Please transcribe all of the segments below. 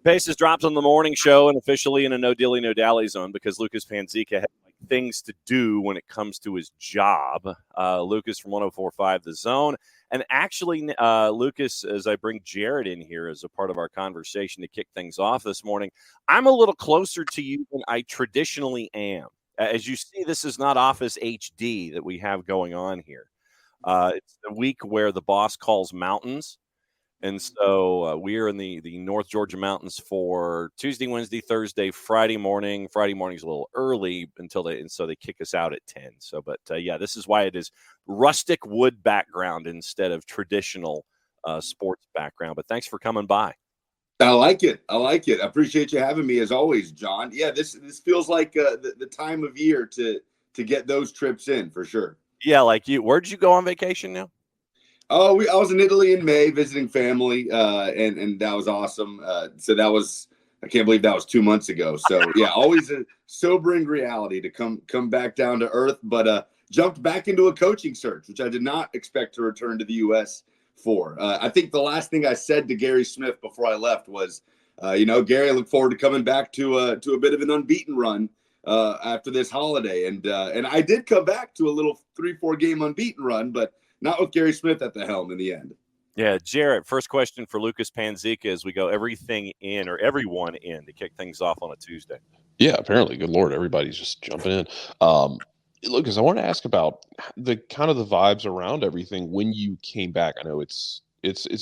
Pace has dropped on the morning show and officially in a no dilly, no dally zone because Lucas Panzica had things to do when it comes to his job. Lucas from 104.5 The Zone. And actually, Lucas, as I bring Jared in here as a part of our conversation to kick things off this morning, I'm a little closer to you than I traditionally am. As you see, this is not Office HD that we have going on here. It's the week where the boss calls mountains. And so we are in the North Georgia mountains for Tuesday, Wednesday, Thursday, Friday morning. Friday morning's a little early so they kick us out at 10. So, but yeah, this is why it is rustic wood background instead of traditional sports background. But thanks for coming by. I like it. I appreciate you having me as always, John. Yeah, this feels like the time of year to get those trips in for sure. Yeah, like you. Where'd you go on vacation now? Oh, I was in Italy in May visiting family, and that was awesome. So that was, I can't believe that was 2 months ago. So yeah, always a sobering reality to come back down to earth, but jumped back into a coaching search, which I did not expect to return to the U.S. for. I think the last thing I said to Gary Smith before I left was, Gary, I look forward to coming back to a bit of an unbeaten run after this holiday, and I did come back to a little 3-4 game unbeaten run, but not with Gary Smith at the helm in the end. Yeah, Jarrett, first question for Lucas Panzica as we go everyone in to kick things off on a Tuesday. Yeah, apparently. Good Lord, everybody's just jumping in. Lucas, I want to ask about the kind of the vibes around everything when you came back. I know it's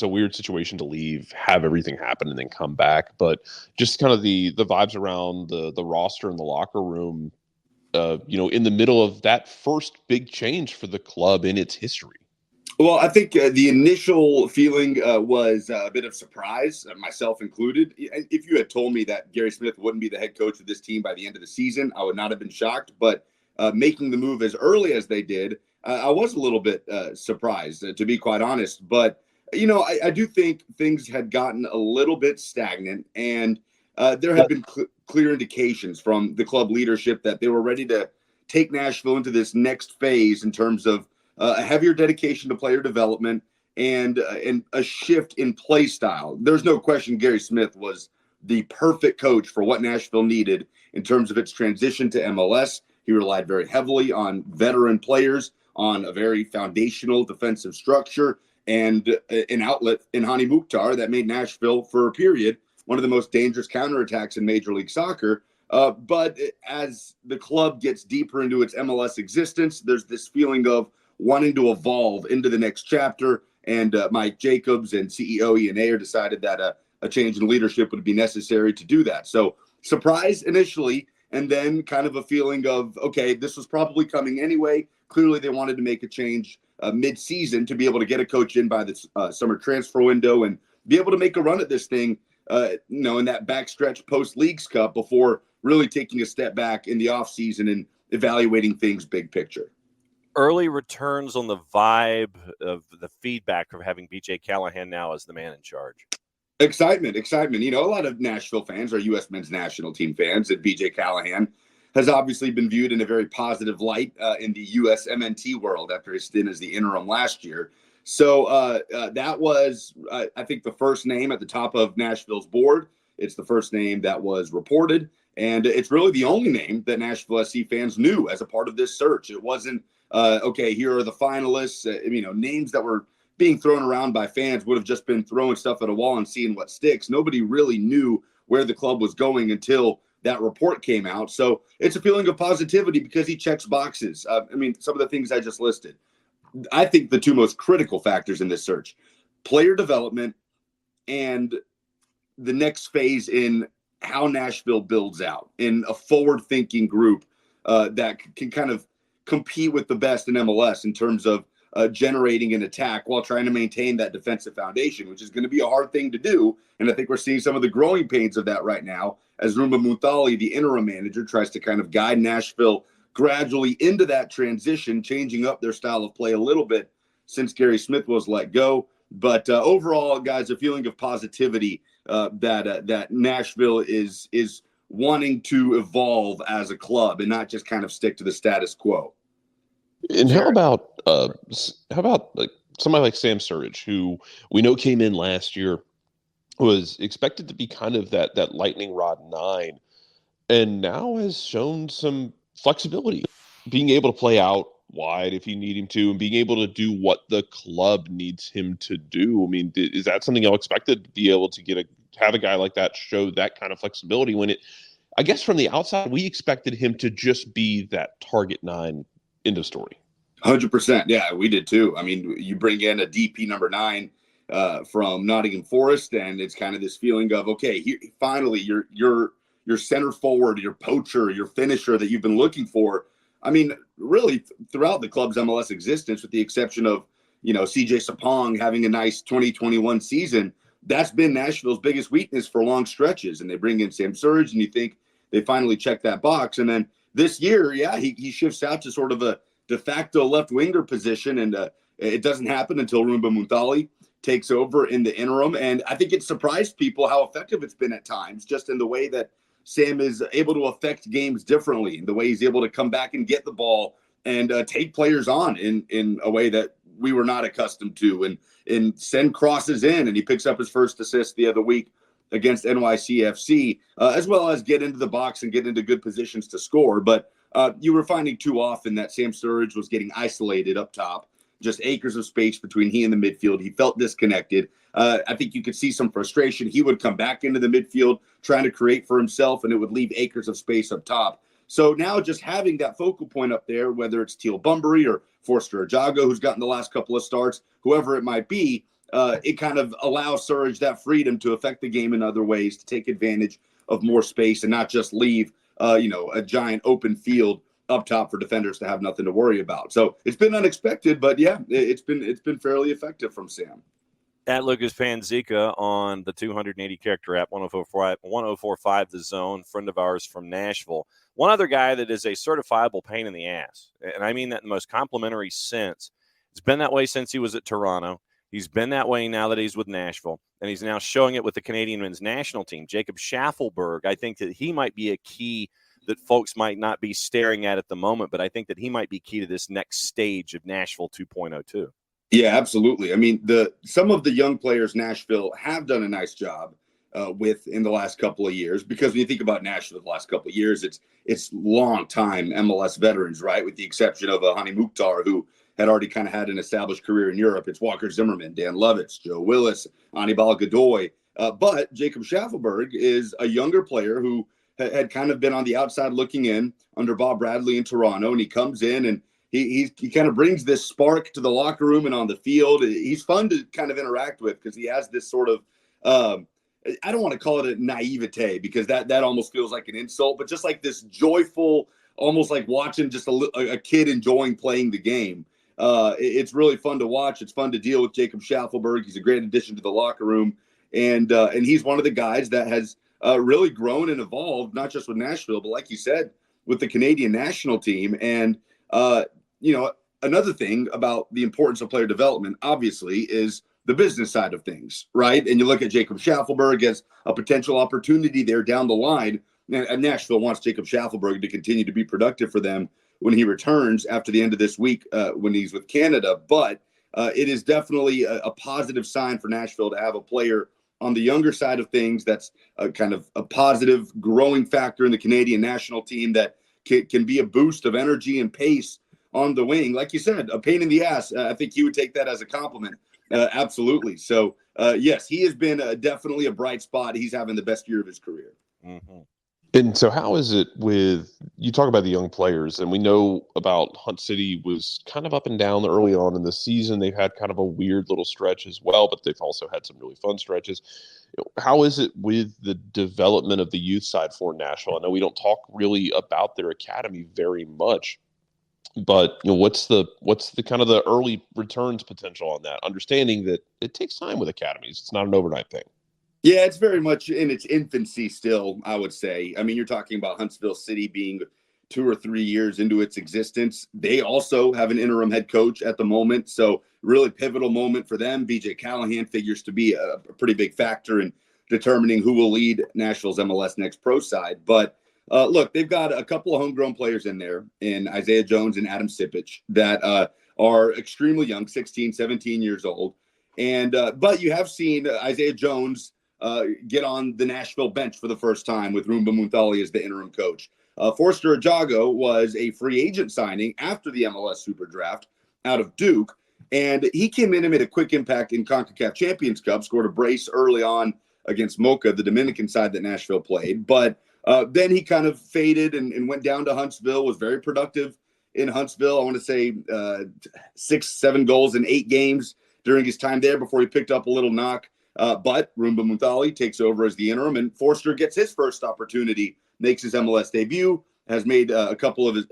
a weird situation to leave, have everything happen, and then come back, but just kind of the vibes around the roster and the locker room, in the middle of that first big change for the club in its history. Well, I think the initial feeling was a bit of surprise, myself included. If you had told me that Gary Smith wouldn't be the head coach of this team by the end of the season, I would not have been shocked. But making the move as early as they did, I was a little bit surprised, to be quite honest. But, I do think things had gotten a little bit stagnant, and there had been clear indications from the club leadership that they were ready to take Nashville into this next phase in terms of a heavier dedication to player development and a shift in play style. There's no question Gary Smith was the perfect coach for what Nashville needed in terms of its transition to MLS. He relied very heavily on veteran players, on a very foundational defensive structure, and an outlet in Hani Mukhtar that made Nashville, for a period, one of the most dangerous counterattacks in Major League Soccer. But as the club gets deeper into its MLS existence, there's this feeling of wanting to evolve into the next chapter, and Mike Jacobs and CEO Ian Ayer decided that a change in leadership would be necessary to do that. So surprise initially, and then kind of a feeling of, okay, this was probably coming anyway. Clearly they wanted to make a change mid-season to be able to get a coach in by the summer transfer window and be able to make a run at this thing, in that backstretch post-Leagues Cup before really taking a step back in the offseason and evaluating things big picture. Early returns on the vibe of the feedback of having BJ Callahan now as the man in charge. Excitement. A lot of Nashville fans are U.S. men's national team fans, and BJ Callahan has obviously been viewed in a very positive light in the U.S. MNT world after his stint as the interim last year. So that was, I think, the first name at the top of Nashville's board. It's the first name that was reported, and it's really the only name that Nashville SC fans knew as a part of this search. It wasn't, okay, here are the finalists. Names that were being thrown around by fans would have just been throwing stuff at a wall and seeing what sticks. Nobody really knew where the club was going until that report came out. So it's a feeling of positivity because he checks boxes. Some of the things I just listed. I think the two most critical factors in this search, player development and the next phase in how Nashville builds out in a forward-thinking group that can kind of compete with the best in MLS in terms of generating an attack while trying to maintain that defensive foundation, which is going to be a hard thing to do. And I think we're seeing some of the growing pains of that right now as Rumba Muthali, the interim manager, tries to kind of guide Nashville gradually into that transition, changing up their style of play a little bit since Gary Smith was let go. But overall, guys, a feeling of positivity that Nashville is wanting to evolve as a club and not just kind of stick to the status quo. And how about like somebody like Sam Surridge, who we know came in last year was expected to be kind of that lightning rod 9, and now has shown some flexibility, being able to play out wide if you need him to, and being able to do what the club needs him to do. I mean, is that something y'all expected, to be able to have a guy like that show that kind of flexibility when I guess from the outside, we expected him to just be that target 9, end of story. 100%. Yeah, we did too. I mean, you bring in a DP number 9 from Nottingham Forest, and it's kind of this feeling of, okay, finally, your center forward, your poacher, your finisher that you've been looking for. I mean, really throughout the club's MLS existence, with the exception of, CJ Sapong having a nice 2021 season, that's been Nashville's biggest weakness for long stretches. And they bring in Sam Surridge, and you think they finally check that box. And then this year, yeah, he shifts out to sort of a de facto left winger position, and it doesn't happen until Rumba Muntali takes over in the interim. And I think it surprised people how effective it's been at times, just in the way that Sam is able to affect games differently, in the way he's able to come back and get the ball and take players on in a way that we were not accustomed to, and send crosses in. And he picks up his first assist the other week against NYC FC, as well as get into the box and get into good positions to score. But you were finding too often that Sam Surridge was getting isolated up top, just acres of space between he and the midfield. He felt disconnected. I think you could see some frustration. He would come back into the midfield trying to create for himself, and it would leave acres of space up top. So now just having that focal point up there, whether it's Teal Bunbury or Forster Ajago, who's gotten the last couple of starts, whoever it might be, it kind of allows Surridge that freedom to affect the game in other ways, to take advantage of more space and not just leave a giant open field up top for defenders to have nothing to worry about. So it's been unexpected, but yeah, it's been fairly effective from Sam. At Lucas Panzica on the 280 character app, 1045 The Zone, friend of ours from Nashville. One other guy that is a certifiable pain in the ass, and I mean that in the most complimentary sense. It's been that way since he was at Toronto. He's been that way now that he's with Nashville, and he's now showing it with the Canadian men's national team. Jacob Schaffelberg, I think that he might be a key that folks might not be staring at the moment, but I think that he might be key to this next stage of Nashville 2.0 too. Yeah, absolutely. I mean, some of the young players Nashville have done a nice job with in the last couple of years, because when you think about Nashville the last couple of years, it's long time MLS veterans, right? With the exception of Hani Mukhtar, who had already kind of had an established career in Europe. It's Walker Zimmerman, Dan Lovitz, Joe Willis, Anibal Godoy. But Jacob Schaffelberg is a younger player who had kind of been on the outside looking in under Bob Bradley in Toronto, and he comes in and he kind of brings this spark to the locker room and on the field. He's fun to kind of interact with, because he has this sort of I don't want to call it a naivete, because that almost feels like an insult, but just like this joyful, almost like watching just a kid enjoying playing the game. It's really fun to watch. It's fun to deal with Jacob Schaffelberg. He's a great addition to the locker room, and he's one of the guys that has really grown and evolved, not just with Nashville, but like you said, with the Canadian national team. And another thing about the importance of player development, obviously, is the business side of things, right? And you look at Jacob Schaffelberg as a potential opportunity there down the line. And Nashville wants Jacob Schaffelberg to continue to be productive for them when he returns after the end of this week, when he's with Canada. But it is definitely a positive sign for Nashville to have a player on the younger side of things that's kind of a positive growing factor in the Canadian national team that can be a boost of energy and pace on the wing. Like you said, a pain in the ass. I think he would take that as a compliment. Absolutely. So, yes, he has been definitely a bright spot. He's having the best year of his career. Mm-hmm. And so how is it with, you talk about the young players, and we know about Hunt City was kind of up and down early on in the season. They've had kind of a weird little stretch as well, but they've also had some really fun stretches. How is it with the development of the youth side for Nashville? I know we don't talk really about their academy very much, but what's the kind of the early returns potential on that? Understanding that it takes time with academies. It's not an overnight thing. Yeah, it's very much in its infancy still, I would say. I mean, you're talking about Huntsville City being 2 or 3 years into its existence. They also have an interim head coach at the moment, so really pivotal moment for them. BJ Callahan figures to be a pretty big factor in determining who will lead Nashville's MLS Next Pro side. But look, they've got a couple of homegrown players in there, in Isaiah Jones and Adam Sipich, that are extremely young, 16, 17 years old. And but you have seen Isaiah Jones get on the Nashville bench for the first time with Rumba Munthali as the interim coach. Forster Ajago was a free agent signing after the MLS Super Draft out of Duke, and he came in and made a quick impact in CONCACAF Champions Cup, scored a brace early on against Mocha, the Dominican side that Nashville played. But then he kind of faded and went down to Huntsville, was very productive in Huntsville. I want to say 6-7 goals in 8 games during his time there before he picked up a little knock. But Rumba Munthali takes over as the interim, and Forster gets his first opportunity, makes his MLS debut, has made a couple of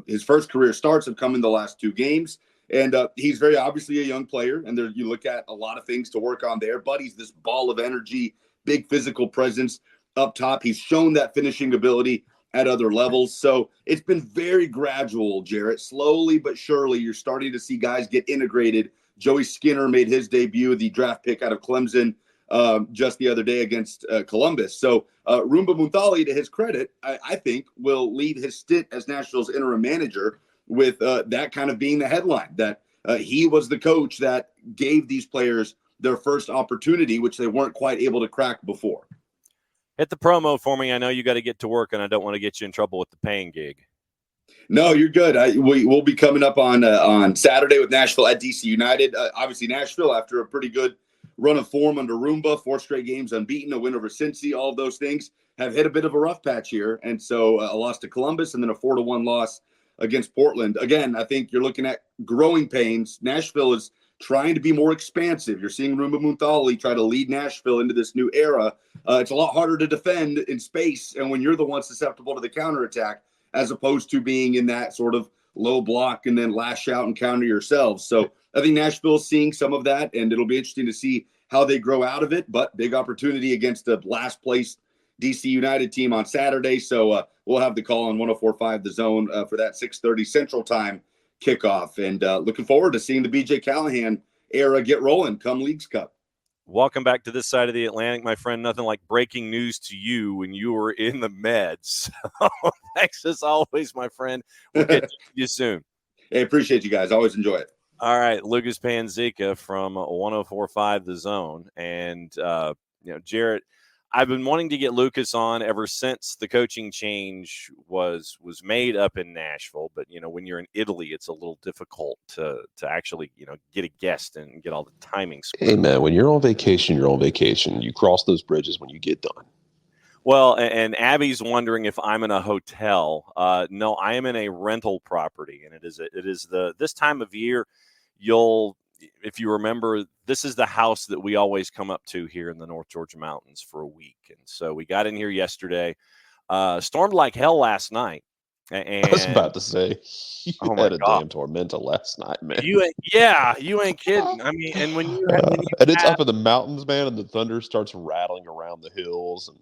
his first career starts have come in the last 2 games. And he's very obviously a young player, and there you look at a lot of things to work on there. But he's this ball of energy, big physical presence up top. He's shown that finishing ability at other levels. So it's been very gradual, Jarrett. Slowly but surely, you're starting to see guys get integrated. Joey Skinner made his debut, the draft pick out of Clemson, just the other day against Columbus. So Rumba Munthali, to his credit, I think will lead his stint as Nashville's interim manager with that kind of being the headline, that he was the coach that gave these players their first opportunity, which they weren't quite able to crack before. Hit the promo for me. I know you got to get to work, and I don't want to get you in trouble with the paying gig. No, you're good. We'll be coming up on Saturday with Nashville at DC United. Obviously, Nashville, after a pretty good run of form under Rumba, 4 straight games unbeaten, a win over Cincy, all of those things, have hit a bit of a rough patch here. And so a loss to Columbus and then a 4-1 loss against Portland. Again, I think you're looking at growing pains. Nashville is trying to be more expansive. You're seeing Rumba Munthali try to lead Nashville into this new era. It's a lot harder to defend in space, and when you're the one susceptible to the counterattack, as opposed to being in that sort of low block and then lash out and counter yourselves. So I think Nashville's seeing some of that, and it'll be interesting to see how they grow out of it. But big opportunity against the last place DC United team on Saturday. So we'll have the call on 104.5 The Zone for that 6:30 Central Time kickoff. And looking forward to seeing the BJ Callahan era get rolling come Leagues Cup. Welcome back to this side of the Atlantic, my friend. Nothing like breaking news to you when you were in the Meds. So thanks as always, my friend. We'll get to you soon. Hey, appreciate you guys. Always enjoy it. All right, Lucas Panzica from 104.5 The Zone. And, Jarrett, I've been wanting to get Lucas on ever since the coaching change was made up in Nashville. But, when you're in Italy, it's a little difficult to actually, get a guest and get all the timings. Hey, man, when you're on vacation, you're on vacation. You cross those bridges when you get done. Well, and Abby's wondering if I'm in a hotel. No, I am in a rental property, and it is this time of year. If you remember, this is the house that we always come up to here in the North Georgia mountains for a week. And so we got in here yesterday, stormed like hell last night. And I was about to say, you had a God. damn tormenta last night, man. You ain't kidding. I mean, and when you and it's up in the mountains, man, and the thunder starts rattling around the hills. And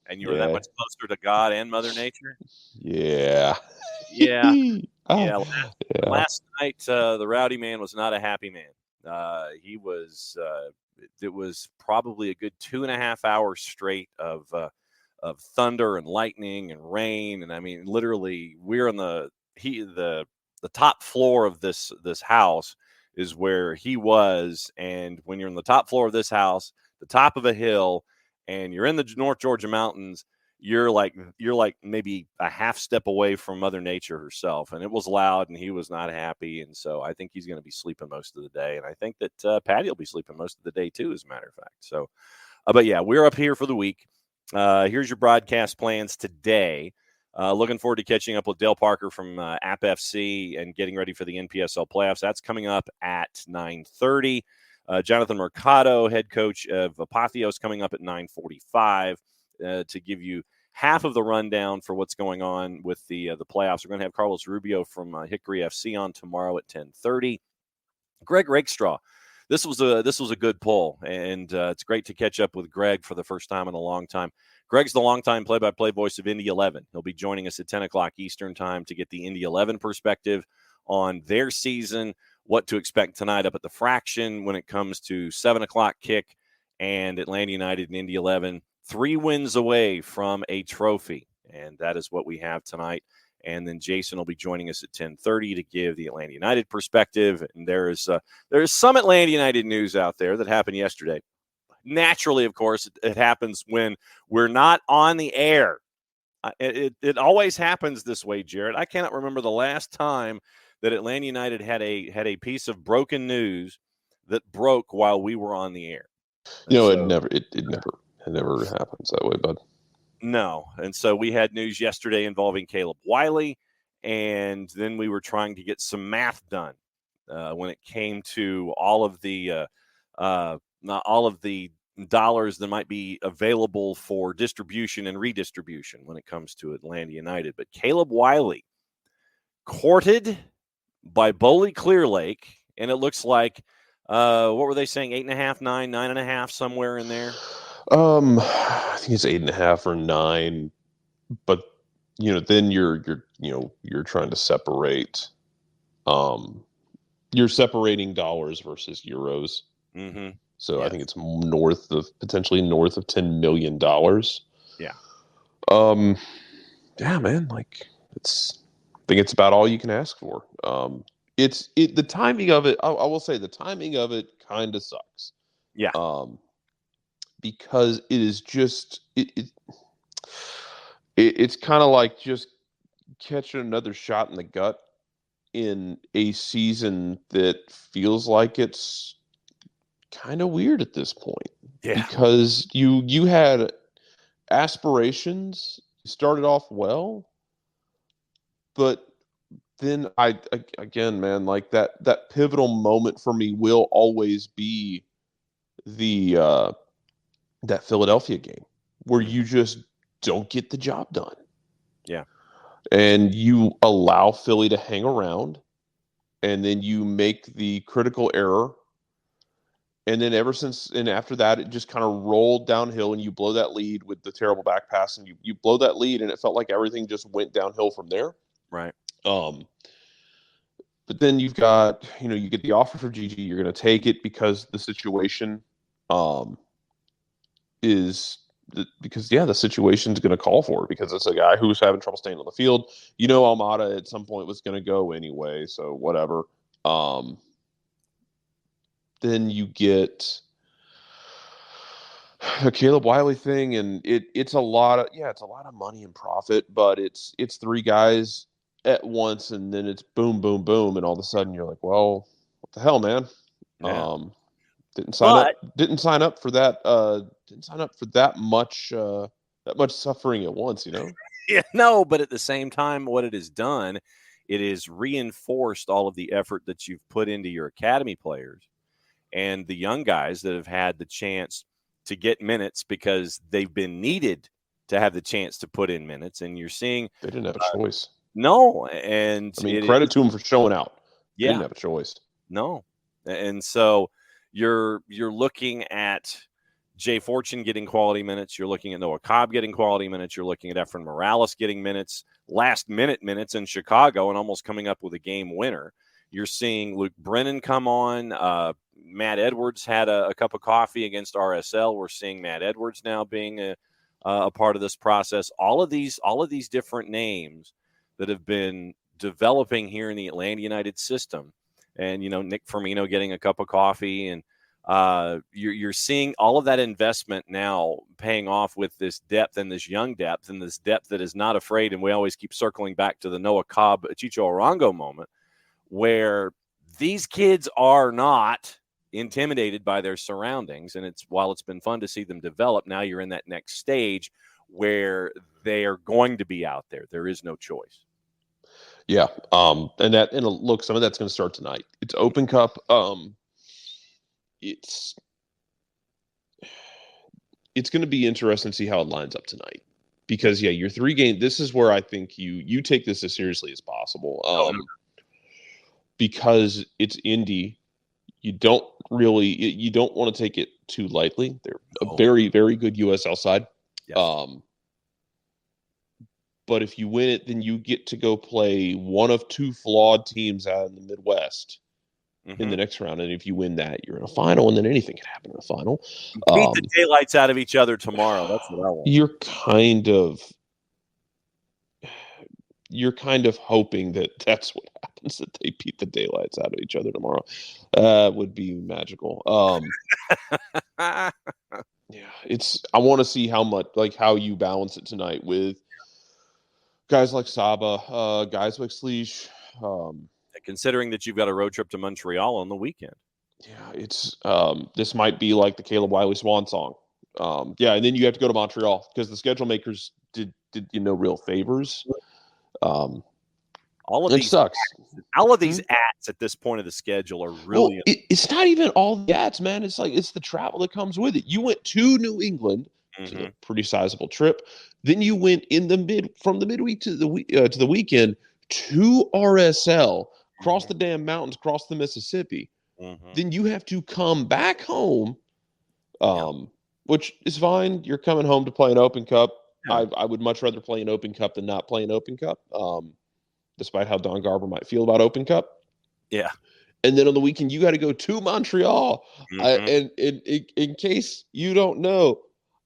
and you were that much closer to God and Mother Nature. Yeah. Last night, the rowdy man was not a happy man. He was. It was probably a good 2.5 hours straight of thunder and lightning and rain, and I mean, literally, we're on the top floor of this house is where he was, and when you're on the top floor of this house, the top of a hill, and you're in the North Georgia mountains. You're like maybe a half step away from Mother Nature herself, and it was loud, and he was not happy, and so I think he's going to be sleeping most of the day, and I think that Patty will be sleeping most of the day too, as a matter of fact. So, but yeah, we're up here for the week. Here's your broadcast plans today. Looking forward to catching up with Dale Parker from App FC and getting ready for the NPSL playoffs. That's coming up at 9:30. Jonathan Mercado, head coach of Apotheos, coming up at 9:45 to give you half of the rundown for what's going on with the playoffs. We're going to have Carlos Rubio from Hickory FC on tomorrow at 10:30. Greg Rakestraw. This was a good poll, and it's great to catch up with Greg for the first time in a long time. Greg's the longtime play-by-play voice of INDY 11. He'll be joining us at 10 o'clock Eastern time to get the INDY 11 perspective on their season, what to expect tonight up at the Fraction when it comes to 7 o'clock kick, and Atlanta United and INDY 11. 3 wins away from a trophy, and that is what we have tonight. And then Jason will be joining us at 10:30 to give the Atlanta United perspective. And there is some Atlanta United news out there that happened yesterday. naturally, of course, it happens when we're not on the air. It always happens this way, Jared. I cannot remember the last time that Atlanta United had a piece of broken news that broke while we were on the air. You know, it never happens that way, bud. No. And so we had news yesterday involving Caleb Wiley, and then we were trying to get some math done when it came to all of the dollars that might be available for distribution and redistribution when it comes to Atlanta United. But Caleb Wiley courted by Boley Clear Lake, and it looks like what were they saying? 8.5, 9, 9.5, somewhere in there. I think it's 8.5 or 9, but then you're trying to separate. You're separating dollars versus euros. Mm-hmm. So yes. I think it's potentially north of $10 million. Yeah. Yeah, man. I think it's about all you can ask for. The timing of it. I will say the timing of it kind of sucks. Yeah. Because it is just it's kind of like just catching another shot in the gut in a season that feels like it's kind of weird at this point. Yeah. Because you had aspirations, you started off well, but then again, man, like that pivotal moment for me will always be the that Philadelphia game where you just don't get the job done. Yeah. And you allow Philly to hang around, and then you make the critical error. And then after that, it just kind of rolled downhill, and you blow that lead with the terrible back pass, and you blow that lead, and it felt like everything just went downhill from there. Right. But then you've got, you get the offer for Gigi, you're going to take it because the situation, the situation's going to call for it because it's a guy who's having trouble staying on the field. Almada at some point was going to go anyway, so whatever. Then you get the Caleb Wiley thing, and it's a lot of money and profit, but it's three guys at once, and then it's boom, boom, boom, and all of a sudden you're like, well, what the hell, man? Yeah. Didn't sign up for that. Didn't sign up for that much suffering at once, Yeah, no, but at the same time, what it has done, it has reinforced all of the effort that you've put into your academy players and the young guys that have had the chance to get minutes because they've been needed to have the chance to put in minutes. And you're seeing they didn't have a choice. No, and credit to them for showing out. Yeah, they didn't have a choice. No, and so you're looking at Jay Fortune getting quality minutes. You're looking at Noah Cobb getting quality minutes. You're looking at Efren Morales getting minutes, last-minute minutes in Chicago and almost coming up with a game winner. You're seeing Luke Brennan come on. Matt Edwards had a cup of coffee against RSL. We're seeing Matt Edwards now being a part of this process. All of these different names that have been developing here in the Atlanta United system. And, Nick Firmino getting a cup of coffee, and you're seeing all of that investment now paying off with this depth and this young depth and this depth that is not afraid. And we always keep circling back to the Noah Cobb, Chicho Arango moment, where these kids are not intimidated by their surroundings. And while it's been fun to see them develop, now you're in that next stage where they are going to be out there. There is no choice. Yeah. And look, some of that's going to start tonight. It's Open Cup. It's going to be interesting to see how it lines up tonight because your 3 game, this is where I think you take this as seriously as possible. Because it's Indy, you don't want to take it too lightly. They're a very, very good USL side. Yes. But if you win it, then you get to go play one of 2 flawed teams out in the Midwest in the next round. And if you win that, you're in a final, and then anything can happen in a final. Beat the daylights out of each other tomorrow. That's what I want. You're kind of you're kind of hoping that that's what happens, that they beat the daylights out of each other tomorrow. Would be magical. Yeah, I want to see how you balance it tonight with guys like Saba, guys like Sleesh. Considering that you've got a road trip to Montreal on the weekend. Yeah, it's this might be like the Caleb Wiley swan song. Yeah, and then you have to go to Montreal because the schedule makers did real favors. All of it these sucks. All of these ats at this point of the schedule are really. Well, it's not even all the ats, man. It's like it's the travel that comes with it. You went to New England, which is a pretty sizable trip. Then you went from the midweek to the weekend to RSL, cross the damn mountains, cross the Mississippi. Then you have to come back home, which is fine. You're coming home to play an Open Cup. Yeah. I would much rather play an Open Cup than not play an Open Cup, despite how Don Garber might feel about Open Cup. Yeah. And then on the weekend, you got to go to Montreal. And in case you don't know,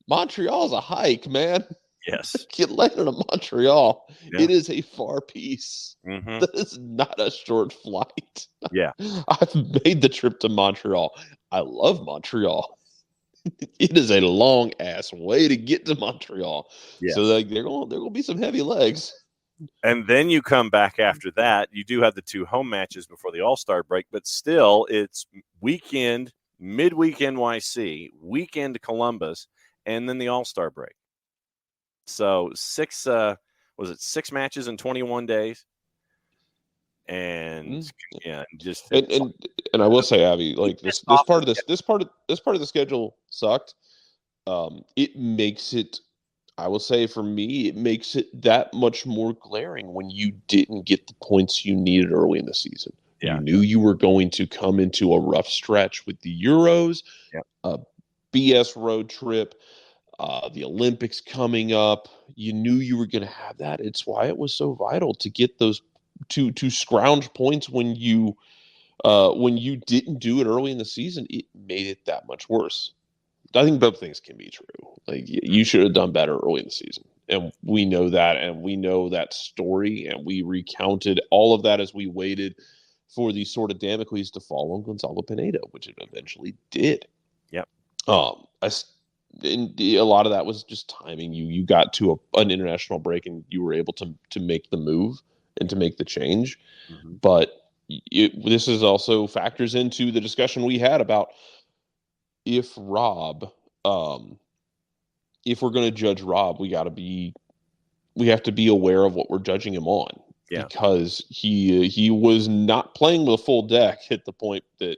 Montreal's a hike, man. Yes. Get landed in Montreal. Yeah. It is a far piece. That is not a short flight. Yeah. I've made the trip to Montreal. I love Montreal. It is a long ass way to get to Montreal. Yeah. So like there gonna be some heavy legs. And then you come back after that. You do have the 2 home matches before the All-Star break, but still it's weekend, midweek NYC, weekend Columbus, and then the All-Star break. So 6 matches in 21 days? And just and I will say, Abby, like this part of the schedule sucked. It makes it, I will say, for me, it makes it that much more glaring when you didn't get the points you needed early in the season. Yeah. You knew you were going to come into a rough stretch with the Euros, a BS road trip, the Olympics coming up. You knew you were going to have that. It's why it was so vital to get those to scrounge points when you didn't do it early in the season. It made it that much worse. I think both things can be true. Like you should have done better early in the season, and we know that, and we know that story, and we recounted all of that as we waited for the sort of Damocles to fall on Gonzalo Pineda, which it eventually did. Yep. And a lot of that was just timing. You got to an international break, and you were able to make the move and to make the change. But this is also factors into the discussion we had about if Rob, if we're going to judge Rob, we have to be aware of what we're judging him on. Yeah. Because he was not playing with a full deck at the point that,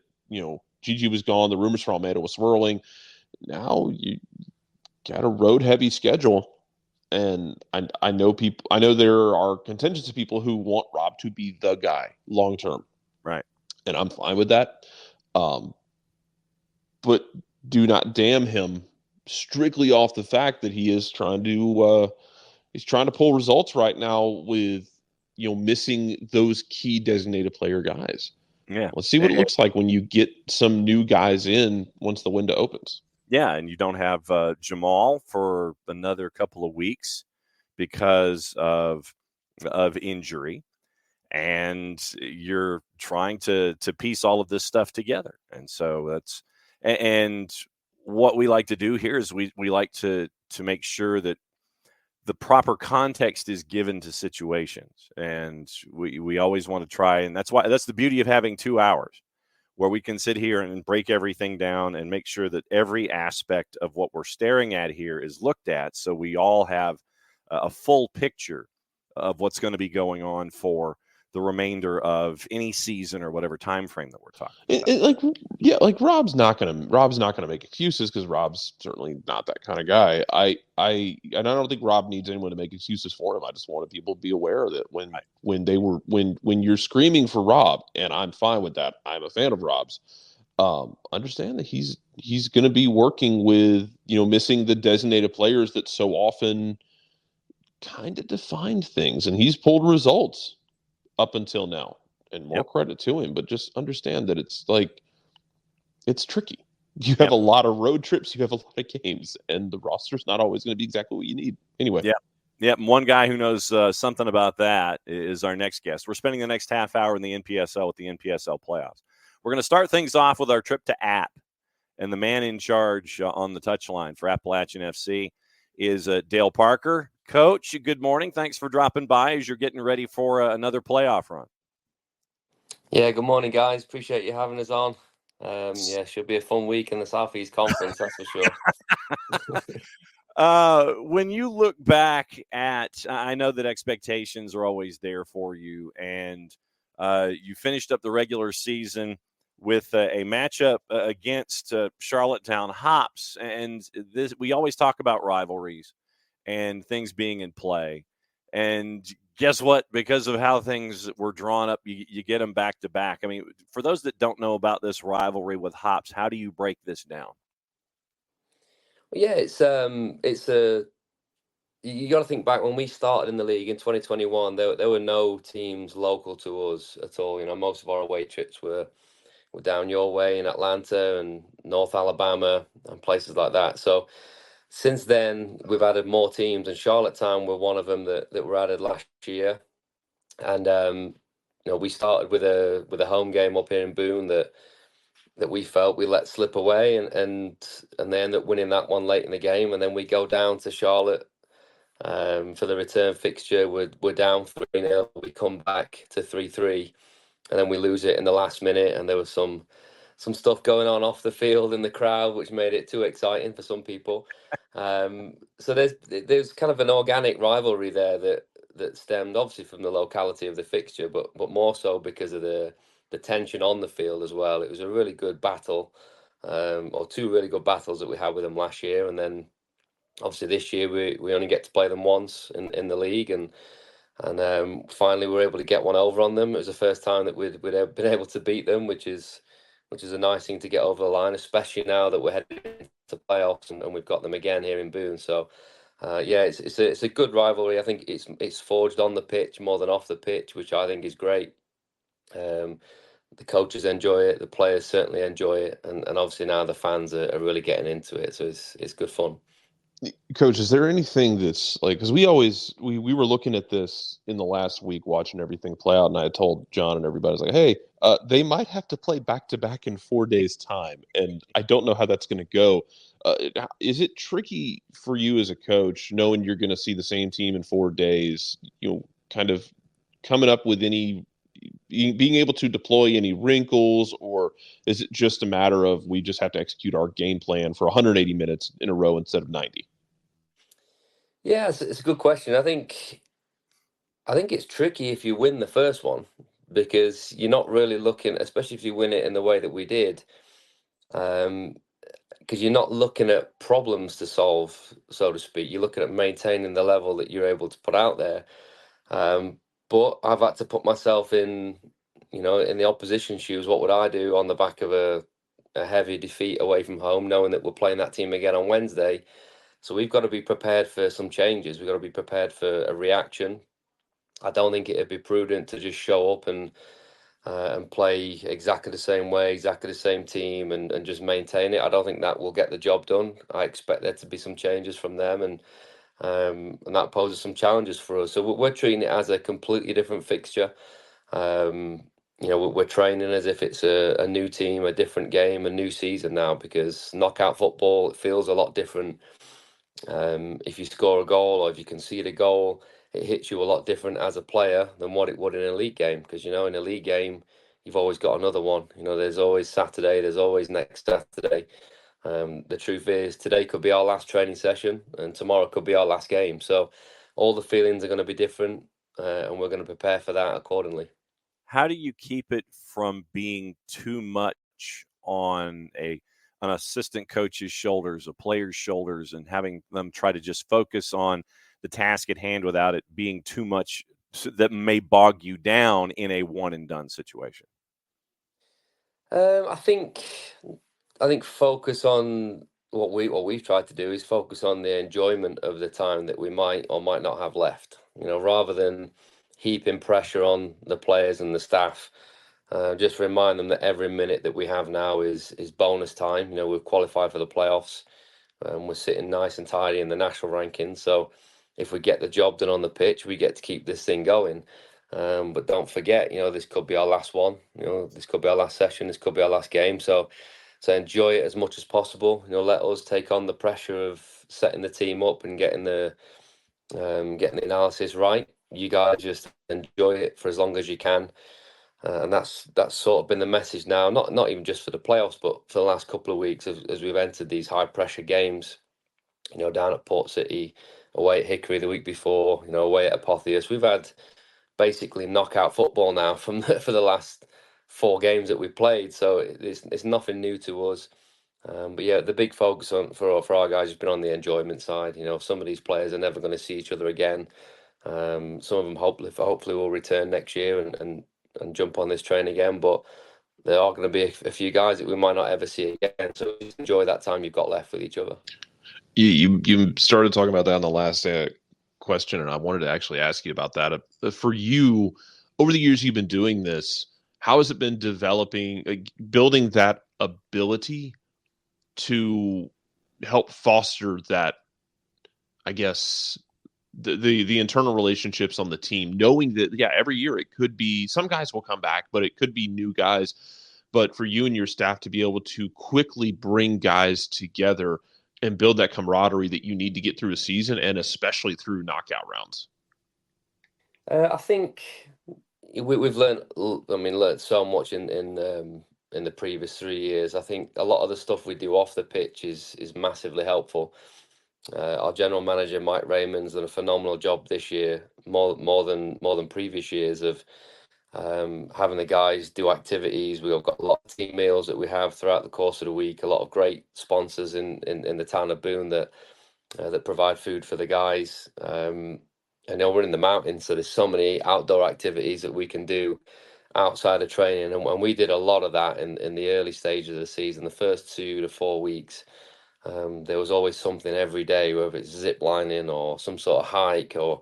Gigi was gone. The rumors for Almeida was swirling. Now you got a road heavy schedule. And I know there are contingency people who want Rob to be the guy long term. Right. And I'm fine with that. But do not damn him strictly off the fact that he is trying to pull results right now with, missing those key designated player guys. Yeah. Let's see what it looks like when you get some new guys in once the window opens. Yeah, and you don't have Jamal for another couple of weeks because of injury, and you're trying to piece all of this stuff together. And so that's and what we like to do here is we like to make sure that the proper context is given to situations, and we always want to try, and that's the beauty of having 2 hours. Where we can sit here and break everything down and make sure that every aspect of what we're staring at here is looked at, so we all have a full picture of what's going to be going on for the remainder of any season or whatever time frame that we're talking about. Like Rob's not gonna make excuses because Rob's certainly not that kind of guy. I don't think Rob needs anyone to make excuses for him. I just wanted people to be aware that when you're screaming for Rob, and I'm fine with that. I'm a fan of Rob's. Understand that he's going to be working with missing the designated players that so often kind of defined things, and he's pulled results up until now, and more credit to him. But just understand that it's tricky. You have a lot of road trips, you have a lot of games, and the roster's not always going to be exactly what you need. Anyway. Yeah. Yep, and one guy who knows something about that is our next guest. We're spending the next half hour in the NPSL with the NPSL playoffs. We're going to start things off with our trip to App, and the man in charge on the touchline for Appalachian FC is Dale Parker. Coach, good morning. Thanks for dropping by as you're getting ready for another playoff run. Yeah, good morning, guys. Appreciate you having us on. Yeah, should be a fun week in the Southeast Conference, that's for sure. When you look back at, I know that expectations are always there for you, and you finished up the regular season with a matchup against Charlottetown Hops, and this, we always talk about rivalries and things being in play. And guess what? Because of how things were drawn up, you get them back to back. I mean, for those that don't know about this rivalry with Hops, how do you break this down? Yeah, it's a you got to think back when we started in the league in 2021. There were no teams local to us at all. You know, most of our away trips were down your way in Atlanta and North Alabama and places like that. So since then, we've added more teams, and Charlottetown were one of them that were added last year. And you know, we started with a home game up here in Boone that we felt we let slip away, and they end up winning that one late in the game, and then we go down to Charlotte for the return fixture. We're down 3-0. We come back to 3-3, and then we lose it in the last minute. And there was some stuff going on off the field in the crowd, which made it too exciting for some people. So there's kind of an organic rivalry there that stemmed obviously from the locality of the fixture, but more so because of the tension on the field as well. It was a really good battle, or two really good battles that we had with them last year, and then obviously this year we only get to play them once in the league, and finally we're able to get one over on them. It was the first time that we'd been able to beat them, which is a nice thing to get over the line, especially now that we're heading to playoffs and we've got them again here in Boone. So yeah, it's a good rivalry. I think it's forged on the pitch more than off the pitch, which I think is great. The coaches enjoy it, the players certainly enjoy it, and obviously now the fans are really getting into it. So it's good fun. Coach, is there anything that's like, because we were looking at this in the last week, watching everything play out, and I had told John and everybody, I was like, hey, they might have to play back-to-back in 4 days' time, and I don't know how that's going to go. Is it tricky for you as a coach, knowing you're going to see the same team in 4 days, you know, kind of coming up with being able to deploy any wrinkles, or is it just a matter of we just have to execute our game plan for 180 minutes in a row instead of 90? Yeah, it's a good question. I think it's tricky if you win the first one, because you're not really looking, especially if you win it in the way that we did, because you're not looking at problems to solve, so to speak. You're looking at maintaining the level that you're able to put out there. But I've had to put myself in the opposition shoes. What would I do on the back of a heavy defeat away from home, knowing that we're playing that team again on Wednesday? So we've got to be prepared for some changes. We've got to be prepared for a reaction. I don't think it'd be prudent to just show up and play exactly the same way, exactly the same team, and just maintain it. I don't think that will get the job done. I expect there to be some changes from them, and that poses some challenges for us. So we're treating it as a completely different fixture. We're training as if it's a new team, a different game, a new season now, because knockout football, it feels a lot different. If you score a goal or if you concede a goal, it hits you a lot different as a player than what it would in a league game. Because, in a league game, you've always got another one. There's always Saturday, there's always next Saturday. The truth is, today could be our last training session and tomorrow could be our last game. So all the feelings are going to be different, and we're going to prepare for that accordingly. How do you keep it from being too much on an assistant coach's shoulders, a player's shoulders, and having them try to just focus on the task at hand without it being too much that may bog you down in a one and done situation? I think focus on what we've tried to do is focus on the enjoyment of the time that we might or might not have left, rather than heaping pressure on the players and the staff. Just remind them that every minute that we have now is bonus time. We've qualified for the playoffs, and we're sitting nice and tidy in the national rankings. So if we get the job done on the pitch, we get to keep this thing going. But don't forget, this could be our last one. This could be our last session. This could be our last game. So enjoy it as much as possible. Let us take on the pressure of setting the team up and getting the analysis right. You guys just enjoy it for as long as you can. And that's sort of been the message now, not even just for the playoffs, but for the last couple of weeks as we've entered these high pressure games, down at Port City, away at Hickory the week before, away at Apotheos. We've had basically knockout football now for the last 4 games that we've played. So it's nothing new to us. But yeah, the big focus for our guys has been on the enjoyment side. Some of these players are never going to see each other again. Some of them hopefully will return next year and jump on this train again. But there are going to be a few guys that we might not ever see again. So just enjoy that time you've got left with each other. You started talking about that in the last question, and I wanted to actually ask you about that. For you, over the years you've been doing this, how has it been developing, building that ability to help foster that, I guess, the internal relationships on the team, knowing that, every year it could be some guys will come back, but it could be new guys. But for you and your staff to be able to quickly bring guys together and build that camaraderie that you need to get through a season, and especially through knockout rounds. I think we've learned so much in the previous 3 years. I think a lot of the stuff we do off the pitch is massively helpful. Our general manager Mike Raymond's done a phenomenal job this year, more than previous years, of having the guys do activities. We've got a lot of team meals that we have throughout the course of the week. A lot of great sponsors in the town of Boone that provide food for the guys. I know we're in the mountains, so there's so many outdoor activities that we can do outside of training, and we did a lot of that in the early stages of the season. The first 2 to 4 weeks, there was always something every day, whether it's zip lining or some sort of hike or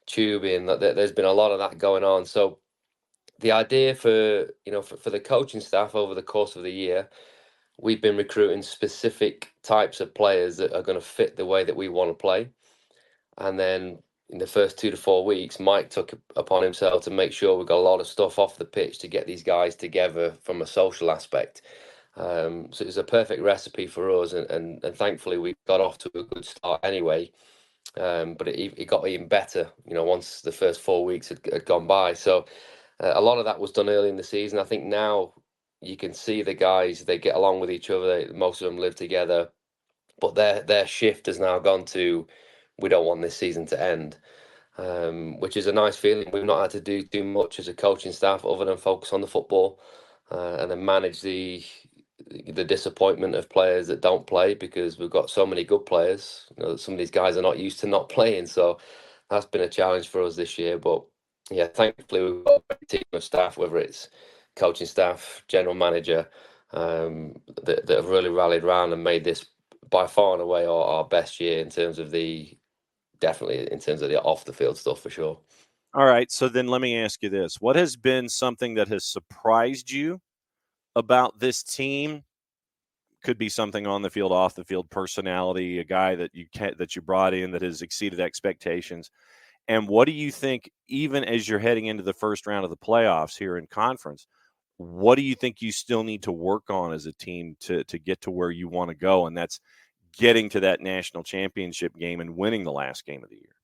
tubing. There's been a lot of that going on. So the idea for the coaching staff over the course of the year, we've been recruiting specific types of players that are going to fit the way that we want to play. And then in the first 2 to 4 weeks, Mike took upon himself to make sure we got a lot of stuff off the pitch to get these guys together from a social aspect. So it was a perfect recipe for us, and thankfully we got off to a good start anyway. But it got even better, once the first 4 weeks had gone by. So a lot of that was done early in the season. I think now you can see the guys, they get along with each other. Most of them live together, but their shift has now gone to, we don't want this season to end, which is a nice feeling. We've not had to do too much as a coaching staff other than focus on the football, and then manage the disappointment of players that don't play, because we've got so many good players. Some of these guys are not used to not playing, so that's been a challenge for us this year. But yeah, thankfully we've got a team of staff, whether it's coaching staff, general manager, that have really rallied around and made this by far and away our best year in terms of the off the field stuff, for sure. All right, so then let me ask you this: what has been something that has surprised you about this team? Could be something on the field, off the field, personality, a guy that you brought in that has exceeded expectations. And what do you think, even as you're heading into the first round of the playoffs here in conference, what do you think you still need to work on as a team to get to where you want to go? And that's getting to that national championship game and winning the last game of the year.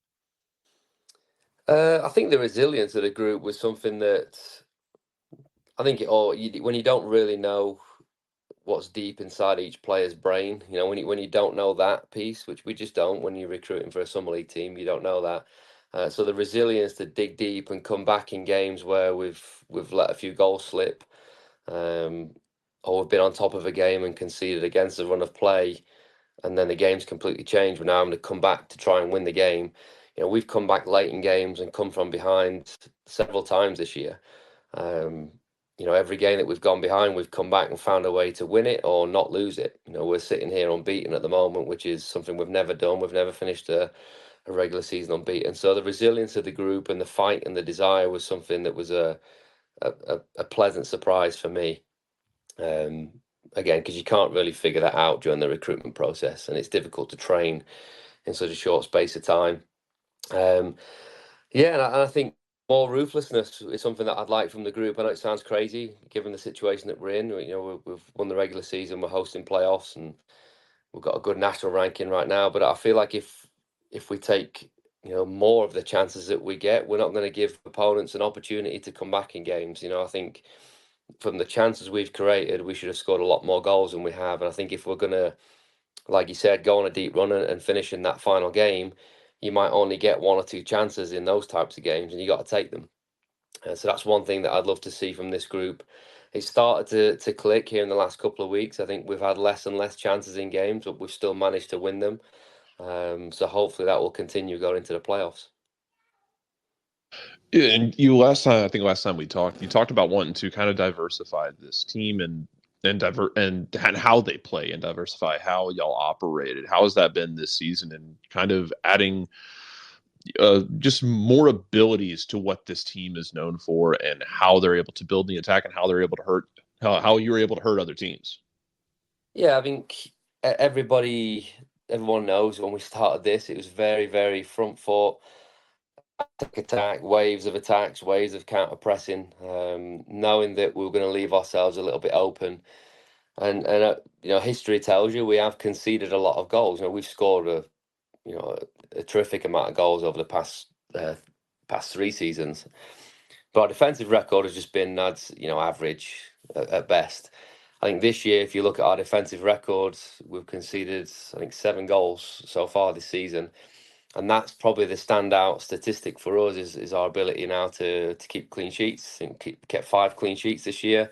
I think the resilience of the group was something that I think when you don't really know what's deep inside each player's brain, when you don't know that piece, which we just don't when you're recruiting for a summer league team, you don't know that. So the resilience to dig deep and come back in games where we've let a few goals slip, or we've been on top of a game and conceded against the run of play, and then the game's completely changed. We're now having to come back to try and win the game. We've come back late in games and come from behind several times this year. Every game that we've gone behind, we've come back and found a way to win it or not lose it. We're sitting here unbeaten at the moment, which is something we've never done. We've never finished a regular season unbeaten. So the resilience of the group and the fight and the desire was something that was a pleasant surprise for me. Again, because you can't really figure that out during the recruitment process, and it's difficult to train in such a short space of time. Yeah, and I think more ruthlessness is something that I'd like from the group. I know it sounds crazy given the situation that we're in. We've won the regular season, we're hosting playoffs, and we've got a good national ranking right now. But I feel like if we take more of the chances that we get, we're not going to give opponents an opportunity to come back in games. I think from the chances we've created, we should have scored a lot more goals than we have. And I think if we're going to, like you said, go on a deep run and finish in that final game, you might only get one or two chances in those types of games, and you got to take them. So that's one thing that I'd love to see from this group. It started to click here in the last couple of weeks. I think we've had less and less chances in games, but we've still managed to win them. So hopefully that will continue going into the playoffs. Yeah, and I think last time we talked, you talked about wanting to kind of diversify this team and how they play and diversify how y'all operated. How has that been this season, and kind of adding just more abilities to what this team is known for, and how they're able to build the attack, and how they're able to hurt, how you're able to hurt other teams? Yeah, I think everyone knows when we started this, it was very, very front foot, attack, waves of attacks, waves of counter pressing, knowing that we were going to leave ourselves a little bit open. And history tells you we have conceded a lot of goals. We've scored a terrific amount of goals over the past 3 seasons, but our defensive record has just been average at best. I think this year, if you look at our defensive records, we've conceded, I think, 7 goals so far this season. And that's probably the standout statistic for us is our ability now to keep clean sheets. And kept 5 clean sheets this year,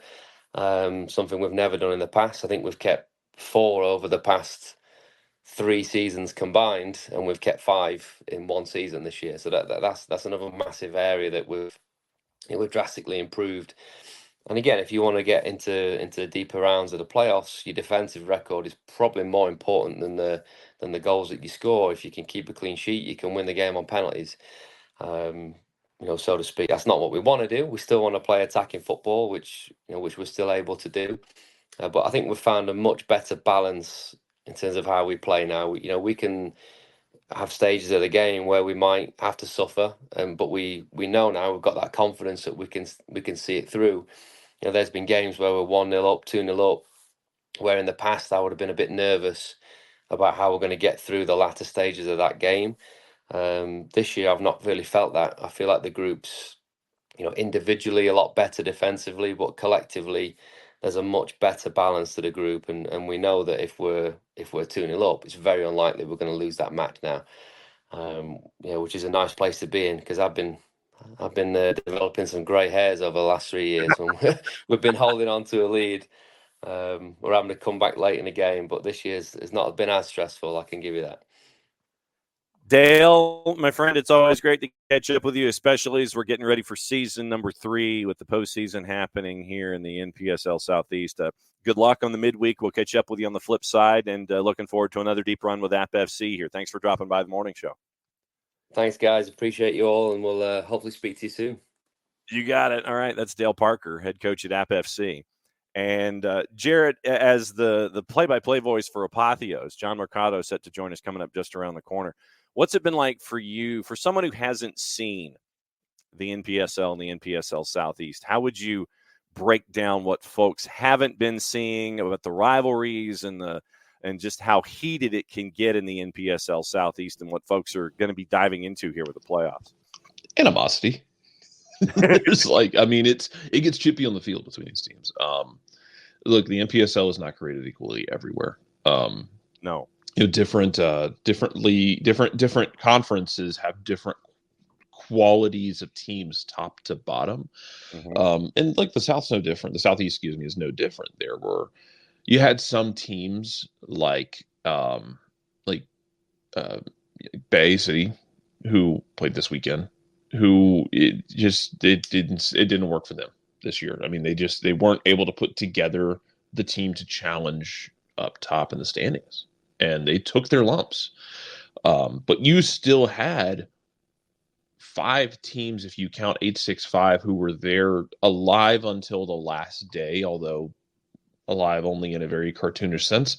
something we've never done in the past. I think we've kept 4 over the past 3 seasons combined, and we've kept 5 in 1 season this year. So that's another massive area that we've drastically improved. And again, if you want to get into deeper rounds of the playoffs, your defensive record is probably more important than the goals that you score. If you can keep a clean sheet, you can win the game on penalties, so to speak. That's not what we want to do. We still want to play attacking football, which we're still able to do. But I think we've found a much better balance in terms of how we play now. We can have stages of the game where we might have to suffer, but we know now we've got that confidence that we can see it through. There's been games where we're 1-0 up, 2-0 up, where in the past I would have been a bit nervous about how we're going to get through the latter stages of that game. This year I've not really felt that. I feel like the group's individually a lot better defensively, but collectively there's a much better balance to the group, and we know that if we're 2-0 up, it's very unlikely we're going to lose that match now. Which is a nice place to be in, because I've been developing some grey hairs over the last 3 years when we've been holding on to a lead. We're having to come back late in the game, but this year's has not been as stressful, I can give you that. Dale, my friend, it's always great to catch up with you, especially as we're getting ready for season number 3 with the postseason happening here in the NPSL Southeast. Good luck on the midweek. We'll catch up with you on the flip side, and looking forward to another deep run with App FC here. Thanks for dropping by the morning show. Thanks, guys. Appreciate you all, and we'll hopefully speak to you soon. You got it. All right. That's Dale Parker, head coach at App FC. And Jarrett, as the play-by-play voice for Apotheos, Jon Mercado set to join us coming up just around the corner. What's it been like for you, for someone who hasn't seen the NPSL and the NPSL Southeast? How would you break down what folks haven't been seeing about the rivalries and just how heated it can get in the NPSL Southeast, and what folks are going to be diving into here with the playoffs? Animosity. There's it gets chippy on the field between these teams. Look, the NPSL is not created equally everywhere. No. Different conferences have different qualities of teams top to bottom. Mm-hmm. And the South's no different. The Southeast, is no different. You had some teams like Bay City, who played this weekend, who it didn't work for them this year. I mean, they weren't able to put together the team to challenge up top in the standings, and they took their lumps. But you still had 5 teams, if you count 865, who were there alive until the last day, although alive only in a very cartoonish sense.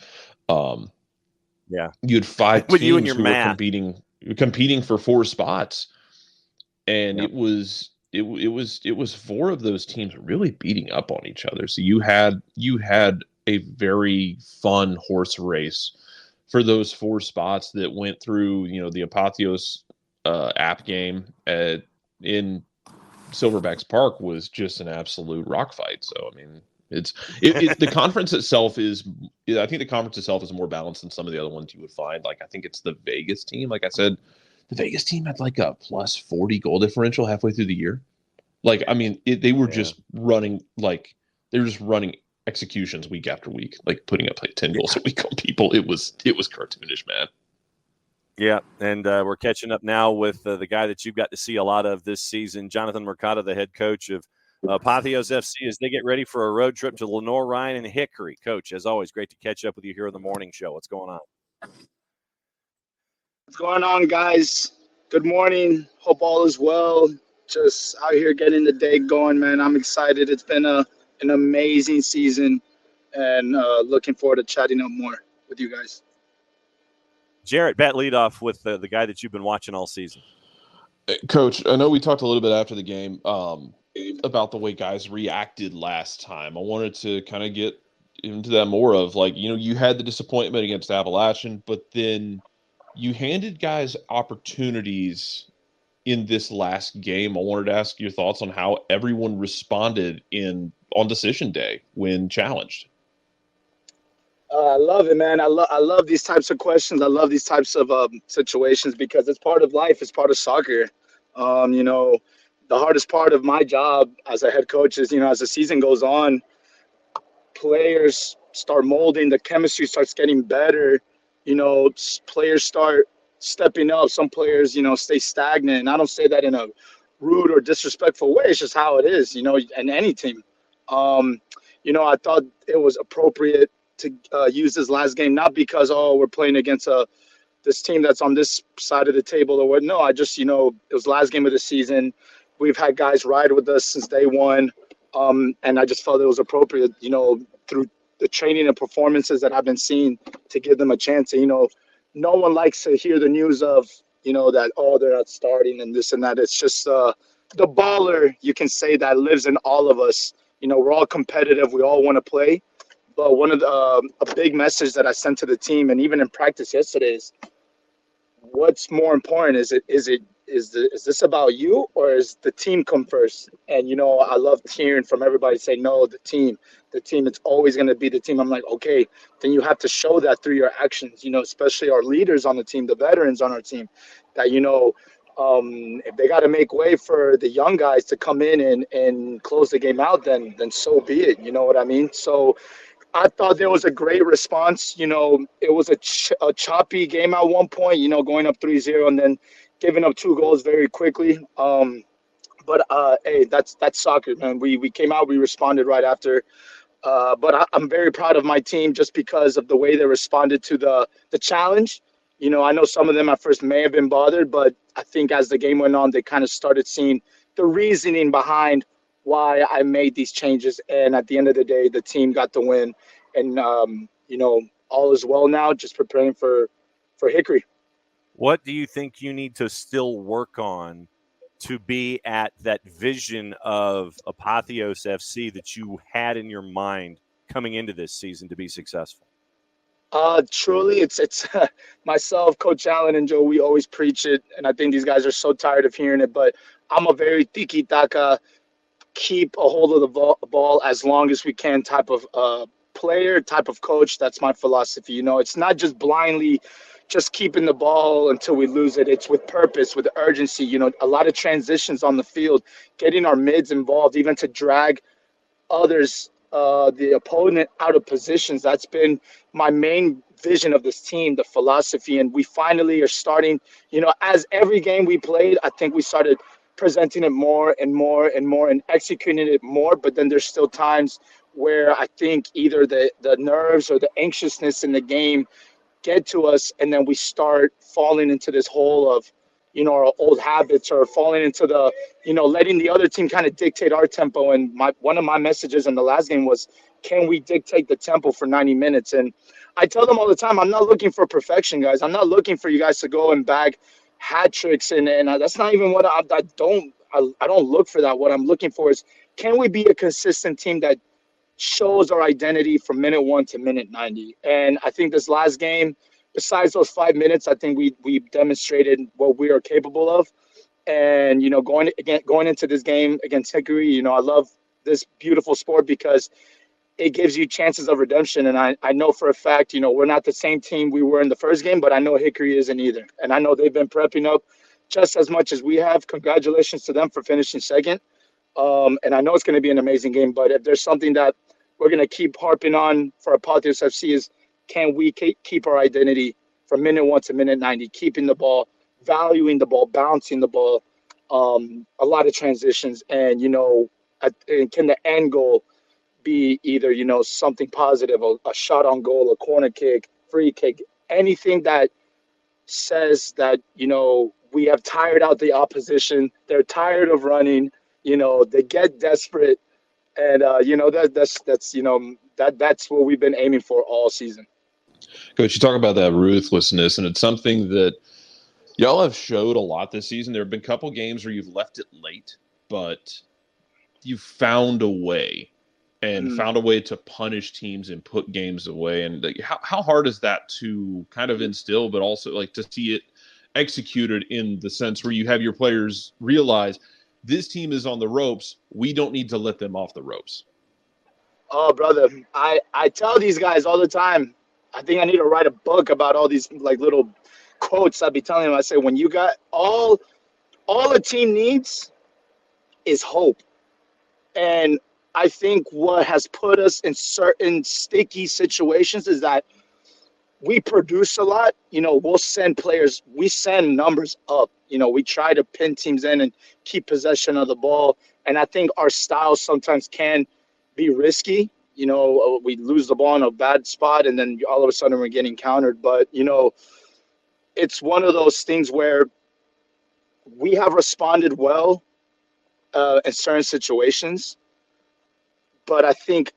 Yeah, you had 5 with teams you and your who math. were competing. competing for 4 spots, and Yep. it was 4 of those teams really beating up on each other. So you had a very fun horse race for those 4 spots that went through, the Apotheos app game in Silverbacks Park was just an absolute rock fight. So I mean, the conference itself is, I think the conference itself is more balanced than some of the other ones you would find. Like, I think it's the Vegas team. Like I said, the Vegas team had like a plus 40 goal differential halfway through the year. Like, I mean, they were just running executions week after week, like putting up like 10 goals a week on people. It was cartoonish, man. Yeah, and we're catching up now with the guy that you've got to see a lot of this season, Jonathan Mercado, the head coach of Apotheos FC, as they get ready for a road trip to Lenore, Ryan, and Hickory. Coach, as always, great to catch up with you here on the morning show. What's going on? What's going on, guys? Good morning. Hope all is well. Just out here getting the day going, man. I'm excited. It's been an amazing season, and looking forward to chatting up more with you guys. Jarrett, bat lead off with the guy that you've been watching all season. Coach, I know we talked a little bit after the game about the way guys reacted last time. I wanted to kind of get into that more of, like, you had the disappointment against Appalachian, but then you handed guys opportunities in this last game. I wanted to ask your thoughts on how everyone responded on decision day when challenged. I love it, man. I love these types of questions. I love these types of situations because it's part of life. It's part of soccer. The hardest part of my job as a head coach is, as the season goes on, players start molding, the chemistry starts getting better. Players start stepping up. Some players, stay stagnant. And I don't say that in a rude or disrespectful way. It's just how it is, in any team. I thought it was appropriate to use this last game, not because, we're playing against this team that's on this side of the table or what. No, I just, it was the last game of the season. We've had guys ride with us since day one. And I just felt it was appropriate, through the training and performances that I've been seeing, to give them a chance. And, no one likes to hear the news of, that, they're not starting and this and that. It's just the baller, you can say, that lives in all of us. We're all competitive. We all want to play. But one of a big message that I sent to the team, and even in practice yesterday, is what's more important? Is this about you, or is the team come first? And I love hearing from everybody say, no, the team. It's always going to be the team. I'm like, okay, then you have to show that through your actions. Especially our leaders on the team, the veterans on our team, that if they got to make way for the young guys to come in and close the game out, then so be it. You know what I mean? So I thought there was a great response. It was a choppy game at one point, going up 3-0 and then giving up 2 goals very quickly. But hey, that's soccer, man. We came out, we responded right after. But I'm very proud of my team just because of the way they responded to the challenge. I know some of them at first may have been bothered, but I think as the game went on, they kind of started seeing the reasoning behind why I made these changes. And at the end of the day, the team got the win. And, all is well now, just preparing for Hickory. What do you think you need to still work on to be at that vision of Apotheos FC that you had in your mind coming into this season to be successful? Truly, it's myself, Coach Allen, and Joe. We always preach it, and I think these guys are so tired of hearing it. But I'm a very tiki-taka, keep a hold of the ball as long as we can type of player, type of coach. That's my philosophy. It's not just blindly just keeping the ball until we lose it. It's with purpose, with urgency. A lot of transitions on the field, getting our mids involved, even to drag others, the opponent, out of positions. That's been my main vision of this team, the philosophy. And we finally are starting, as every game we played, I think we started presenting it more and more and more and executing it more. But then there's still times where I think either the nerves or the anxiousness in the game get to us, and then we start falling into this hole of, our old habits, or falling into the, letting the other team kind of dictate our tempo. And one of my messages in the last game was, can we dictate the tempo for 90 minutes? And I tell them all the time, I'm not looking for perfection, guys. I'm not looking for you guys to go and bag hat tricks, and that's not even what I don't look for that. What I'm looking for is, can we be a consistent team that shows our identity from minute 1 to minute 90? And I think this last game, besides those 5 minutes, I think we demonstrated what we are capable of. And going into this game against Hickory, I love this beautiful sport because it gives you chances of redemption. And I know for a fact, we're not the same team we were in the first game, but I know Hickory isn't either. And I know they've been prepping up just as much as we have. Congratulations to them for finishing second. And I know it's going to be an amazing game, but if there's something that we're going to keep harping on for Apotheos FC is, can we keep our identity from minute 1 to minute 90, keeping the ball, valuing the ball, bouncing the ball, a lot of transitions, and and can the end goal be either something positive, a shot on goal, a corner kick, free kick, anything that says that we have tired out the opposition, they're tired of running, they get desperate, and that's what we've been aiming for all season. Coach, you talk about that ruthlessness, and it's something that y'all have showed a lot this season. There have been a couple games where you've left it late, but you've found a way to punish teams and put games away. And how hard is that to kind of instill, but also like to see it executed in the sense where you have your players realize this team is on the ropes. We don't need to let them off the ropes. Oh, brother, I tell these guys all the time, I think I need to write a book about all these like little quotes I'd be telling them. I say, when you got all a team needs is hope. And I think what has put us in certain sticky situations is that we produce a lot. We'll send players, we send numbers up. We try to pin teams in and keep possession of the ball. And I think our style sometimes can be risky. We lose the ball in a bad spot, and then all of a sudden we're getting countered. But, it's one of those things where we have responded well in certain situations. But I think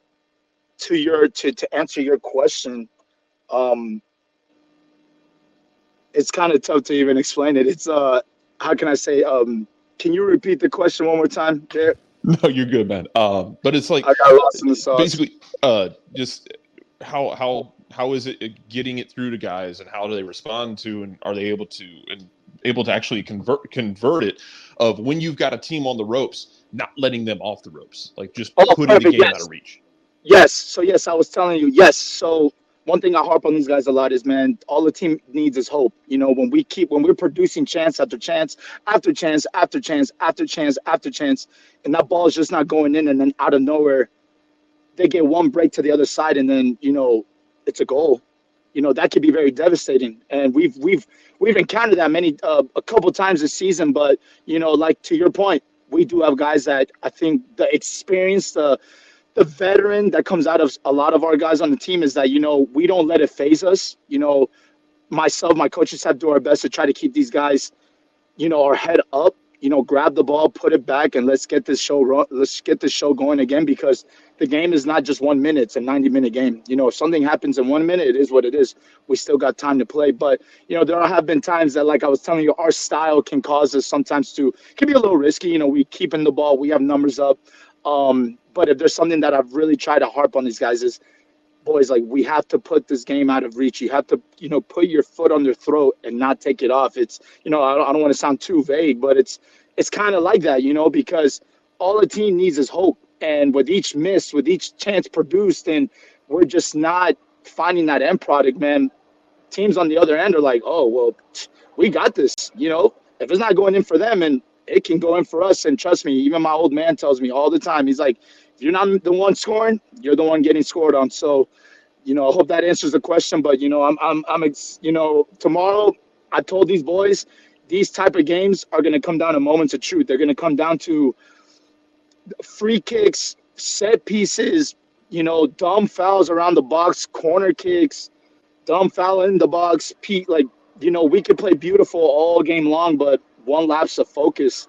to answer your question, it's kind of tough to even explain it. It's how can I say? Can you repeat the question one more time, Jared? No, you're good, man. But it's like I got lost in the sauce. Basically, just how is it getting it through to guys, and how do they respond to, and are they able to actually convert it of when you've got a team on the ropes, not letting them off the ropes, like just putting the game out of reach. Yes. So yes, I was telling you. Yes. So one thing I harp on these guys a lot is, man, all the team needs is hope. When we're producing chance after chance after chance after chance after chance after chance, and that ball is just not going in, and then out of nowhere, they get one break to the other side, and then it's a goal. That could be very devastating. And we've encountered that a couple times this season. But like to your point, we do have guys that I think the experience, the veteran that comes out of a lot of our guys on the team is that, we don't let it phase us. Myself, my coaches have to do our best to try to keep these guys, our head up, grab the ball, put it back, and let's get this show going again, because the game is not just 1 minute. It's a 90-minute game. If something happens in 1 minute, it is what it is. We still got time to play. But, there have been times that, like I was telling you, our style can cause us sometimes can be a little risky. We keep in the ball. We have numbers up. But if there's something that I've really tried to harp on these guys is, boys, like, we have to put this game out of reach. You have to, put your foot on their throat and not take it off. It's, I don't want to sound too vague, but it's kind of like that, because all a team needs is hope. And with each miss, with each chance produced, and we're just not finding that end product, man, teams on the other end are like, oh, well, we got this, if it's not going in for them, and it can go in for us. And trust me, even my old man tells me all the time, he's like, if you're not the one scoring, you're the one getting scored on. So, I hope that answers the question. But, tomorrow I told these boys, these type of games are going to come down to moments of truth. They're going to come down to free kicks, set pieces, dumb fouls around the box, corner kicks, dumb foul in the box. We could play beautiful all game long, but one lapse of focus,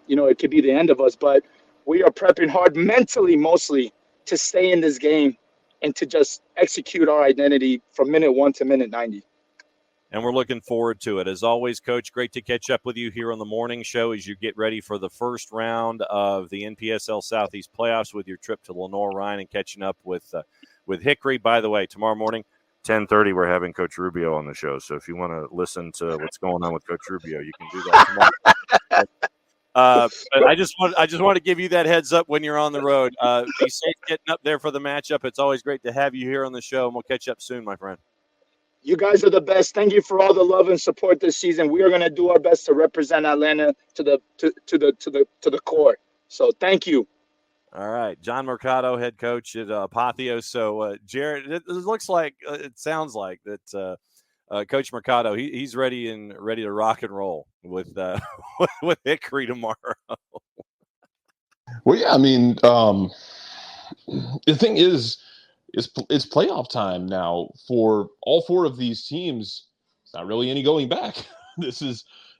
it could be the end of us. But we are prepping hard mentally, mostly, to stay in this game and to just execute our identity from minute 1 to minute 90. and we're looking forward to it. As always, Coach, great to catch up with you here on the morning show as you get ready for the first round of the NPSL Southeast playoffs with your trip to Lenore-Rhine and catching up with Hickory. By the way, tomorrow morning, 10:30, we're having Coach Rubio on the show. So if you want to listen to what's going on with Coach Rubio, you can do that tomorrow. But I just want to give you that heads up when you're on the road. Be safe getting up there for the matchup. It's always great to have you here on the show, and we'll catch up soon, my friend. You guys are the best. Thank you for all the love and support this season. We are going to do our best to represent Atlanta to the core. So thank you. All right, Jon Mercado, head coach at Apotheos. So Jared, it sounds like that Coach Mercado, he's ready to rock and roll with with Hickory tomorrow. Well, yeah, I mean, the thing is, it's playoff time now for all four of these teams. It's not really any going back.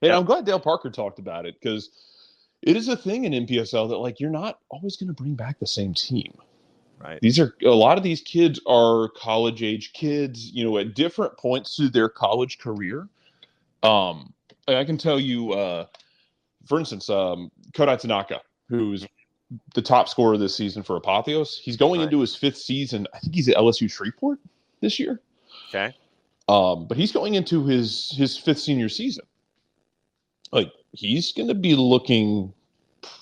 I'm glad Dale Parker talked about it, because it is a thing in NPSL that, like, you're not always going to bring back the same team. Right. A lot of these kids are college age kids, at different points through their college career. I can tell you, for instance, Kodai Tanaka, who's the top scorer this season for Apotheos. He's going into his fifth season. I think he's at LSU Shreveport this year. Okay. But he's going into his fifth senior season. Like, he's going to be looking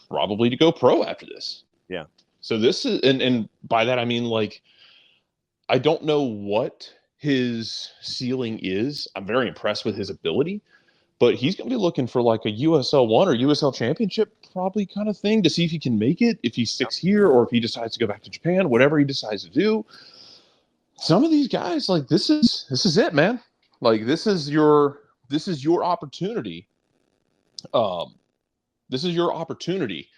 probably to go pro after this. Yeah. So this is, and by that I mean, like, I don't know what his ceiling is. I'm very impressed with his ability, but he's going to be looking for like a USL 1 or USL Championship probably kind of thing to see if he can make it, if he sticks here or if he decides to go back to Japan, whatever he decides to do. Some of these guys, like, this is it, man. Like, this is your opportunity. This is your opportunity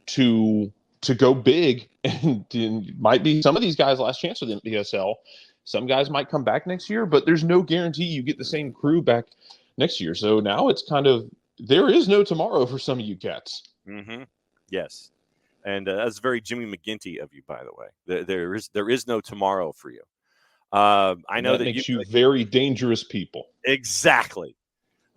to go big, and might be some of these guys' last chance with NPSL. Some guys might come back next year, but there's no guarantee you get the same crew back next year. So now it's kind of, there is no tomorrow for some of you cats. Mm-hmm. Yes. And that's very Jimmy McGinty of you, by the way. There is no tomorrow for you. I know that makes you very dangerous people. Exactly.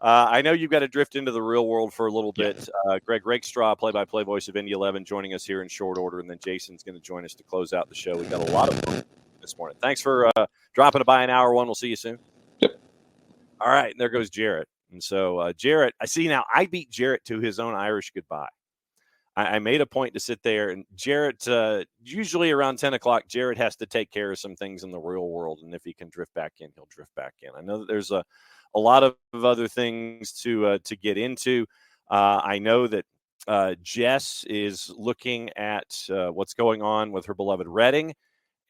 I know you've got to drift into the real world for a little bit. Greg Rakestraw, play-by-play voice of INDY 11, joining us here in short order, and then Jason's going to join us to close out the show. We've got a lot of fun this morning. Thanks for dropping by an hour one. We'll see you soon. Yep. All right, and there goes Jarrett. And so Jarrett, I see now, I beat Jarrett to his own Irish goodbye. I made a point to sit there, and Jarrett, usually around 10 o'clock, Jarrett has to take care of some things in the real world, and if he can drift back in, he'll drift back in. I know that there's a lot of other things to get into. I know that Jess is looking at what's going on with her beloved Reading,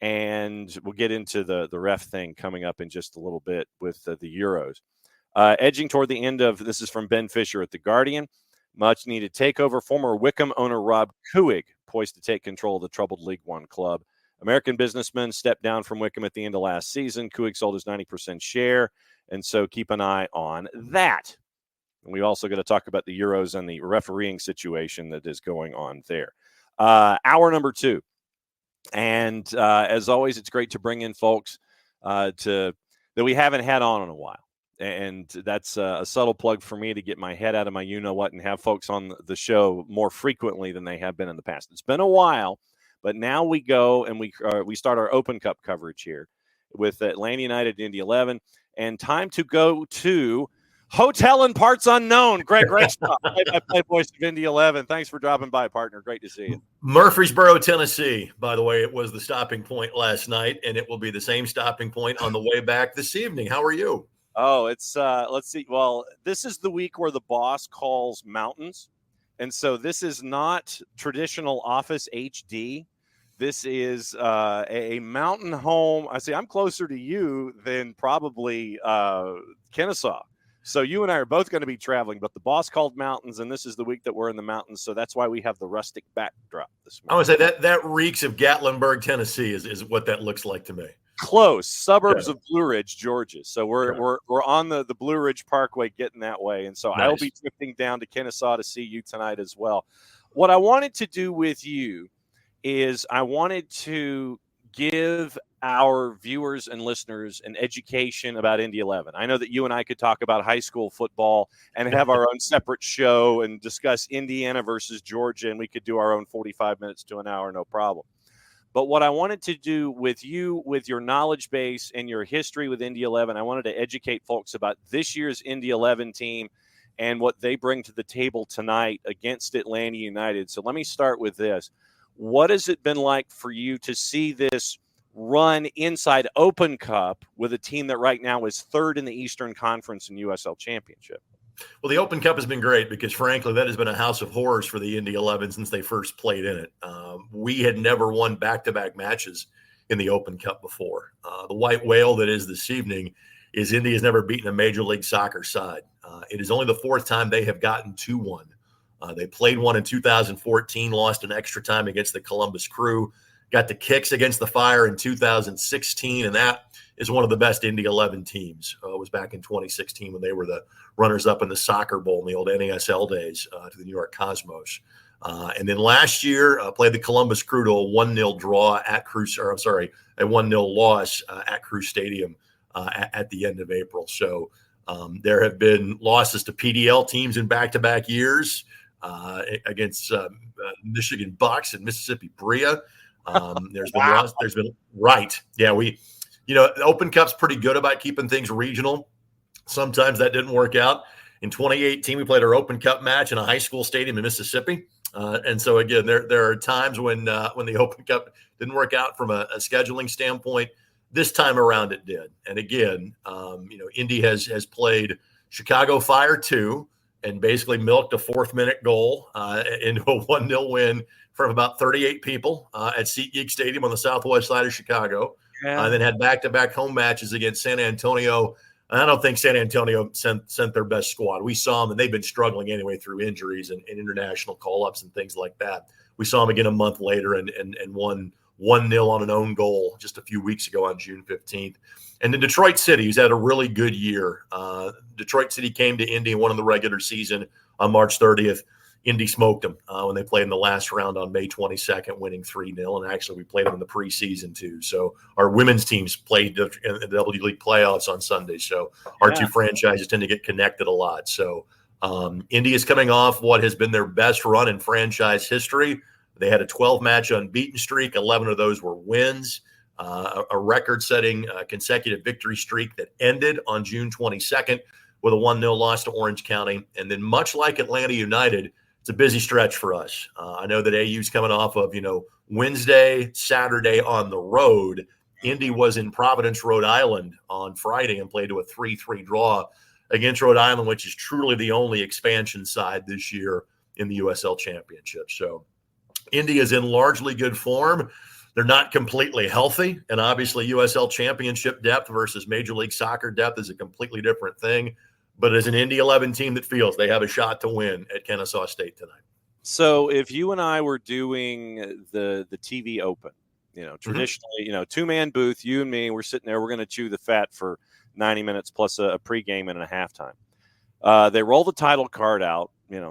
and we'll get into the ref thing coming up in just a little bit with the Euros. Edging toward the end of, this is from Ben Fisher at The Guardian, much needed takeover. Former Wickham owner Rob Kuig poised to take control of the troubled League One club. American businessman stepped down from Wickham at the end of last season. Kuig sold his 90% share, and so keep an eye on that. And we also got to talk about the Euros and the refereeing situation that is going on there. Hour number 2. And as always, it's great to bring in folks that we haven't had on in a while. And that's a subtle plug for me to get my head out of my you-know-what and have folks on the show more frequently than they have been in the past. It's been a while, but now we go and we start our Open Cup coverage here with Atlanta United, INDY 11, and time to go to Hotel and Parts Unknown. Greg Rakestraw, play voice of INDY 11. Thanks for dropping by, partner. Great to see you. Murfreesboro, Tennessee. By the way, it was the stopping point last night, and it will be the same stopping point on the way back this evening. How are you? Oh, it's let's see. Well, this is the week where the boss calls mountains. And so this is not traditional Office HD. This is a mountain home. I say I'm closer to you than probably Kennesaw. So you and I are both going to be traveling, but the boss called mountains, and this is the week that we're in the mountains. So that's why we have the rustic backdrop this morning. I would say that reeks of Gatlinburg, Tennessee is what that looks like to me. Close suburbs of Blue Ridge, Georgia. So we're on the Blue Ridge Parkway getting that way. And so nice. I'll be drifting down to Kennesaw to see you tonight as well. What I wanted to do with you is I wanted to give our viewers and listeners an education about INDY 11? I know that you and I could talk about high school football and have our own separate show and discuss Indiana versus Georgia, and we could do our own 45 minutes to an hour, no problem. But what I wanted to do with you, with your knowledge base and your history with INDY 11, I wanted to educate folks about this year's INDY 11 team and what they bring to the table tonight against Atlanta United. So let me start with this. What has it been like for you to see this run inside Open Cup with a team that right now is third in the Eastern Conference in USL Championship? Well, the Open Cup has been great because, frankly, that has been a house of horrors for the INDY 11 since they first played in it. We had never won back-to-back matches in the Open Cup before. The white whale that is this evening is Indy has never beaten a Major League Soccer side. It is only the fourth time they have gotten to one. They played one in 2014, lost in extra time against the Columbus Crew, got the Kicks against the Fire in 2016, and that is one of the best INDY 11 teams. It was back in 2016 when they were the runners-up in the Soccer Bowl in the old NASL days to the New York Cosmos. And then last year, played the Columbus Crew to a 1-0 draw at Crew, or I'm sorry, a 1-0 loss at Crew Stadium at the end of April. So there have been losses to PDL teams in back-to-back years against Michigan Bucks and Mississippi Bria. There's been right. Yeah, the Open Cup's pretty good about keeping things regional. Sometimes that didn't work out. In 2018, we played our Open Cup match in a high school stadium in Mississippi. And so, again, there are times when the Open Cup didn't work out from a scheduling standpoint. This time around it did. And, again, Indy has played Chicago Fire 2 and basically milked a fourth-minute goal into a 1-0 win from about 38 people at SeatGeek Stadium on the southwest side of Chicago. Yeah. And then had back-to-back home matches against San Antonio. And I don't think San Antonio sent their best squad. We saw them, and they've been struggling anyway through injuries and international call-ups and things like that. We saw them again a month later and won 1-0 on an own goal just a few weeks ago on June 15th. And then Detroit City, who's had a really good year. Detroit City came to Indy and won in the regular season on March 30th. Indy smoked them when they played in the last round on May 22nd, winning 3-0. And actually, we played them in the preseason, too. So our women's teams played in the W League playoffs on Sunday. So our two franchises tend to get connected a lot. So Indy is coming off what has been their best run in franchise history. They had a 12-match unbeaten streak. 11 of those were wins. A record-setting consecutive victory streak that ended on June 22nd with a 1-0 loss to Orange County. And then much like Atlanta United, it's a busy stretch for us. I know that AU's coming off of, Wednesday, Saturday on the road. Indy was in Providence, Rhode Island on Friday and played to a 3-3 draw against Rhode Island, which is truly the only expansion side this year in the USL Championship. So Indy is in largely good form. They're not completely healthy, and obviously USL Championship depth versus Major League Soccer depth is a completely different thing. But as an INDY 11 team that feels they have a shot to win at Kennesaw State tonight. So if you and I were doing the TV Open, traditionally, two-man booth, you and me, we're sitting there, we're going to chew the fat for 90 minutes plus a pregame and a halftime. They roll the title card out,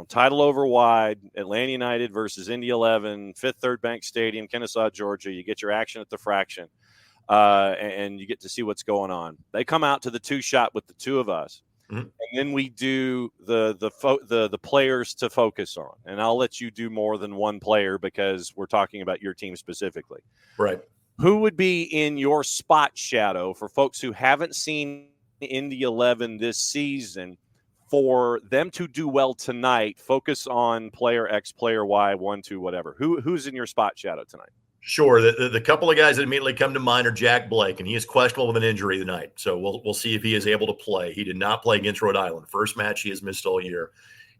title over wide, Atlanta United versus INDY 11, Fifth Third Bank Stadium, Kennesaw, Georgia. You get your action at the fraction, and you get to see what's going on. They come out to the two-shot with the two of us. Mm-hmm. And then we do the players to focus on, and I'll let you do more than one player because we're talking about your team specifically. Right. Who would be in your spot shadow for folks who haven't seen INDY 11 this season for them to do well tonight? Focus on player X, player Y, 1, 2, whatever. Who's in your spot shadow tonight? Sure. The couple of guys that immediately come to mind are Jack Blake, and he is questionable with an injury tonight. So we'll see if he is able to play. He did not play against Rhode Island. First match he has missed all year.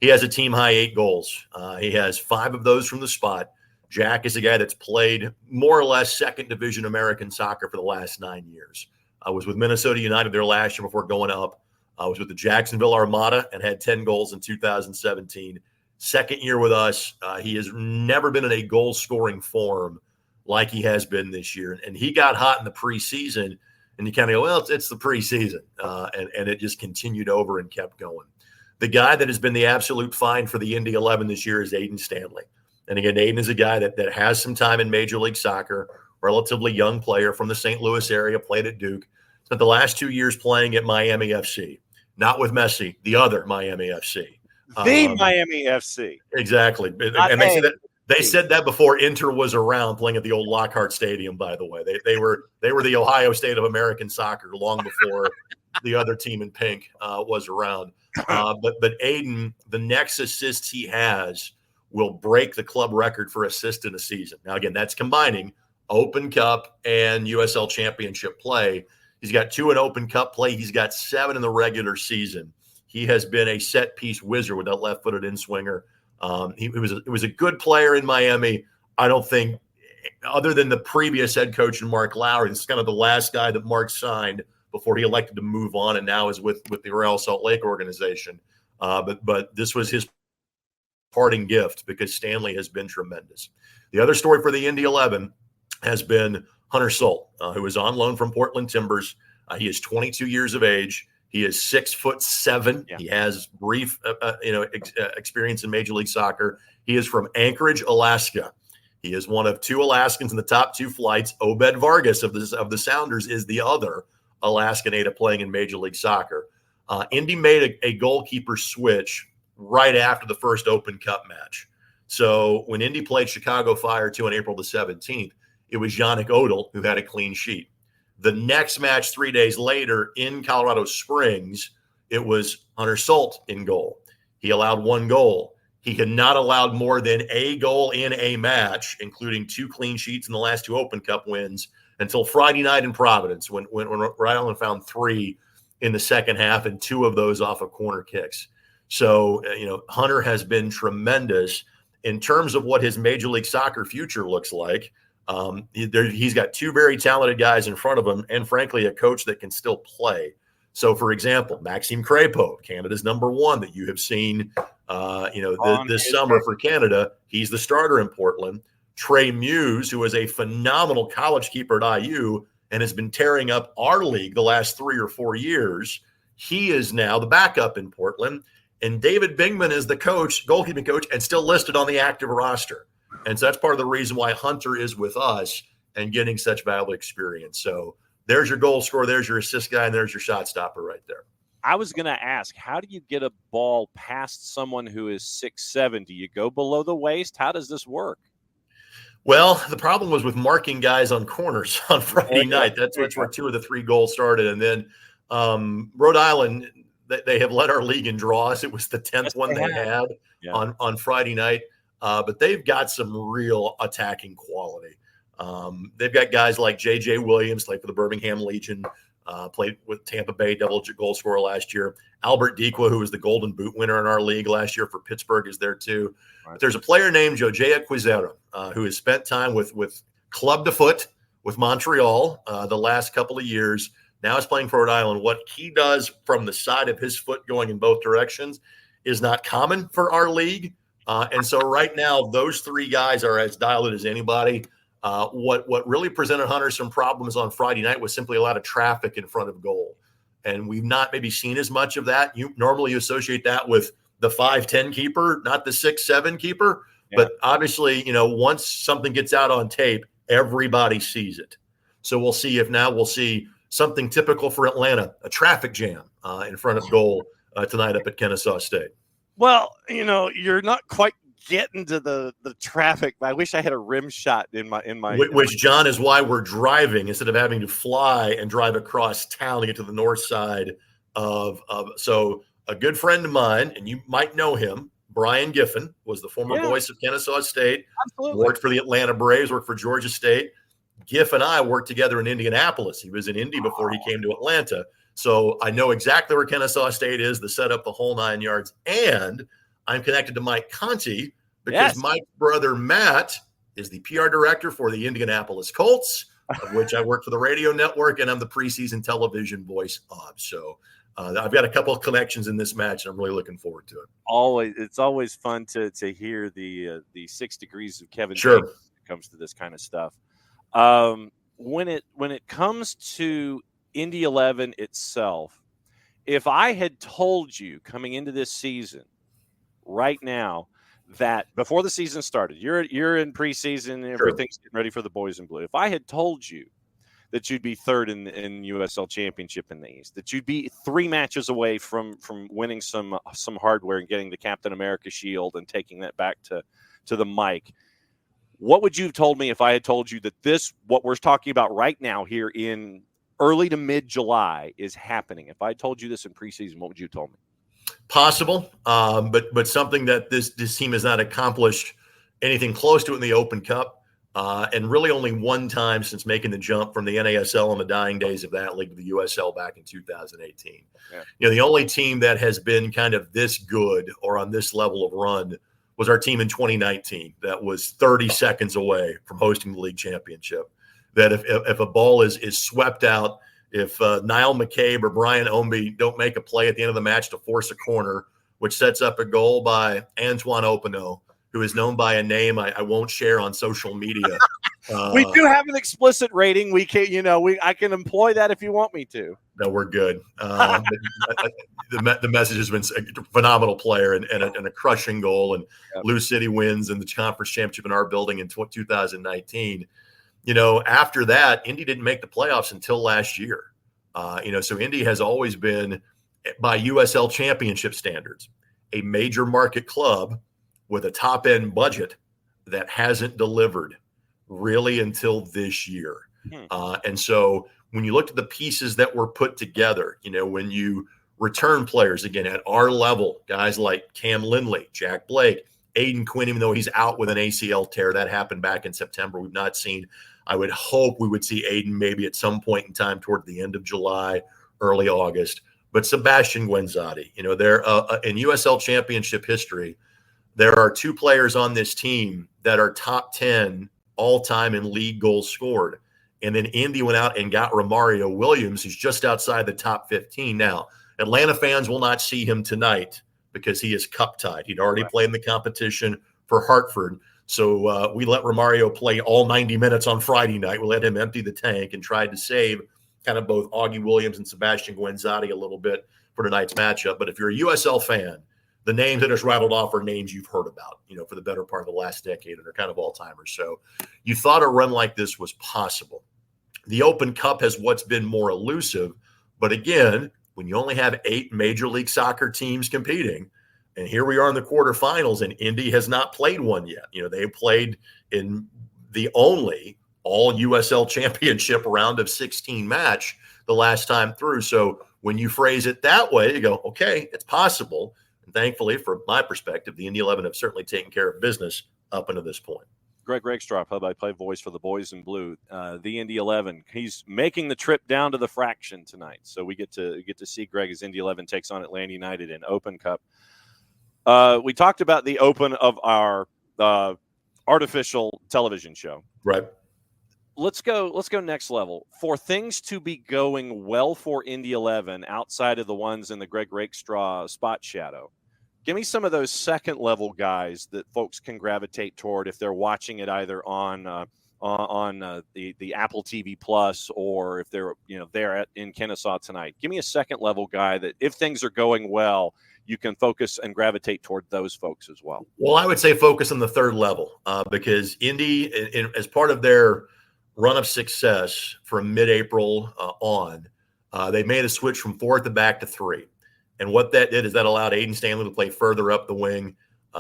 He has a team-high 8 goals. He has 5 of those from the spot. Jack is a guy that's played more or less second division American soccer for the last 9 years. I was with Minnesota United there last year before going up. I was with the Jacksonville Armada and had 10 goals in 2017. Second year with us. He has never been in a goal-scoring form like he has been this year. And he got hot in the preseason, and you kind of go, well, it's the preseason. And it just continued over and kept going. The guy that has been the absolute find for the INDY 11 this year is Aiden Stanley. And again, Aiden is a guy that has some time in Major League Soccer, relatively young player from the St. Louis area, played at Duke, spent the last 2 years playing at Miami FC, not with Messi, the other Miami FC. Miami FC. Exactly. And they said that before Inter was around, playing at the old Lockhart Stadium, by the way. They were the Ohio State of American soccer long before the other team in pink was around. But Aiden, the next assist he has will break the club record for assist in a season. Now, again, that's combining Open Cup and USL Championship play. He's got 2 in Open Cup play. He's got 7 in the regular season. He has been a set-piece wizard with that left-footed in-swinger. He was a good player in Miami. I don't think, other than the previous head coach and Mark Lowry, this is kind of the last guy that Mark signed before he elected to move on and now is with the Real Salt Lake organization. But this was his parting gift because Stanley has been tremendous. The other story for the INDY 11 has been Hunter Sult, who is on loan from Portland Timbers. He is 22 years of age. He is 6'7". Yeah. He has brief, experience in Major League Soccer. He is from Anchorage, Alaska. He is one of 2 Alaskans in the top 2 flights. Obed Vargas of the Sounders is the other Alaska native playing in Major League Soccer. Indy made a goalkeeper switch right after the first Open Cup match. So when Indy played Chicago Fire 2 on April the 17th, it was Yannick Odell who had a clean sheet. The next match 3 days later in Colorado Springs, it was Hunter Sult in goal. He allowed 1 goal. He had not allowed more than a goal in a match, including 2 clean sheets in the last 2 Open Cup wins, until Friday night in Providence when Rhode Island found 3 in the second half and 2 of those off of corner kicks. So, Hunter has been tremendous in terms of what his Major League Soccer future looks like. He's got 2 very talented guys in front of him and, frankly, a coach that can still play. So, for example, Maxime Crépeau, Canada's #1 that you have seen, this summer for Canada. He's the starter in Portland. Trey Muse, who is a phenomenal college keeper at IU and has been tearing up our league the last 3 or 4 years, he is now the backup in Portland. And David Bingman is the coach, goalkeeping coach, and still listed on the active roster. And so that's part of the reason why Hunter is with us and getting such valuable experience. So there's your goal scorer, there's your assist guy, and there's your shot stopper right there. I was going to ask, how do you get a ball past someone who is 6'7"? Do you go below the waist? How does this work? Well, the problem was with marking guys on corners on Friday night. That's where 2 of the 3 goals started. And then Rhode Island, they have led our league in draws. It was the 10th one they had on Friday night. But they've got some real attacking quality. They've got guys like J.J. Williams, played for the Birmingham Legion, played with Tampa Bay, double-digit goal scorer last year. Albert Dequa, who was the Golden Boot winner in our league last year for Pittsburgh, is there too. Right. But there's a player named Jojea Quizera, who has spent time with Club de Foot with Montreal the last couple of years. Now he's playing for Rhode Island. What he does from the side of his foot going in both directions is not common for our league. And so right now, those 3 guys are as dialed as anybody. What really presented Hunter some problems on Friday night was simply a lot of traffic in front of goal. And we've not maybe seen as much of that. You normally associate that with the 5'10" keeper, not the 6'7" keeper. Yeah. But obviously, once something gets out on tape, everybody sees it. So we'll see if now we'll see something typical for Atlanta, a traffic jam in front of goal tonight up at Kennesaw State. Well, you're not quite getting to the traffic. I wish I had a rim shot in my. Which, John, is why we're driving instead of having to fly and drive across town to get to the north side of. So a good friend of mine, and you might know him, Brian Giffen, was the former voice of Kennesaw State. Absolutely. Worked for the Atlanta Braves, worked for Georgia State. Giff and I worked together in Indianapolis. He was in Indy before he came to Atlanta. So I know exactly where Kennesaw State is, the setup, the whole 9 yards. And I'm connected to Mike Conti because Mike's brother, Matt, is the PR director for the Indianapolis Colts, of which I work for the radio network, and I'm the preseason television voice of. So I've got a couple of connections in this match, and I'm really looking forward to it. It's always fun to hear the 6 degrees of Kevin sure. Davis when it comes to this kind of stuff. When it comes to INDY 11 itself, if I had told you coming into this season right now that before the season started, you're in preseason, everything's getting ready for the boys in blue. If I had told you that you'd be third in USL Championship in the East, that you'd be 3 matches away from winning some hardware and getting the Captain America shield and taking that back to the mic, what would you have told me if I had told you that what we're talking about right now here in early to mid-July is happening? If I told you this in preseason, what would you have told me? Possible, but something that this team has not accomplished anything close to it in the Open Cup, and really only one time since making the jump from the NASL in the dying days of that league to the USL back in 2018. Yeah. The only team that has been kind of this good or on this level of run was our team in 2019 that was 30 seconds away from hosting the league championship. That if a ball is swept out, if Niall McCabe or Brian Omby don't make a play at the end of the match to force a corner, which sets up a goal by Antoine Opino, who is known by a name I won't share on social media. We do have an explicit rating. We can, I can employ that if you want me to. No, we're good. The message has been a phenomenal player and a crushing goal. And Lou City wins in the conference championship in our building in 2019. After that, Indy didn't make the playoffs until last year. So Indy has always been, by USL championship standards, a major market club with a top-end budget that hasn't delivered really until this year. And so when you look at the pieces that were put together, when you return players, again, at our level, guys like Cam Lindley, Jack Blake, Aiden Quinn, even though he's out with an ACL tear, that happened back in September. We've not seen. I would hope we would see Aiden maybe at some point in time toward the end of July, early August. But Sebastian Guenzati, they're in USL championship history, there are 2 players on this team that are top 10 all-time in league goals scored. And then Indy went out and got Romario Williams, who's just outside the top 15. Now, Atlanta fans will not see him tonight because he is cup-tied. He'd already played in the competition for Hartford. So we let Romario play all 90 minutes on Friday night. We let him empty the tank and tried to save kind of both Augie Williams and Sebastian Guenzati a little bit for tonight's matchup. But if you're a USL fan, the names that are rattled off are names you've heard about, for the better part of the last decade, and are kind of all-timers. So you thought a run like this was possible. The Open Cup has what's been more elusive. But again, when you only have 8 Major League Soccer teams competing, and here we are in the quarterfinals, and Indy has not played one yet. They played in the only all USL championship round of 16 match the last time through. So when you phrase it that way, you go, okay, it's possible. And thankfully, from my perspective, the INDY 11 have certainly taken care of business up until this point. Greg Rakestraw, play-by-play voice for the boys in blue. The INDY 11, he's making the trip down to the Fraction tonight. So we get to see Greg as INDY 11 takes on Atlanta United in Open Cup. We talked about the open of our artificial television show. Right. Let's go next level. For things to be going well for INDY 11 outside of the ones in the Greg Rakestraw spot shadow, give me some of those second level guys that folks can gravitate toward if they're watching it either on the Apple TV Plus, or if they're in Kennesaw tonight. Give me a second level guy that if things are going well, you can focus and gravitate toward those folks as well. Well, I would say focus on the third level because Indy, as part of their run of success from mid-April on, they made a switch from 4 at the back to 3. And what that did is that allowed Aiden Stanley to play further up the wing.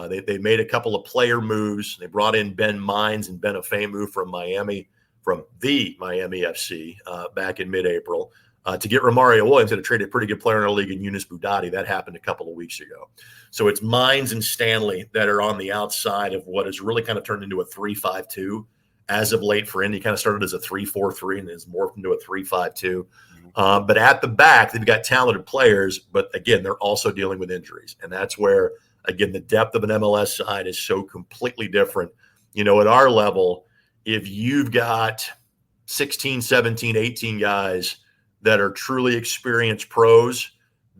They made a couple of player moves. They brought in Ben Mines and Ben Afemu from the Miami FC back in mid-April to get Romario Williams, that had traded a pretty good player in our league in Yunus Boudadi. That happened a couple of weeks ago. So it's Mines and Stanley that are on the outside of what has really kind of turned into a 3-5-2 as of late for Indy. Kind of started as a 3-4-3 and has morphed into a 3-5-2. But at the back, they've got talented players, but again, they're also dealing with injuries. And that's where, again, the depth of an MLS side is so completely different. At our level, if you've got 16, 17, 18 guys that are truly experienced pros,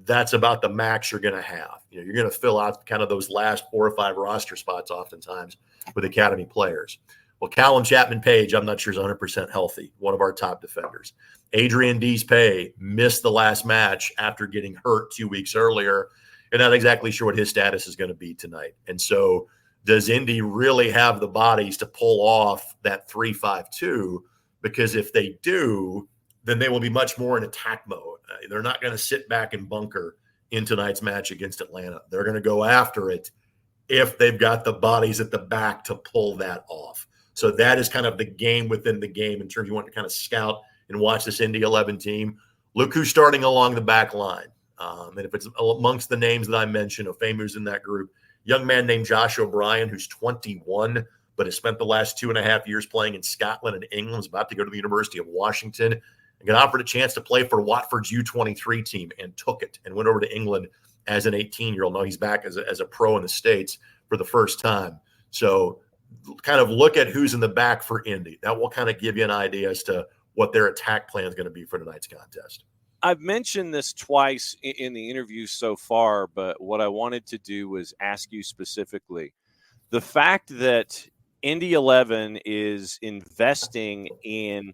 that's about the max you're going to have. You're going to fill out kind of those last 4 or 5 roster spots oftentimes with academy players. Well, Callum Chapman-Page, I'm not sure is 100% healthy, one of our top defenders. Adrian Dees-Pay missed the last match after getting hurt 2 weeks earlier, and not exactly sure what his status is going to be tonight. And so does Indy really have the bodies to pull off that 3-5-2? Because if they do, then they will be much more in attack mode. They're not going to sit back and bunker in tonight's match against Atlanta. They're going to go after it if they've got the bodies at the back to pull that off. So that is kind of the game within the game in terms you want to kind of scout and watch this INDY 11 team. Look who's starting along the back line. And if it's amongst the names that I mentioned, Ofemu's in that group. Young man named Josh O'Brien, who's 21, but has spent the last 2.5 years playing in Scotland and England, is about to go to the University of Washington, and got offered a chance to play for Watford's U23 team and took it and went over to England as an 18-year-old. Now he's back as a pro in the States for the first time. So kind of look at who's in the back for Indy. That will kind of give you an idea as to what their attack plan is going to be for tonight's contest. I've mentioned this twice in the interview so far, but what I wanted to do was ask you specifically. The fact that INDY 11 is investing in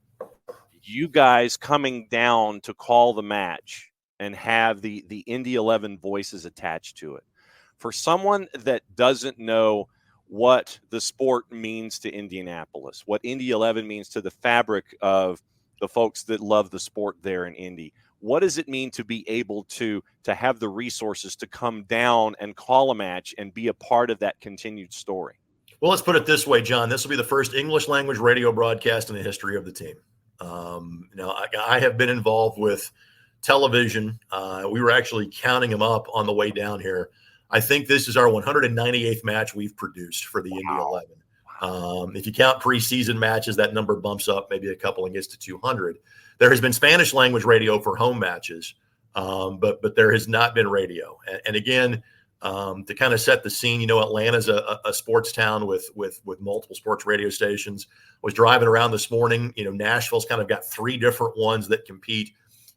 you guys coming down to call the match and have the INDY 11 voices attached to it. For someone that doesn't know what the sport means to Indianapolis, what INDY 11 means to the fabric of the folks that love the sport there in Indy, what does it mean to be able to have the resources to come down and call a match and be a part of that continued story? Well, let's put it this way, John. This will be the first English language radio broadcast in the history of the team. I have been involved with television. We were actually counting them up on the way down here. I think this is our 198th match we've produced for the INDY 11. If you count preseason matches, that number bumps up maybe a couple and gets to 200. There has been Spanish language radio for home matches, but there has not been radio. And again, to kind of set the scene, Atlanta's a sports town with multiple sports radio stations. I was driving around this morning. Nashville's kind of got 3 different ones that compete.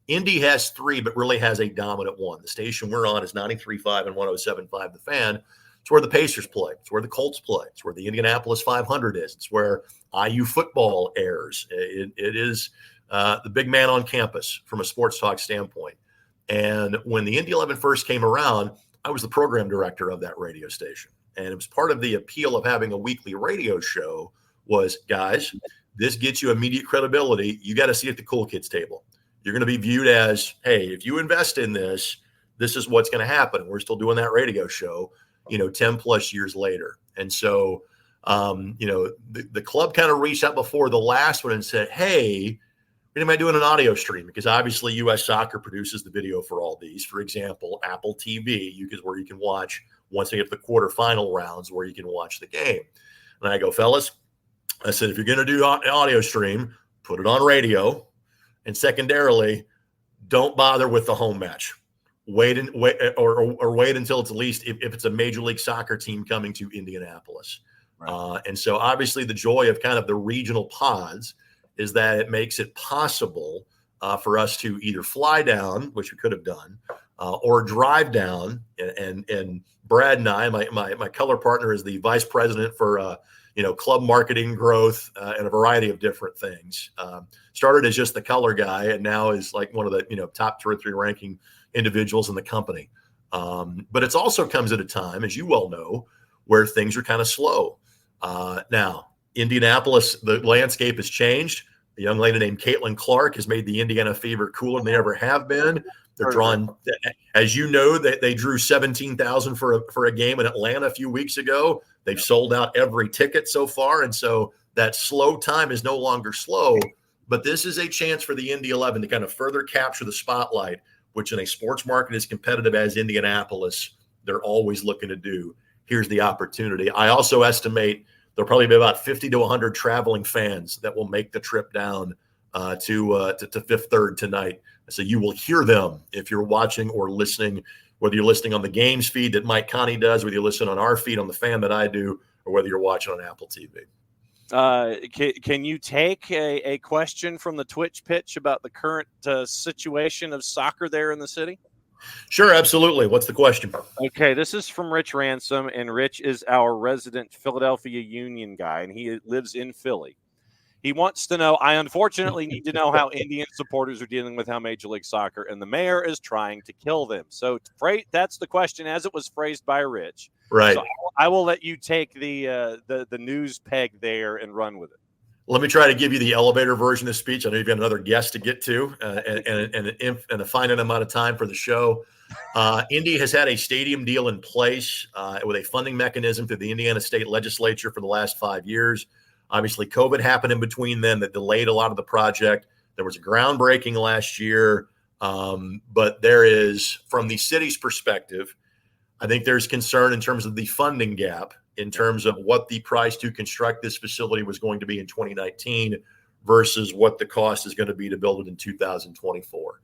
Indy has 3, but really has a dominant one. The station we're on is 93.5 and 107.5 The Fan. It's where the Pacers play. It's where the Colts play. It's where the Indianapolis 500 is. It's where IU football airs. It is the big man on campus from a sports talk standpoint. And when the INDY 11 first came around, I was the program director of that radio station. And it was part of the appeal of having a weekly radio show was, guys, this gets you immediate credibility. You got to see at the cool kids table. You're going to be viewed as, hey, if you invest in this, this is what's going to happen. We're still doing that radio show, 10 plus years later. And so, the club kind of reached out before the last one and said, hey, am I doing an audio stream? Because obviously U.S. Soccer produces the video for all these. For example, Apple TV, is where you can watch once they get to the quarterfinal rounds where you can watch the game. And I go, fellas, I said, if you're going to do an audio stream, put it on radio. And secondarily, don't bother with the home match. Wait until it's at least if it's a Major League Soccer team coming to Indianapolis. Right. And so obviously the joy of kind of the regional pods is that it makes it possible for us to either fly down, which we could have done, or drive down. And Brad and I, my color partner, is the vice president for club marketing, growth, and a variety of different things. Started as just the color guy, and now is like one of the top 2 or 3 ranking individuals in the company. But it's also comes at a time, as you well know, where things are kind of slow. Now, Indianapolis, the landscape has changed. A young lady named Caitlin Clark has made the Indiana Fever cooler than they ever have been. They're drawn, as you know, they drew 17,000 for a game in Atlanta a few weeks ago. They've sold out every ticket so far, and so that slow time is no longer slow. But this is a chance for the INDY 11 to kind of further capture the spotlight, which in a sports market as competitive as Indianapolis, they're always looking to do. Here's the opportunity. I also estimate there'll probably be about 50 to 100 traveling fans that will make the trip down to Fifth Third tonight. So you will hear them if you're watching or listening, whether you're listening on the games feed that Mike Connie does, whether you listen on our feed on the Fan that I do, or whether you're watching on Apple TV. Can you take a question from the Twitch pitch about the current situation of soccer there in the city? Sure, absolutely. What's the question? Okay, this is from Rich Ransom, and Rich is our resident Philadelphia Union guy, and he lives in Philly. He wants to know, I unfortunately need to know how Indian supporters are dealing with how Major League Soccer and the mayor is trying to kill them. So that's the question as it was phrased by Rich. Right. So I will let you take the news peg there and run with it. Let me try to give you the elevator version of the speech. I know you've got another guest to get to and a finite amount of time for the show. Indy has had a stadium deal in place with a funding mechanism through the Indiana State Legislature for the last 5 years. Obviously, COVID happened in between then that delayed a lot of the project. There was a groundbreaking last year, but there is, from the city's perspective, I think there's concern in terms of the funding gap, in terms of what the price to construct this facility was going to be in 2019 versus what the cost is going to be to build it in 2024.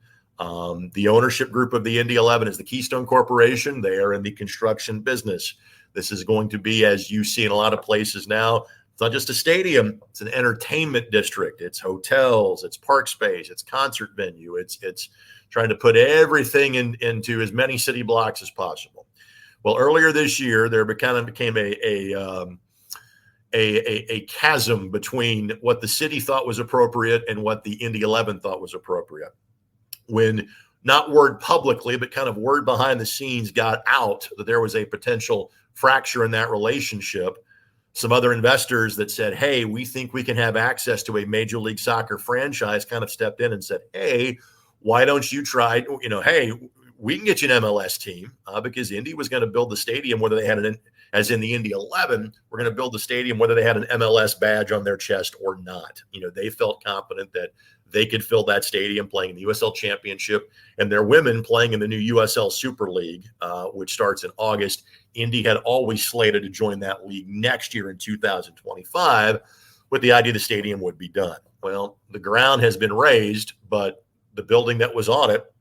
The ownership group of the INDY 11 is the Keystone Corporation. They are in the construction business. This is going to be, as you see in a lot of places now, it's not just a stadium, it's an entertainment district. It's hotels, it's park space, it's concert venue. It's trying to put everything into as many city blocks as possible. Well, earlier this year, there became a chasm between what the city thought was appropriate and what the INDY 11 thought was appropriate. When not word publicly, but kind of word behind the scenes got out that there was a potential fracture in that relationship, some other investors that said, hey, we think we can have access to a Major League Soccer franchise kind of stepped in and said, hey, why don't you try, hey, we can get you an MLS team because Indy was going to build the stadium, whether they had it as in the INDY 11, we're going to build the stadium, whether they had an MLS badge on their chest or not. They felt confident that they could fill that stadium playing in the USL Championship and their women playing in the new USL Super League, which starts in August. Indy had always slated to join that league next year in 2025 with the idea the stadium would be done. Well, the ground has been raised, but the building that was on it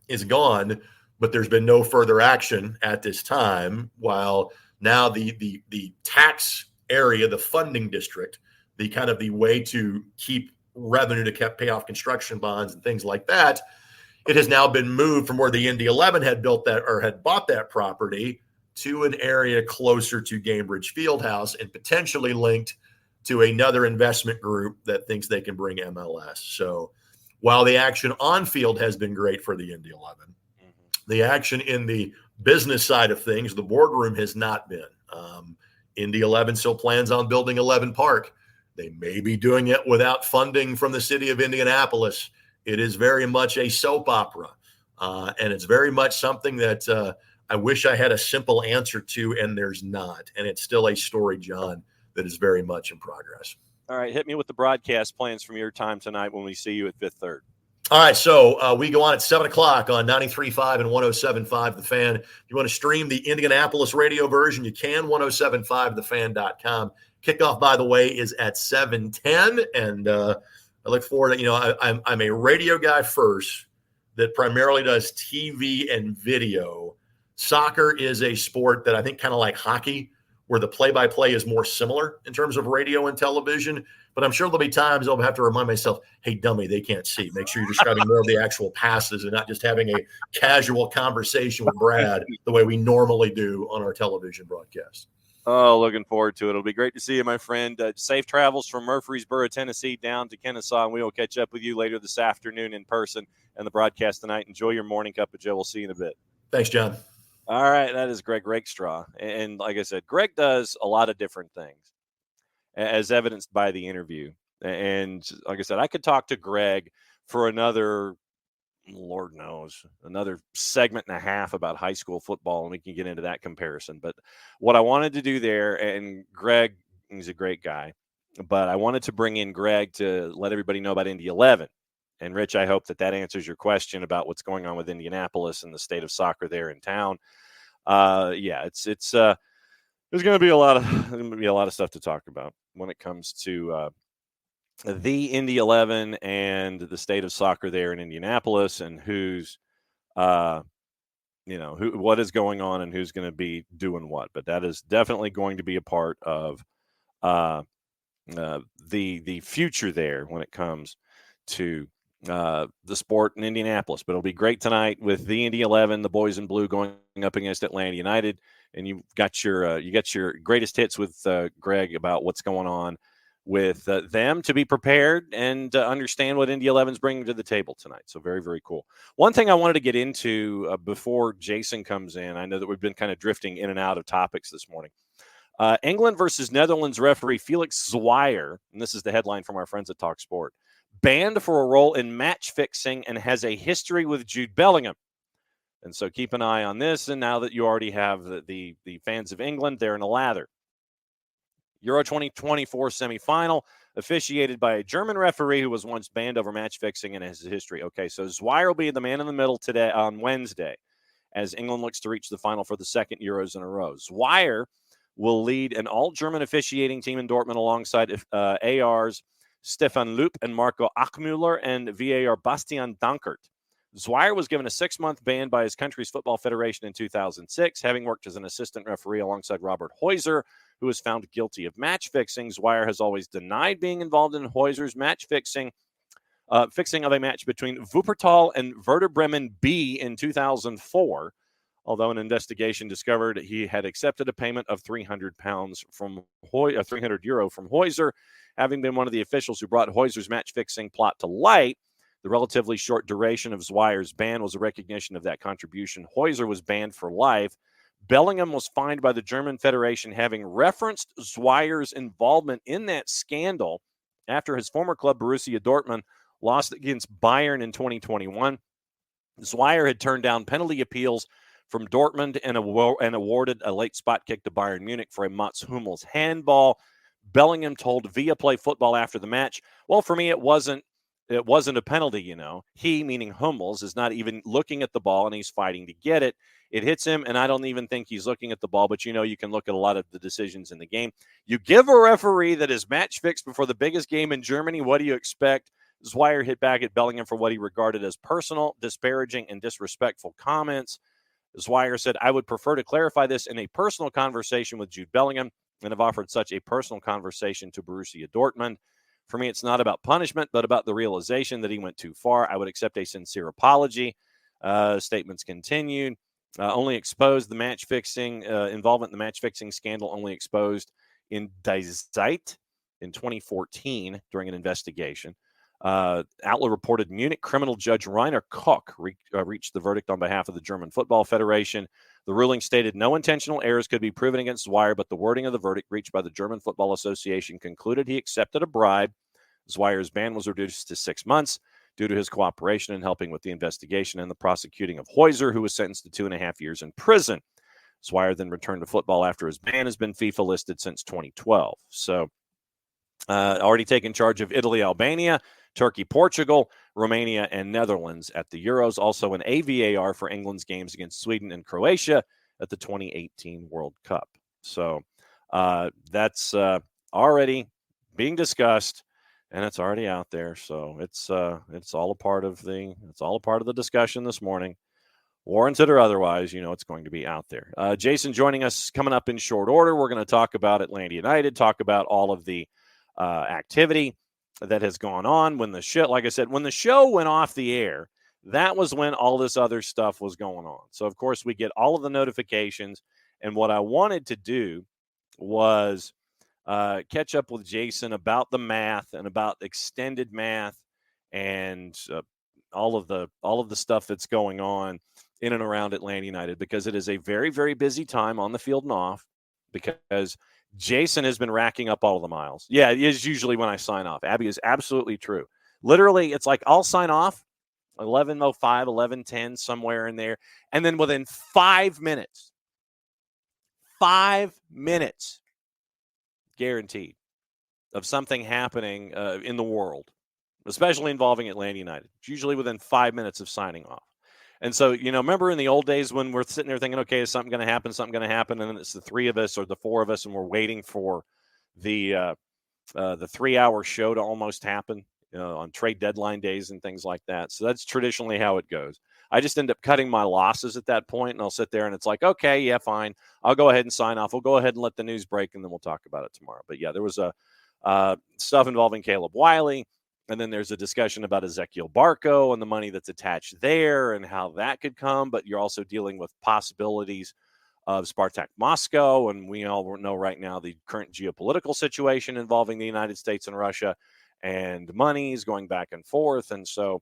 is gone, but there's been no further action at this time, while now the tax area, the funding district, the kind of the way to keep revenue to pay off construction bonds and things like that, it has now been moved from where the INDY 11 had built that or had bought that property to an area closer to Gamebridge Fieldhouse and potentially linked to another investment group that thinks they can bring MLS. So while the action on field has been great for the INDY 11, the action in the business side of things, the boardroom has not been. INDY 11 still plans on building 11 Park. They may be doing it without funding from the city of Indianapolis. It is very much a soap opera, and it's very much something that I wish I had a simple answer to, and there's not. And it's still a story, John, that is very much in progress. All right, hit me with the broadcast plans from your time tonight when we see you at Fifth Third. All right, so we go on at 7 o'clock on 93.5 and 107.5 The Fan. If you want to stream the Indianapolis radio version, you can, 1075thefan.com. Kickoff, by the way, is at 7:10, and I look forward to, I'm a radio guy first that primarily does TV and video. Soccer is a sport that I think kind of like hockey, where the play-by-play is more similar in terms of radio and television. But I'm sure there'll be times I'll have to remind myself, hey, dummy, they can't see. Make sure you're describing more of the actual passes and not just having a casual conversation with Brad the way we normally do on our television broadcast. Oh, looking forward to it. It'll be great to see you, my friend. Safe travels from Murfreesboro, Tennessee, down to Kennesaw, and we will catch up with you later this afternoon in person and the broadcast tonight. Enjoy your morning cup of Joe. We'll see you in a bit. Thanks, John. All right, that is Greg Rakestraw. And like I said, Greg does a lot of different things, as evidenced by the interview. And like I said, I could talk to Greg for another, Lord knows, another segment and a half about high school football, and we can get into that comparison. But what I wanted to do there, and Greg, he's a great guy, but I wanted to bring in Greg to let everybody know about INDY 11. And Rich, I hope that answers your question about what's going on with Indianapolis and the state of soccer there in town. There's going to be a lot of stuff to talk about when it comes to the INDY 11 and the state of soccer there in Indianapolis, and what is going on and who's going to be doing what. But that is definitely going to be a part of the future there when it comes to the sport in Indianapolis. But it'll be great tonight with the INDY 11, the boys in blue going up against Atlanta United, and you got your greatest hits with Greg about what's going on with them to be prepared and understand what INDY 11's bringing to the table tonight. So very, very cool. One thing I wanted to get into before Jason comes in, I know that we've been kind of drifting in and out of topics this morning. England versus Netherlands referee Felix Zweier, and this is the headline from our friends at Talk Sport, banned for a role in match fixing and has a history with Jude Bellingham. And so keep an eye on this. And now that you already have the fans of England, they're in a lather. Euro 2024 semifinal, officiated by a German referee who was once banned over match fixing and has a history. Okay, so Zweier will be the man in the middle today on Wednesday as England looks to reach the final for the second Euros in a row. Zweier will lead an all-German officiating team in Dortmund alongside AR's Stefan Loop and Marco Achmüller and VAR Bastian Dankert. Zweier was given a 6-month ban by his country's football federation in 2006, having worked as an assistant referee alongside Robert Heuser, who was found guilty of match fixing. Zweier has always denied being involved in Heuser's match fixing of a match between Wuppertal and Werder Bremen B in 2004, although an investigation discovered he had accepted a payment of €300 from €300 from Heuser, having been one of the officials who brought Heuser's match fixing plot to light. The relatively short duration of Zweier's ban was a recognition of that contribution. Heuser was banned for life. Bellingham was fined by the German Federation, having referenced Zweier's involvement in that scandal after his former club, Borussia Dortmund, lost against Bayern in 2021. Zweier had turned down penalty appeals from Dortmund and awarded a late spot kick to Bayern Munich for a Mats Hummels handball. Bellingham told Viaplay Football after the match, well, for me, it wasn't a penalty, you know. He, meaning Hummels, is not even looking at the ball, and he's fighting to get it. It hits him, and I don't even think he's looking at the ball, but, you know, you can look at a lot of the decisions in the game. You give a referee that is match fixed before the biggest game in Germany, what do you expect? Zweier hit back at Bellingham for what he regarded as personal, disparaging, and disrespectful comments. Zweier said, I would prefer to clarify this in a personal conversation with Jude Bellingham and have offered such a personal conversation to Borussia Dortmund. For me, it's not about punishment, but about the realization that he went too far. I would accept a sincere apology. Statements continued. Only exposed the match fixing, involvement in the match fixing scandal, only exposed in Die Zeit in 2014 during an investigation. Outlet reported Munich criminal judge Rainer Koch reached the verdict on behalf of the German Football Federation. The ruling stated no intentional errors could be proven against Zweier, but the wording of the verdict reached by the German Football Association concluded he accepted a bribe. Zweier's ban was reduced to 6 months due to his cooperation in helping with the investigation and the prosecuting of Heuser, who was sentenced to 2.5 years in prison. Zweier then returned to football after his ban has been FIFA listed since 2012. So already taken charge of Italy, Albania, Turkey, Portugal, Romania, and Netherlands at the Euros. Also an AVAR for England's games against Sweden and Croatia at the 2018 World Cup. So that's already being discussed, and it's already out there. So it's all a part of the discussion this morning, warranted or otherwise. You know, it's going to be out there. Jason joining us coming up in short order. We're going to talk about Atlanta United, talk about all of the activity that has gone on. When the show, like I said, when the show went off the air, that was when all this other stuff was going on. So, of course, we get all of the notifications. And what I wanted to do was catch up with Jason about the math and about extended math and all of the stuff that's going on in and around Atlanta United, because it is a very, very busy time on the field and off, because Jason has been racking up all of the miles. Yeah, it is usually when I sign off. Abby is absolutely true. Literally, it's like I'll sign off 11:05, 11:10, somewhere in there. And then within 5 minutes, guaranteed, of something happening in the world, especially involving Atlanta United. It's usually within 5 minutes of signing off. And so, you know, remember in the old days when we're sitting there thinking, okay, is something going to happen, and then it's the three of us or the four of us, and we're waiting for the 3-hour show to almost happen on trade deadline days and things like that. So that's traditionally how it goes. I just end up cutting my losses at that point, and I'll sit there and it's like, okay, yeah, fine. I'll go ahead and sign off. We'll go ahead and let the news break, and then we'll talk about it tomorrow. But yeah, there was stuff involving Caleb Wiley. And then there's a discussion about Ezequiel Barco and the money that's attached there and how that could come. But you're also dealing with possibilities of Spartak Moscow, and we all know right now the current geopolitical situation involving the United States and Russia, and monies going back and forth. And so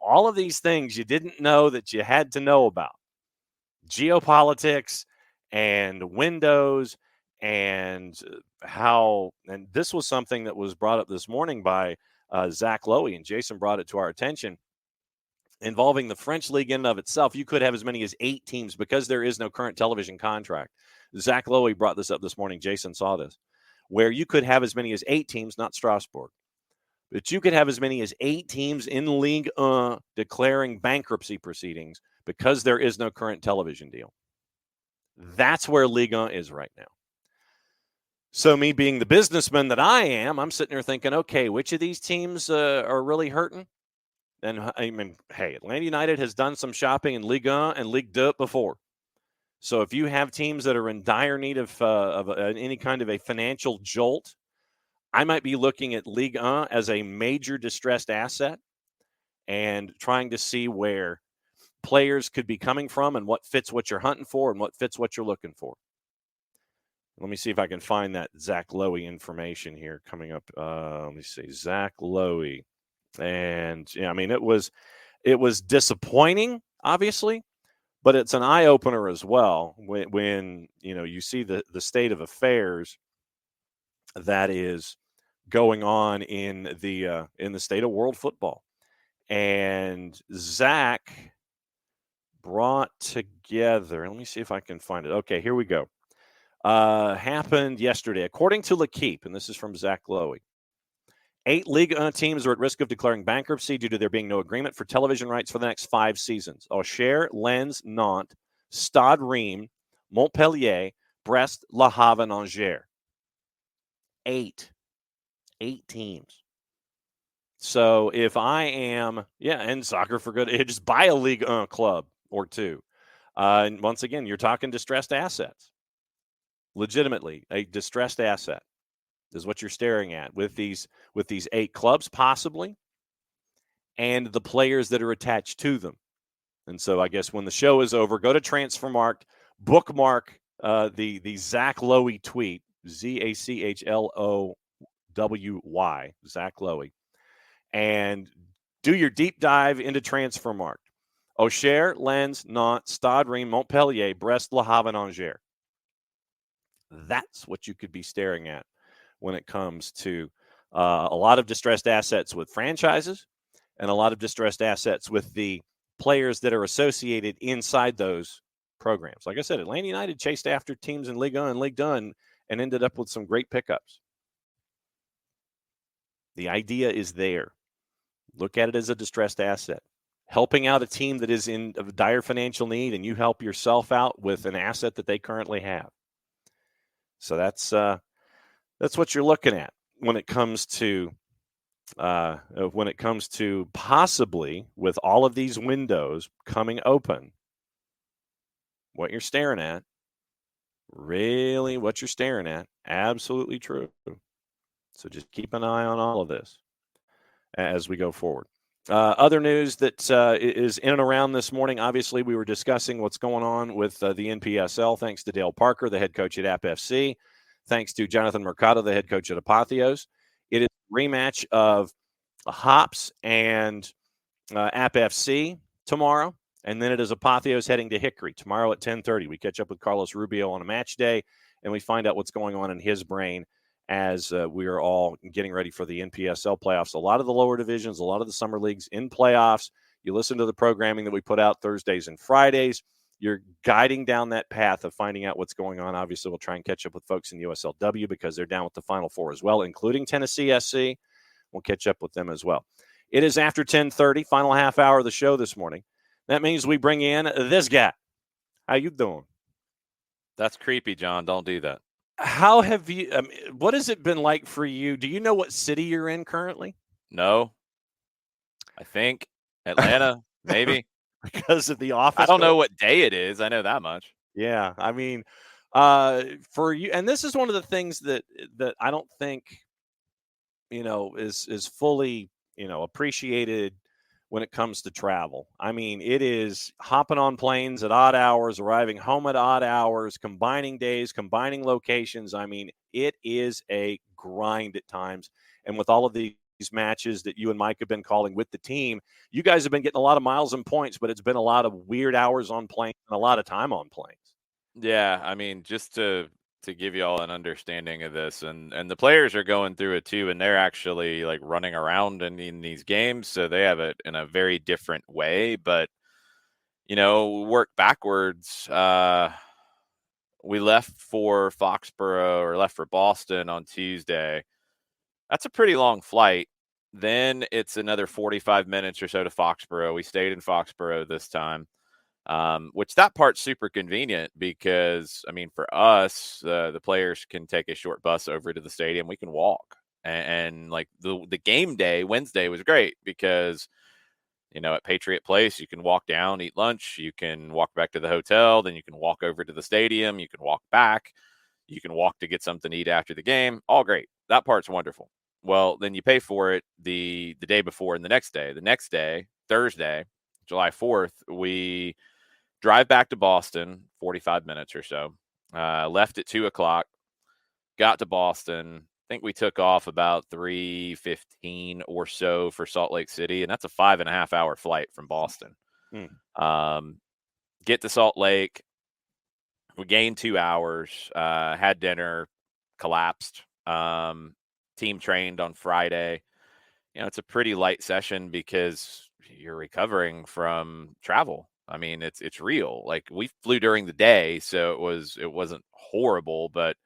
all of these things you didn't know that you had to know about. Geopolitics and windows and how, and this was something that was brought up this morning by Zach Lowy, and Jason brought it to our attention, involving the French league in and of itself. You could have as many as 8 teams because there is no current television contract. Zach Lowy brought this up this morning. Jason saw this, where you could have as many as 8 teams, not Strasbourg, but you could have as many as 8 teams in Ligue 1 declaring bankruptcy proceedings because there is no current television deal. That's where Ligue 1 is right now. So me being the businessman that I am, I'm sitting there thinking, okay, which of these teams are really hurting? And I mean, hey, Atlanta United has done some shopping in Ligue 1 and Ligue 2 before. So if you have teams that are in dire need of any kind of a financial jolt, I might be looking at Ligue 1 as a major distressed asset and trying to see where players could be coming from and what fits what you're hunting for and what fits what you're looking for. Let me see if I can find that Zach Lowy information here coming up. Let me see, Zach Lowy. And yeah, I mean, it was disappointing, obviously, but it's an eye opener as well when you know you see the state of affairs that is going on in the state of world football. And Zach brought together. Let me see if I can find it. Okay, here we go. Happened yesterday, according to L'Equipe, and this is from Zach Lowy. 8 Ligue 1 teams are at risk of declaring bankruptcy due to there being no agreement for television rights for the next 5 seasons. Auxerre, Lens, Nantes, Stade Reims, Montpellier, Brest, Le Havre, and Angers. 8 teams. So if I am, and Soccer for Good, just buy a Ligue 1 club or 2. And once again, you're talking distressed assets. Legitimately, a distressed asset is what you're staring at with these 8 clubs possibly, and the players that are attached to them. And so I guess when the show is over, go to Transfermarkt, bookmark the Zach Lowy tweet, ZACHLOWY, Zach Lowy, and do your deep dive into Transfermarkt. Auxerre, Lens, Nantes, Stade Reims, Montpellier, Brest, Le Havre, and Angers. That's what you could be staring at when it comes to a lot of distressed assets with franchises and a lot of distressed assets with the players that are associated inside those programs. Like I said, Atlanta United chased after teams in Ligue 1 and Ligue 2 and ended up with some great pickups. The idea is there. Look at it as a distressed asset. Helping out a team that is in dire financial need, and you help yourself out with an asset that they currently have. So that's what you're looking at when it comes to possibly with all of these windows coming open. What you're staring at, really, what you're staring at, absolutely true. So just keep an eye on all of this as we go forward. Other news that is in and around this morning, obviously we were discussing what's going on with the NPSL, thanks to Dale Parker, the head coach at App FC, thanks to Jon Mercado, the head coach at Apotheos. It is a rematch of Hops and App FC tomorrow, and then it is Apotheos heading to Hickory tomorrow at 10:30. We catch up with Carlos Rubio on a match day, and we find out what's going on in his brain as we are all getting ready for the NPSL playoffs. A lot of the lower divisions, a lot of the summer leagues in playoffs. You listen to the programming that we put out Thursdays and Fridays. You're guiding down that path of finding out what's going on. Obviously, we'll try and catch up with folks in USLW because they're down with the Final Four as well, including Tennessee SC. We'll catch up with them as well. It is after 10:30, final half hour of the show this morning. That means we bring in this guy. How you doing? That's creepy, John. Don't do that. How have you, what has it been like for you? Do you know what city you're in currently? No. I think Atlanta, maybe. Because of the office? I don't know what day it is. I know that much. Yeah. I mean, for you, and this is one of the things that I don't think, is fully, appreciated when it comes to travel. I mean, it is hopping on planes at odd hours, arriving home at odd hours, combining days, combining locations. I mean, it is a grind at times. And with all of these matches that you and Mike have been calling with the team, you guys have been getting a lot of miles and points, but it's been a lot of weird hours on planes and a lot of time on planes. Yeah, I mean, just to give you all an understanding of this, and the players are going through it too, and they're actually like running around in these games, so they have it in a very different way. But work backwards. We left for Foxborough or left for Boston on Tuesday. That's a pretty long flight. Then it's another 45 minutes or so to Foxborough. We stayed in Foxborough this time. Which that part's super convenient because, I mean, for us, the players can take a short bus over to the stadium. We can walk. And like the game day, Wednesday, was great because, at Patriot Place, you can walk down, eat lunch. You can walk back to the hotel. Then you can walk over to the stadium. You can walk back. You can walk to get something to eat after the game. All great. That part's wonderful. Well, then you pay for it the day before and the next day. The next day, Thursday, July 4th, we drive back to Boston, 45 minutes or so. Left at 2:00, got to Boston. I think we took off about 3:15 or so for Salt Lake City, and that's a 5.5-hour flight from Boston. Get to Salt Lake. We gained 2 hours, had dinner, collapsed. Team trained on Friday. It's a pretty light session because you're recovering from travel. I mean, it's real. Like, we flew during the day, so it wasn't horrible, but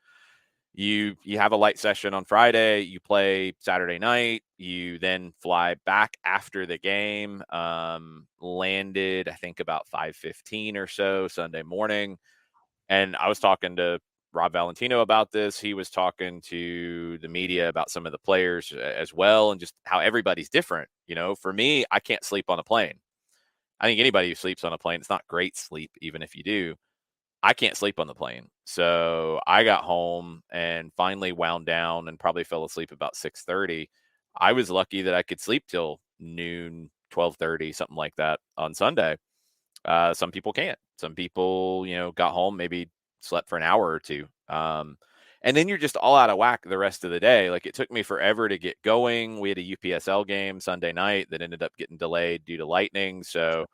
you have a light session on Friday, you play Saturday night, you then fly back after the game. Landed, I think, about 5:15 or so Sunday morning. And I was talking to Rob Valentino about this. He was talking to the media about some of the players as well, and just how everybody's different. For me, I can't sleep on a plane. I think anybody who sleeps on a plane, it's not great sleep, even if you do. I can't sleep on the plane. So I got home and finally wound down and probably fell asleep about 6:30. I was lucky that I could sleep till noon, 12:30, something like that on Sunday. Some people can't. Some people, got home, maybe slept for an hour or two. And then you're just all out of whack the rest of the day. Like, it took me forever to get going. We had a UPSL game Sunday night that ended up getting delayed due to lightning. So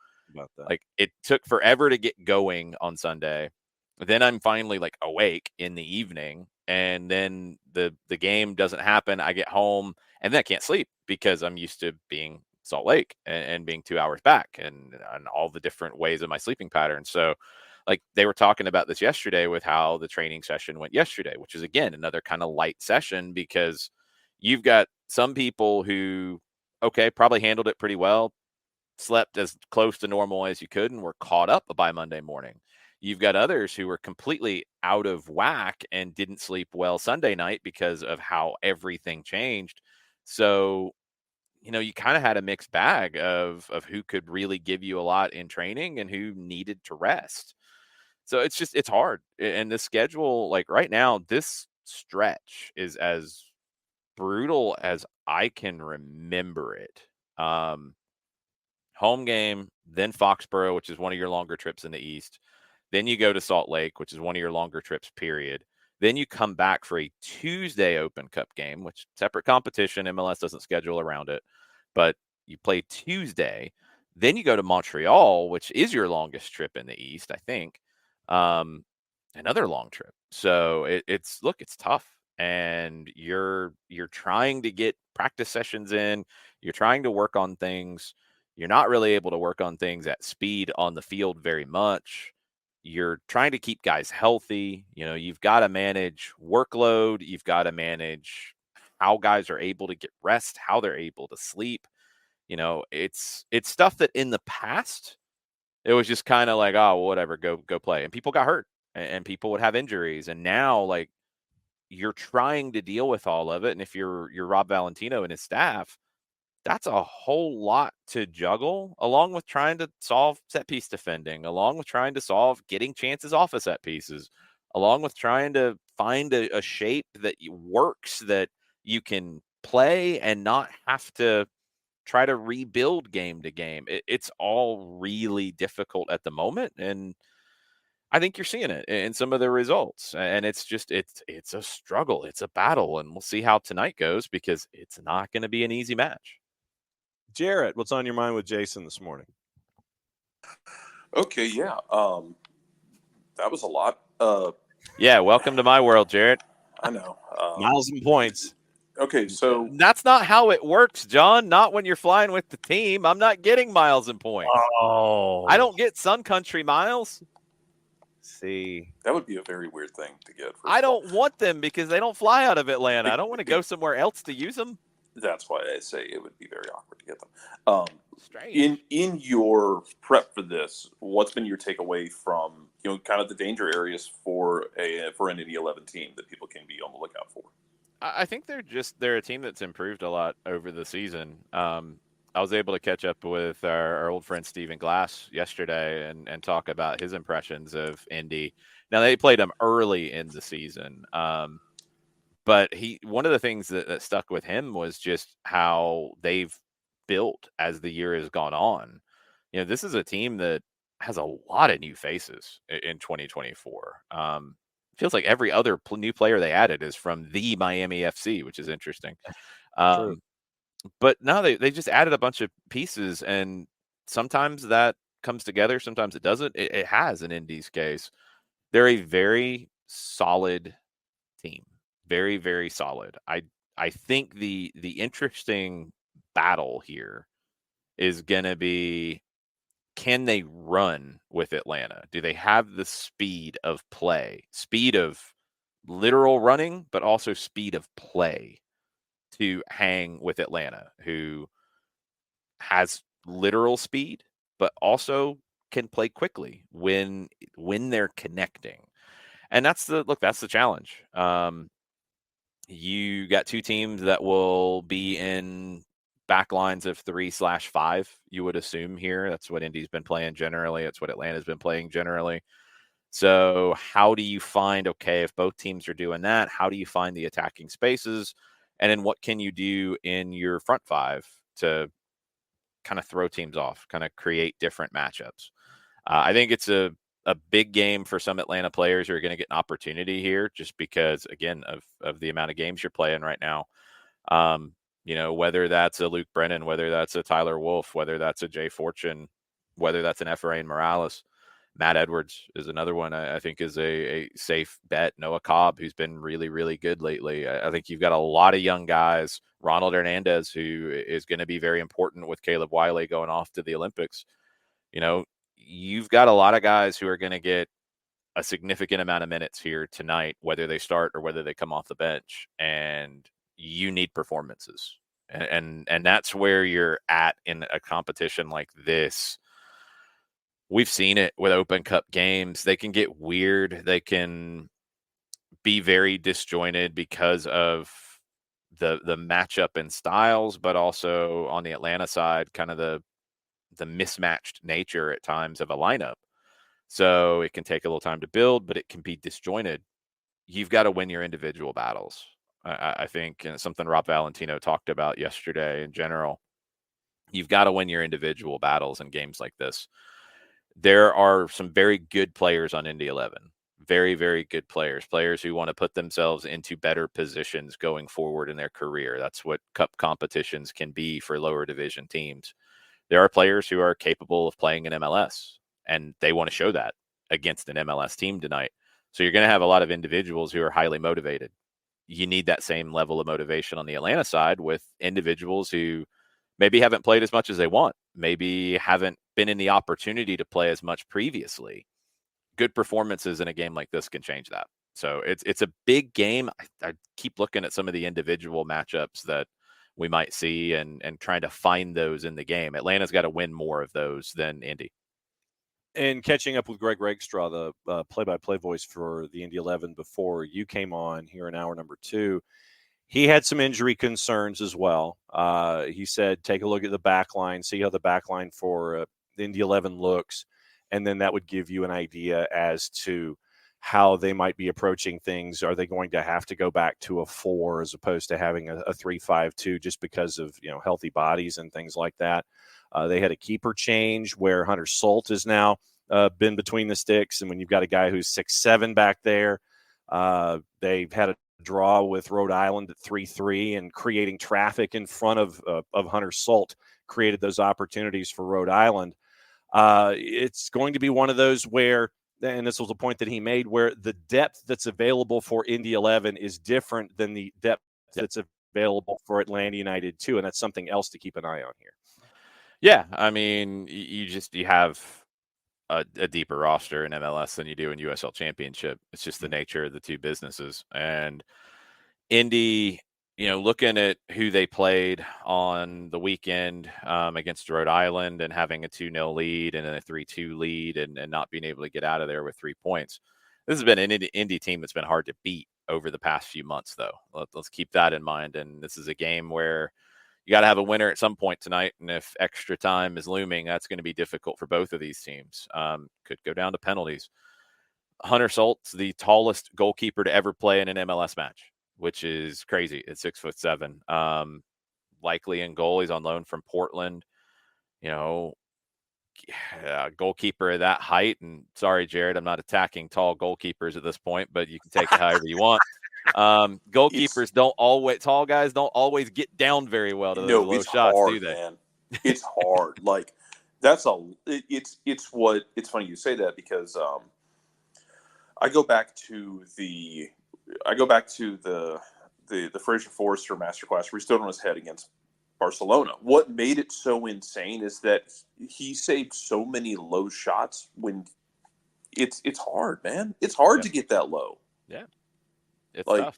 like, it took forever to get going on Sunday. Then I'm finally like awake in the evening, and then the game doesn't happen. I get home and then I can't sleep because I'm used to being Salt Lake and being 2 hours back and all the different ways of my sleeping pattern. So like, they were talking about this yesterday with how the training session went yesterday, which is, again, another kind of light session because you've got some people who, okay, probably handled it pretty well, slept as close to normal as you could, and were caught up by Monday morning. You've got others who were completely out of whack and didn't sleep well Sunday night because of how everything changed. So, you kind of had a mixed bag of who could really give you a lot in training and who needed to rest. So it's hard. And the schedule, like right now, this stretch is as brutal as I can remember it. Home game, then Foxborough, which is one of your longer trips in the East. Then you go to Salt Lake, which is one of your longer trips, period. Then you come back for a Tuesday Open Cup game, which separate competition. MLS doesn't schedule around it, but you play Tuesday. Then you go to Montreal, which is your longest trip in the East, I think. Another long trip. So it's tough, and you're trying to get practice sessions in. You're trying to work on things. You're not really able to work on things at speed on the field very much. You're trying to keep guys healthy. You've got to manage workload. You've got to manage how guys are able to get rest, how they're able to sleep. It's stuff that in the past, it was just kind of like, oh, whatever, go play. And people got hurt and people would have injuries. And now, like, you're trying to deal with all of it. And if you're Rob Valentino and his staff, that's a whole lot to juggle, along with trying to solve set piece defending, along with trying to solve getting chances off of set pieces, along with trying to find a shape that works, that you can play and not have to try to rebuild game to game. It's all really difficult at the moment, and I think you're seeing it in some of the results. And it's a struggle. It's a battle, and we'll see how tonight goes because it's not going to be an easy match. Jarrett, what's on your mind with Jason this morning? Okay, yeah. That was a lot. Yeah, welcome to my world, Jarrett. I know. Miles and points. Okay, so that's not how it works, John. Not when you're flying with the team. I'm not getting miles and points. Oh, I don't get Sun Country miles. See, that would be a very weird thing to get. I don't want them because they don't fly out of Atlanta. I don't want to go somewhere else to use them. That's why I say it would be very awkward to get them. Strange. In your prep for this, what's been your takeaway from kind of the danger areas for an INDY 11 team that people can be on the lookout for? I think they're a team that's improved a lot over the season. I was able to catch up with our old friend Stephen Glass yesterday and talk about his impressions of Indy. Now, they played him early in the season, but one of the things that stuck with him was just how they've built as the year has gone on. This is a team that has a lot of new faces in 2024. Feels like every other new player they added is from the Miami FC, which is interesting. But no, they just added a bunch of pieces, and sometimes that comes together, sometimes it doesn't. It has in Indy's case. They're a very solid team, very, very solid. I think the interesting battle here is going to be, can they run with Atlanta? Do they have the speed of play, speed of literal running, but also speed of play to hang with Atlanta, who has literal speed, but also can play quickly when they're connecting? And that's the challenge. You got two teams that will be in back lines of 3/5, you would assume here. That's what Indy's been playing generally. That's what Atlanta's been playing generally. So how do you find, if both teams are doing that, how do you find the attacking spaces? And then what can you do in your front five to kind of throw teams off, kind of create different matchups? I think it's a big game for some Atlanta players who are going to get an opportunity here just because, again, of the amount of games you're playing right now. Whether that's a Luke Brennan, whether that's a Tyler Wolf, whether that's a Jay Fortune, whether that's an Efrain Morales. Matt Edwards is another one I think is a safe bet. Noah Cobb, who's been really, really good lately. I think you've got a lot of young guys. Ronald Hernandez, who is going to be very important with Caleb Wiley going off to the Olympics. You've got a lot of guys who are going to get a significant amount of minutes here tonight, whether they start or whether they come off the bench. And you need performances. And that's where you're at in a competition like this. We've seen it with Open Cup games. They can get weird. They can be very disjointed because of the matchup and styles, but also on the Atlanta side, kind of the mismatched nature at times of a lineup. So it can take a little time to build, but it can be disjointed. You've got to win your individual battles. I think, and something Rob Valentino talked about yesterday in general, you've got to win your individual battles in games like this. There are some very good players on INDY 11, very, very good players who want to put themselves into better positions going forward in their career. That's what cup competitions can be for lower division teams. There are players who are capable of playing in MLS, and they want to show that against an MLS team tonight. So you're going to have a lot of individuals who are highly motivated. You need that same level of motivation on the Atlanta side with individuals who maybe haven't played as much as they want, maybe haven't been in the opportunity to play as much previously. Good performances in a game like this can change that. So it's a big game. I keep looking at some of the individual matchups that we might see and trying to find those in the game. Atlanta's got to win more of those than Indy. And catching up with Greg Rakestraw, the play-by-play voice for the INDY 11 before you came on here in hour number 2, he had some injury concerns as well. He said, take a look at the back line, see how the back line for the INDY 11 looks, and then that would give you an idea as to, how they might be approaching things. Are they going to have to go back to a 4 as opposed to having a 3-5-2 just because of, healthy bodies and things like that? They had a keeper change where Hunter Solt is now been between the sticks. And when you've got a guy who's 6'7" back there, they've had a draw with Rhode Island at 3-3, and creating traffic in front of Hunter Solt created those opportunities for Rhode Island. It's going to be one of those where, and this was a point that he made, where the depth that's available for INDY 11 is different than the depth that's available for Atlanta United too, and that's something else to keep an eye on here. Yeah, I mean, you have a deeper roster in MLS than you do in USL Championship. It's just the nature of the two businesses. And Indy, looking at who they played on the weekend against Rhode Island and having a 2-0 lead and then a 3-2 lead and not being able to get out of there with 3 points. This has been an Indy team that's been hard to beat over the past few months, though. Let's keep that in mind. And this is a game where you got to have a winner at some point tonight. And if extra time is looming, that's going to be difficult for both of these teams. Could go down to penalties. Hunter Solt's the tallest goalkeeper to ever play in an MLS match, which is crazy at 6'7". Likely in goal. He's on loan from Portland. Goalkeeper of that height. And sorry, Jared, I'm not attacking tall goalkeepers at this point, but you can take it however you want. Goalkeepers tall guys don't always get down very well to those low shots, hard, do they? Man. It's hard. Like it's funny you say that, because I go back to the Fraser Forrester masterclass where he stood on his head against Barcelona. What made it so insane is that he saved so many low shots when it's hard, man. It's hard to get that low. Yeah. It's like tough.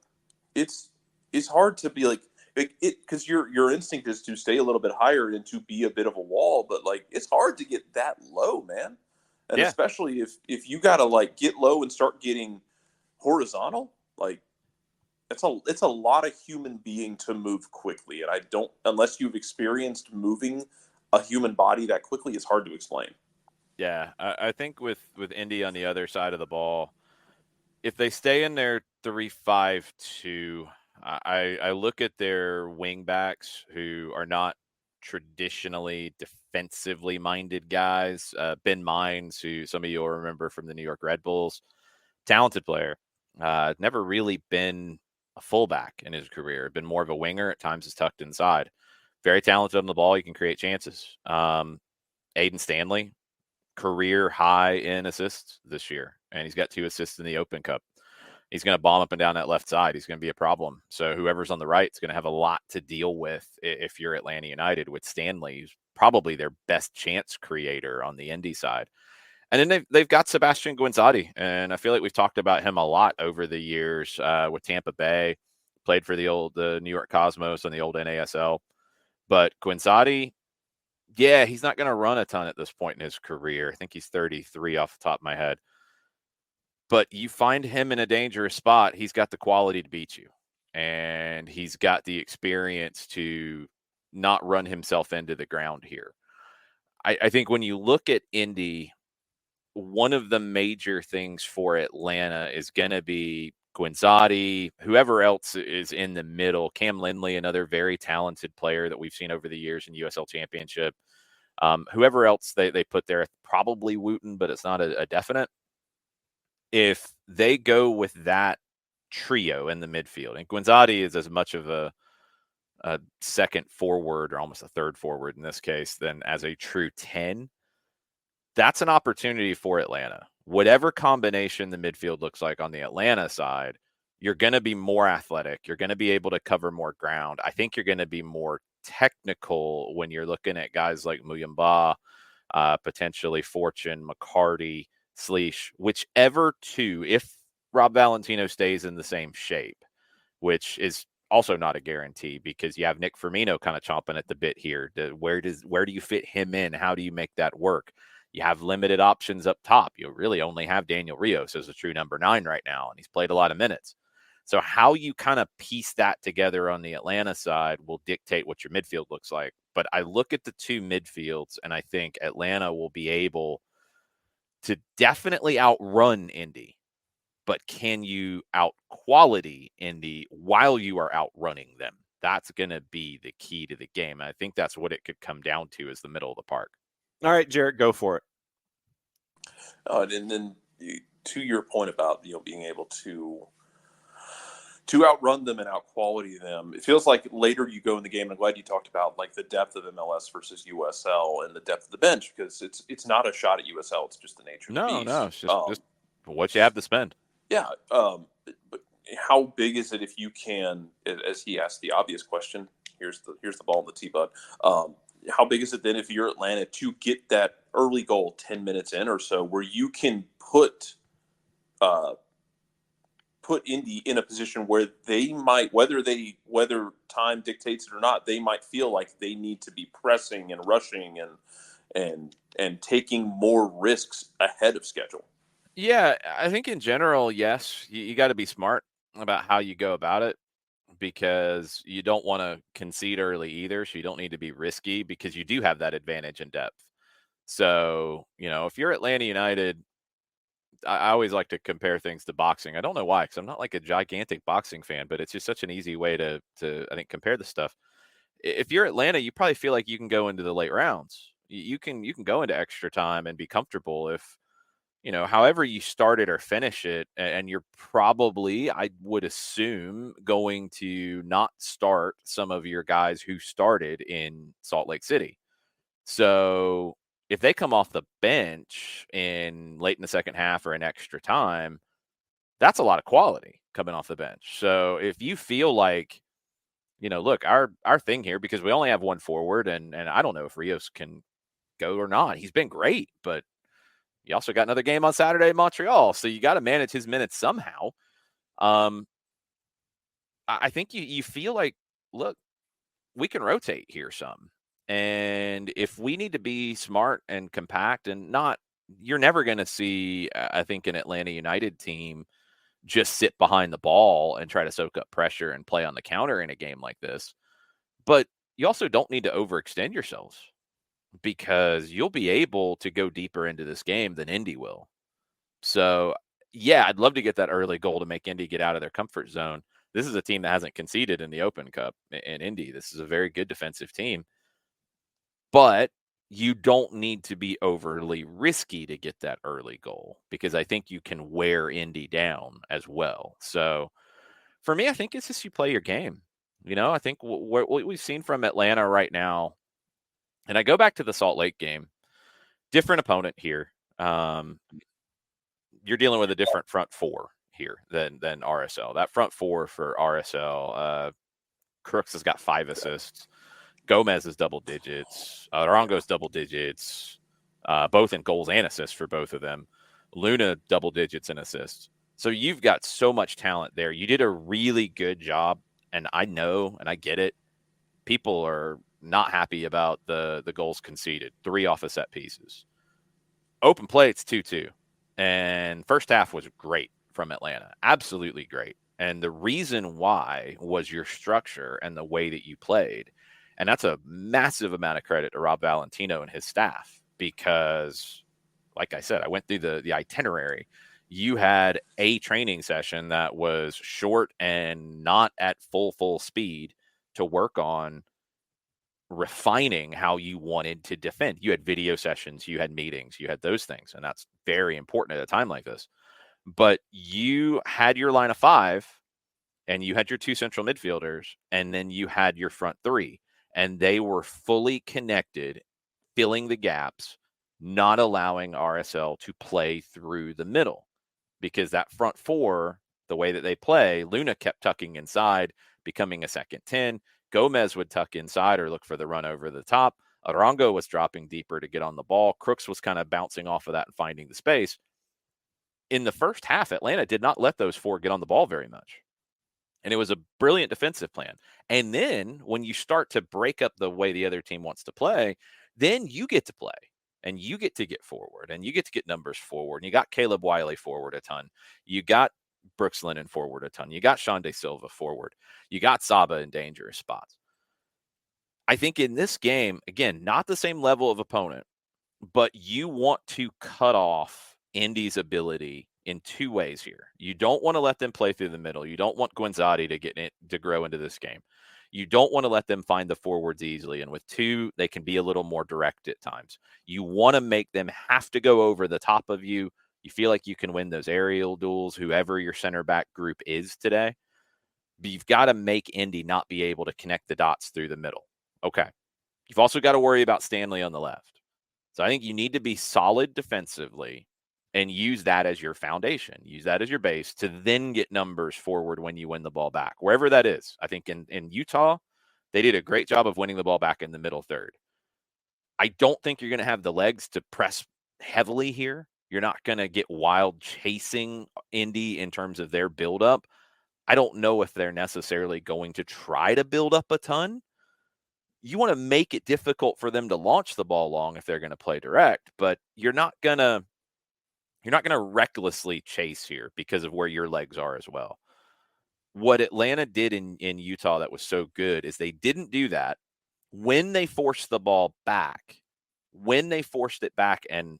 It's hard to be like it, because your instinct is to stay a little bit higher and to be a bit of a wall, but like it's hard to get that low, man. And especially if you gotta like get low and start getting horizontal, like it's a lot of human being to move quickly. And unless you've experienced moving a human body that quickly, it's hard to explain. Yeah, I think with Indy on the other side of the ball, if they stay in their 3-5-2, I look at their wing backs who are not traditionally defensively minded guys. Ben Mines, who some of you will remember from the New York Red Bulls, talented player. Never really been a fullback in his career. Been more of a winger. At times is tucked inside. Very talented on the ball. He can create chances. Aiden Stanley, career high in assists this year, and he's got 2 assists in the Open Cup. He's going to bomb up and down that left side. He's going to be a problem. So whoever's on the right is going to have a lot to deal with if you're Atlanta United, with Stanley, who's probably their best chance creator on the Indy side. And then they've got Sebastian Guinzotti, and I feel like we've talked about him a lot over the years with Tampa Bay. Played for the New York Cosmos and the old NASL. But Guinzotti, he's not going to run a ton at this point in his career. I think he's 33 off the top of my head. But you find him in a dangerous spot, he's got the quality to beat you. And he's got the experience to not run himself into the ground here. I think when you look at Indy, one of the major things for Atlanta is going to be Guinzotti, whoever else is in the middle. Cam Lindley, another very talented player that we've seen over the years in USL Championship. Whoever else they put there, probably Wooten, but it's not a definite. If they go with that trio in the midfield, and Guinzotti is as much of a second forward, or almost a third forward in this case, than as a true 10, that's an opportunity for Atlanta. Whatever combination the midfield looks like on the Atlanta side, you're going to be more athletic. You're going to be able to cover more ground. I think you're going to be more technical when you're looking at guys like Muyumba, potentially Fortune, McCarty, Sleesh, whichever two, if Rob Valentino stays in the same shape, which is also not a guarantee because you have Nick Firmino kind of chomping at the bit here. Where do you fit him in? How do you make that work? You have limited options up top. You really only have Daniel Rios as a true number 9 right now, and he's played a lot of minutes. So how you kind of piece that together on the Atlanta side will dictate what your midfield looks like. But I look at the two midfields, and I think Atlanta will be able to definitely outrun Indy. but can you out quality Indy while you are outrunning them? That's going to be the key to the game. And I think that's what it could come down to, is the middle of the park. All right, Jarrett, go for it. And then to your point about, being able to outrun them and out-quality them, it feels like later you go in the game, and I'm glad you talked about like the depth of MLS versus USL and the depth of the bench, because it's not a shot at USL. It's just the nature of the beast. No, it's just what you have to spend. Yeah. But how big is it if you can, as he asked the obvious question, here's the ball in the tee, bud. How big is it then if you're Atlanta to get that early goal 10 minutes in or so, where you can put Indy in a position where they might, whether time dictates it or not, they might feel like they need to be pressing and rushing and taking more risks ahead of schedule? Yeah, I think in general, yes, you got to be smart about how you go about it, because you don't want to concede early either. So you don't need to be risky, because you do have that advantage in depth. So, if you're Atlanta United, I always like to compare things to boxing. I don't know why, because I'm not like a gigantic boxing fan, but it's just such an easy way to I think, compare the stuff. If you're Atlanta, you probably feel like you can go into the late rounds. You can go into extra time and be comfortable if, however you start it or finish it, and you're probably, I would assume, going to not start some of your guys who started in Salt Lake City. So if they come off the bench late in the second half or in extra time, that's a lot of quality coming off the bench. So if you feel like, look, our thing here, because we only have one forward, and I don't know if Rios can go or not. He's been great, but you also got another game on Saturday in Montreal, so you got to manage his minutes somehow. I think you feel like, look, we can rotate here some. And if we need to be smart and compact and not, you're never going to see, I think, an Atlanta United team just sit behind the ball and try to soak up pressure and play on the counter in a game like this. But you also don't need to overextend yourselves, because you'll be able to go deeper into this game than Indy will. So, yeah, I'd love to get that early goal to make Indy get out of their comfort zone. This is a team that hasn't conceded in the Open Cup in Indy. This is a very good defensive team. But you don't need to be overly risky to get that early goal, because I think you can wear Indy down as well. So, for me, I think it's just you play your game. I think what we've seen from Atlanta right now, and I go back to the Salt Lake game, different opponent here. You're dealing with a different front four here than RSL. That front four for RSL, Crooks has got 5 assists. Gomez is double digits. Arango's double digits, both in goals and assists for both of them. Luna double digits in assists. So you've got so much talent there. You did a really good job, and I know, and I get it. People are not happy about the goals conceded. 3 off of set pieces. Open play, it's 2-2. And first half was great from Atlanta. Absolutely great. And the reason why was your structure and the way that you played. And that's a massive amount of credit to Rob Valentino and his staff, because, like I said, I went through the itinerary. You had a training session that was short and not at full speed to work on refining how you wanted to defend. You had video sessions, you had meetings, you had those things, and that's very important at a time like this. But you had your line of 5, and you had your 2 central midfielders, and then you had your front 3, and they were fully connected, filling the gaps, not allowing RSL to play through the middle, because that front 4, the way that they play, Luna kept tucking inside, becoming a second 10. Gomez would tuck inside or look for the run over the top. Arango was dropping deeper to get on the ball. Crooks was kind of bouncing off of that and finding the space. In the first half, Atlanta did not let those 4 get on the ball very much. And it was a brilliant defensive plan. And then when you start to break up the way the other team wants to play, then you get to play. And you get to get forward. And you get to get numbers forward. And you got Caleb Wiley forward a ton. You got Brooks Lennon forward a ton. You got Sean De Silva forward. You got Saba in dangerous spots. I think in this game, again, not the same level of opponent, but you want to cut off Indy's ability in two ways here. You don't want to let them play through the middle. You don't want Guinzotti to grow into this game. You don't want to let them find the forwards easily. And with two, they can be a little more direct at times. You want to make them have to go over the top of you. You feel like you can win those aerial duels, whoever your center back group is today. But you've got to make Indy not be able to connect the dots through the middle. Okay. You've also got to worry about Stanley on the left. So I think you need to be solid defensively and use that as your foundation. Use that as your base to then get numbers forward when you win the ball back, wherever that is. I think in Utah, they did a great job of winning the ball back in the middle third. I don't think you're going to have the legs to press heavily here. You're not going to get wild chasing Indy in terms of their buildup. I don't know if they're necessarily going to try to build up a ton. You want to make it difficult for them to launch the ball long if they're going to play direct, but you're not going to recklessly chase here because of where your legs are as well. What Atlanta did in Utah that was so good is they didn't do that when they forced the ball back. When they forced it back and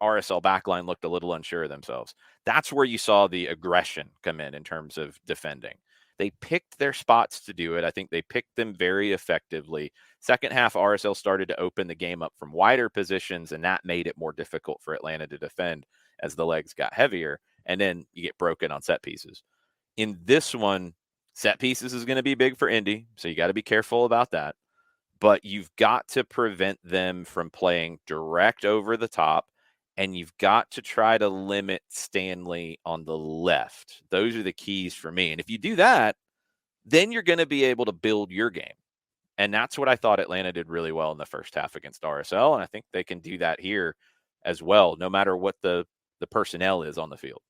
RSL backline looked a little unsure of themselves, that's where you saw the aggression come in terms of defending. They picked their spots to do it. I think they picked them very effectively. Second half, RSL started to open the game up from wider positions, and that made it more difficult for Atlanta to defend as the legs got heavier, and then you get broken on set pieces. In this one, set pieces is going to be big for Indy, so you got to be careful about that. But you've got to prevent them from playing direct over the top, and you've got to try to limit Stanley on the left. Those are the keys for me. And if you do that, then you're going to be able to build your game. And that's what I thought Atlanta did really well in the first half against RSL. And I think they can do that here as well, no matter what the personnel is on the field.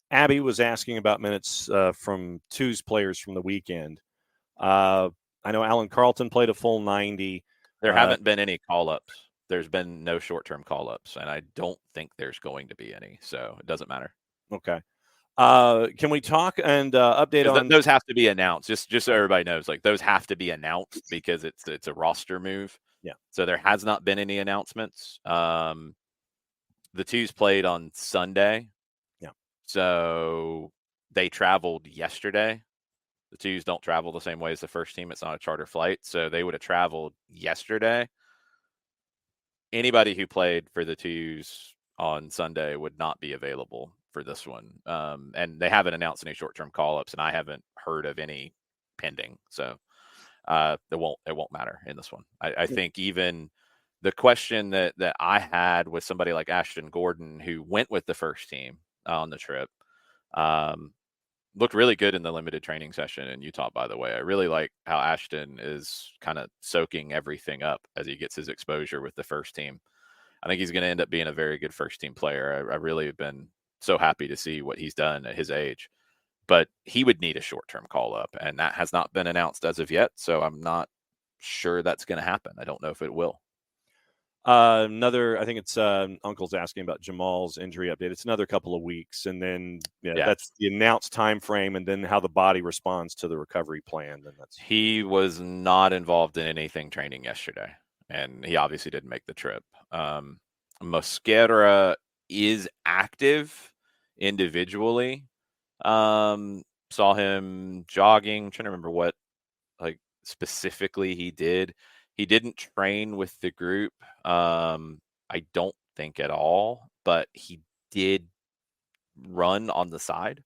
Abby was asking about minutes from Two's players from the weekend. I know Alan Carlton played a full 90. There haven't been any call-ups. There's been no short-term call-ups, and I don't think there's going to be any, so it doesn't matter. Okay. Can we talk and update on those? Have to be announced, just so everybody knows. Like, those have to be announced because it's a roster move. Yeah. So there has not been any announcements. The Twos played on Sunday. Yeah. So they traveled yesterday. The Twos don't travel the same way as the first team. It's not a charter flight, so they would have traveled yesterday. Anybody who played for the Twos on Sunday would not be available for this one. And they haven't announced any short-term call-ups, and I haven't heard of any pending. So it won't matter in this one. I think even the question that I had with somebody like Ashton Gordon, who went with the first team on the trip, looked really good in the limited training session in Utah, by the way. I really like how Ashton is kind of soaking everything up as he gets his exposure with the first team. I think he's going to end up being a very good first team player. I really have been so happy to see what he's done at his age. But he would need a short-term call-up, and that has not been announced as of yet, so I'm not sure that's going to happen. I don't know if it will. I think it's Uncle's asking about Jamal's injury update. It's another couple of weeks, and then that's the announced time frame, and then how the body responds to the recovery plan. Then he was not involved in anything training yesterday, and he obviously didn't make the trip. Mosquera is active individually. Saw him jogging. I'm trying to remember what specifically he did. He didn't train with the group, I don't think at all, but he did run on the side.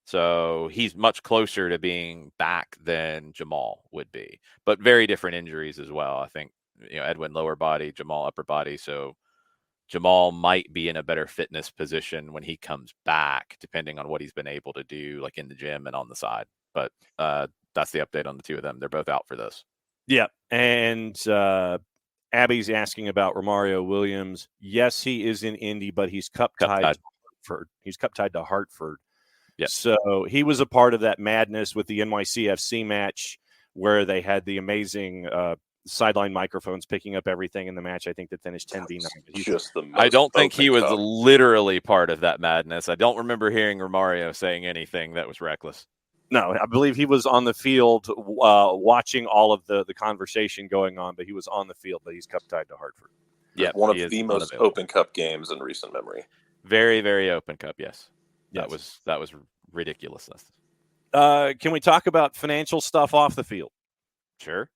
So he's much closer to being back than Jamal would be, but very different injuries as well. I think, Edwin lower body, Jamal upper body. So Jamal might be in a better fitness position when he comes back, depending on what he's been able to do, like in the gym and on the side. But that's the update on the two of them. They're both out for this. Yeah, and Abby's asking about Romario Williams. Yes, he is in Indy, but he's cup tied to Hartford. He's cup tied to Hartford. Yep. So he was a part of that madness with the NYC FC match where they had the amazing sideline microphones picking up everything in the match. I think that finished 10-9. I don't think he was literally part of that madness. I don't remember hearing Romario saying anything that was reckless. No, I believe he was on the field watching all of the conversation going on, but he was on the field, but he's cup tied to Hartford. Yeah, one of the most open cup games in recent memory. Very, very Open Cup. Yes. Yes. That was ridiculousness. Can we talk about financial stuff off the field? Sure.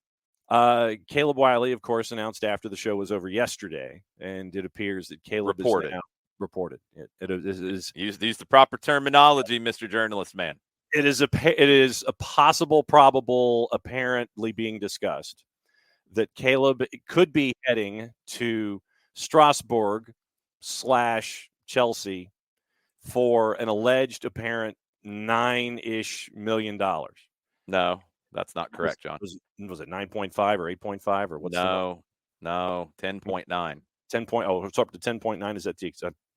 Caleb Wiley, of course, announced after the show was over yesterday, and it appears that Caleb Reported. is now reported. It is use the proper terminology, Mr. Journalist Man. It is a possible, probable, apparently being discussed that Caleb could be heading to Strasbourg / Chelsea for an alleged apparent $9-ish million. No, that's not correct, John. Was it 9.5 or 8.5 or what's no 10.9. 10 point. Oh, it's up to 10.9. Is that the?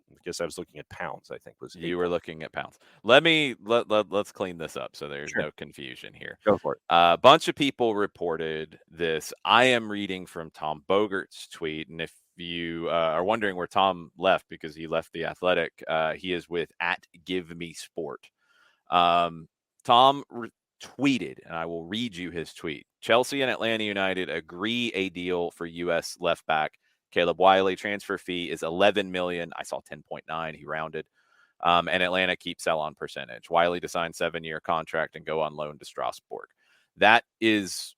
I guess I was looking at pounds. I think was you were looking at pounds. Let's clean this up so there's no confusion here. Go for it. A bunch of people reported this. I am reading from Tom Bogert's tweet, and if you are wondering where Tom left because he left the Athletic, he is with @GiveMeSport. Tom tweeted, and I will read you his tweet. Chelsea and Atlanta United agree a deal for U.S. left back Caleb Wiley. Transfer fee is $11 million. I saw 10.9. He rounded. And Atlanta keeps sell-on percentage. Wiley to sign 7-year contract and go on loan to Strasbourg. That is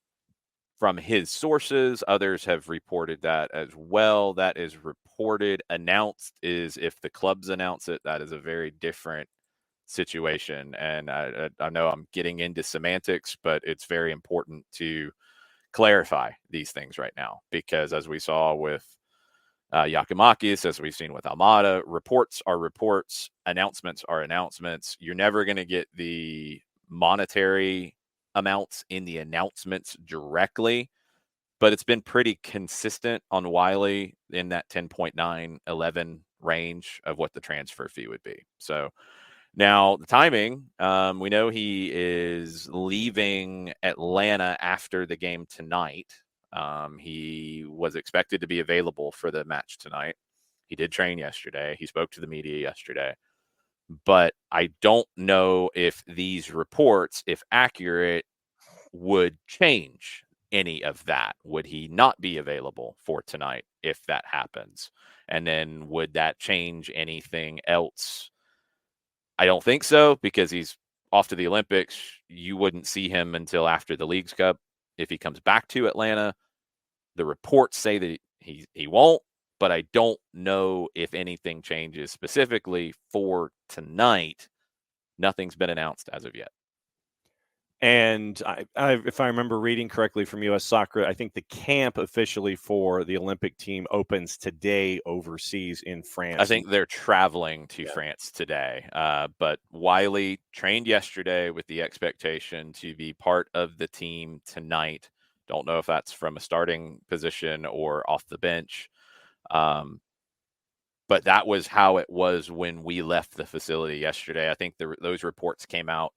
from his sources. Others have reported that as well. That is reported. Announced is if the clubs announce it. That is a very different situation. And I know I'm getting into semantics, but it's very important to clarify these things right now, because as we saw with Yakimakis, as we've seen with Almada, reports are reports, announcements are announcements. You're never going to get the monetary amounts in the announcements directly, but it's been pretty consistent on Wiley in that 10.9, 11 range of what the transfer fee would be. So now the timing, we know he is leaving Atlanta after the game tonight. He was expected to be available for the match tonight. He did train yesterday. He spoke to the media yesterday. But I don't know if these reports, if accurate, would change any of that. Would he not be available for tonight if that happens? And then would that change anything else? I don't think so, because he's off to the Olympics. You wouldn't see him until after the Leagues Cup. If he comes back to Atlanta, the reports say that he won't, but I don't know if anything changes specifically for tonight. Nothing's been announced as of yet. And if I remember reading correctly from U.S. Soccer, I think the camp officially for the Olympic team opens today overseas in France. I think they're traveling to France today. But Wiley trained yesterday with the expectation to be part of the team tonight. Don't know if that's from a starting position or off the bench. But that was how it was when we left the facility yesterday. I think those reports came out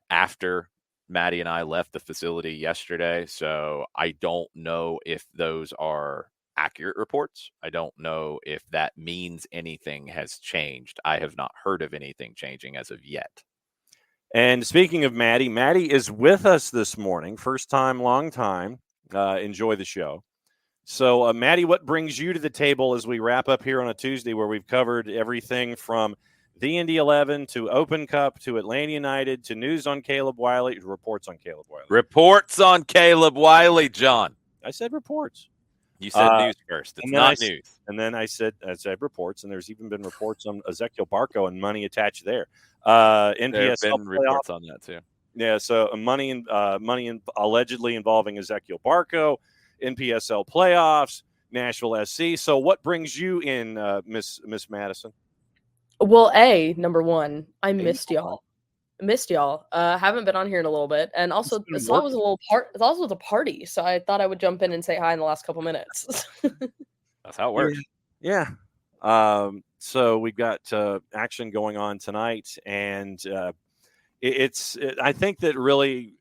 after Maddie and I left the facility yesterday. So I don't know if those are accurate reports. I don't know if that means anything has changed. I have not heard of anything changing as of yet. And speaking of Maddie is with us this morning. First time, long time. Enjoy the show. So, Maddie, what brings you to the table as we wrap up here on a Tuesday where we've covered everything from the INDY 11 to Open Cup to Atlanta United to news on Caleb Wiley, reports on Caleb Wiley. Reports on Caleb Wiley, John. I said reports. You said news first. It's not news. And then I said reports, and there's even been reports on Ezekiel Barco and money attached there. NPSL there have been reports on that too. Yeah, so money allegedly involving Ezekiel Barco, NPSL playoffs, Nashville SC. So what brings you in, Miss Madison? Well, number one, I missed y'all. Haven't been on here in a little bit, and also I thought it was a little part. It also was a party, so I thought I would jump in and say hi in the last couple minutes. That's how it works. Yeah. So we've got action going on tonight, and I think that really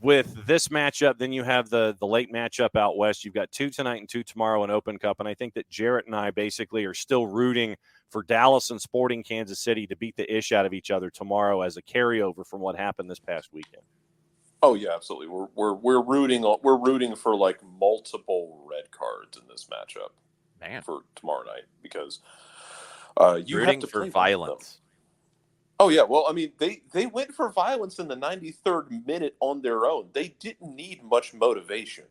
with this matchup, then you have the late matchup out west. You've got 2 tonight and 2 tomorrow in Open Cup, and I think that Jarrett and I basically are still rooting for Dallas and Sporting Kansas City to beat the ish out of each other tomorrow as a carryover from what happened this past weekend. Oh yeah, absolutely. We're rooting for like multiple red cards in this matchup, man, for tomorrow night, because You Rooting have to for play violence. Oh yeah, well, I mean, they went for violence in the 93rd minute on their own. They didn't need much motivation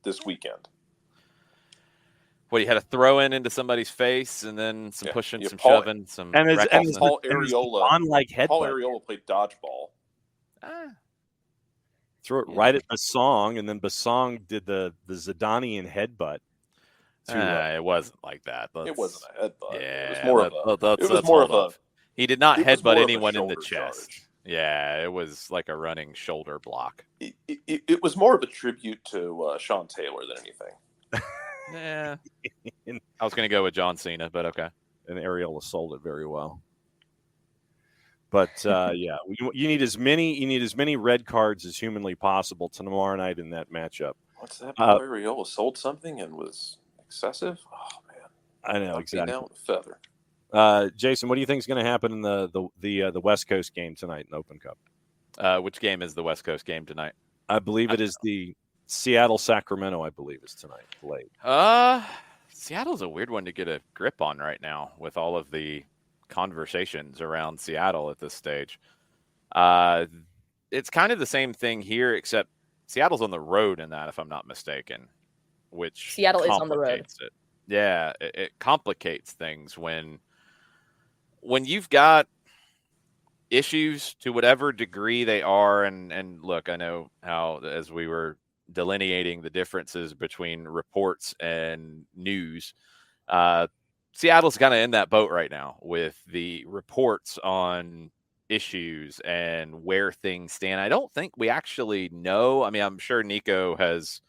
this weekend. Well, you had a throw into somebody's face, and then some pushing, some Paul, shoving, some. And Paul Areola. on-like headbutt. Paul Areola played dodgeball. Threw it right at Basong, and then Basong did the Zidanian headbutt. It wasn't like that. It wasn't a headbutt. Yeah, it was more of a. It was more of a. He did not headbutt anyone in the chest. Charge. Yeah, it was like a running shoulder block. It was more of a tribute to Sean Taylor than anything. Yeah, I was going to go with John Cena, but okay. And Areola sold it very well. But yeah, you need as many red cards as humanly possible tomorrow night in that matchup. What's that? Paul Areola sold something and was excessive. Oh man, I know exactly. Down with a feather. Jason, what do you think is going to happen in the West Coast game tonight in Open Cup? Which game is the West Coast game tonight? I believe it is the Seattle-Sacramento, I believe, is tonight late. Seattle's a weird one to get a grip on right now with all of the conversations around Seattle at this stage. It's kind of the same thing here, except Seattle's on the road in that, if I'm not mistaken, which Seattle is on the road. It. Yeah, it complicates things when you've got issues to whatever degree they are. And look, I know how, as we were delineating the differences between reports and news, Seattle's kind of in that boat right now with the reports on issues and where things stand. I don't think we actually know. I mean, I'm sure Nico has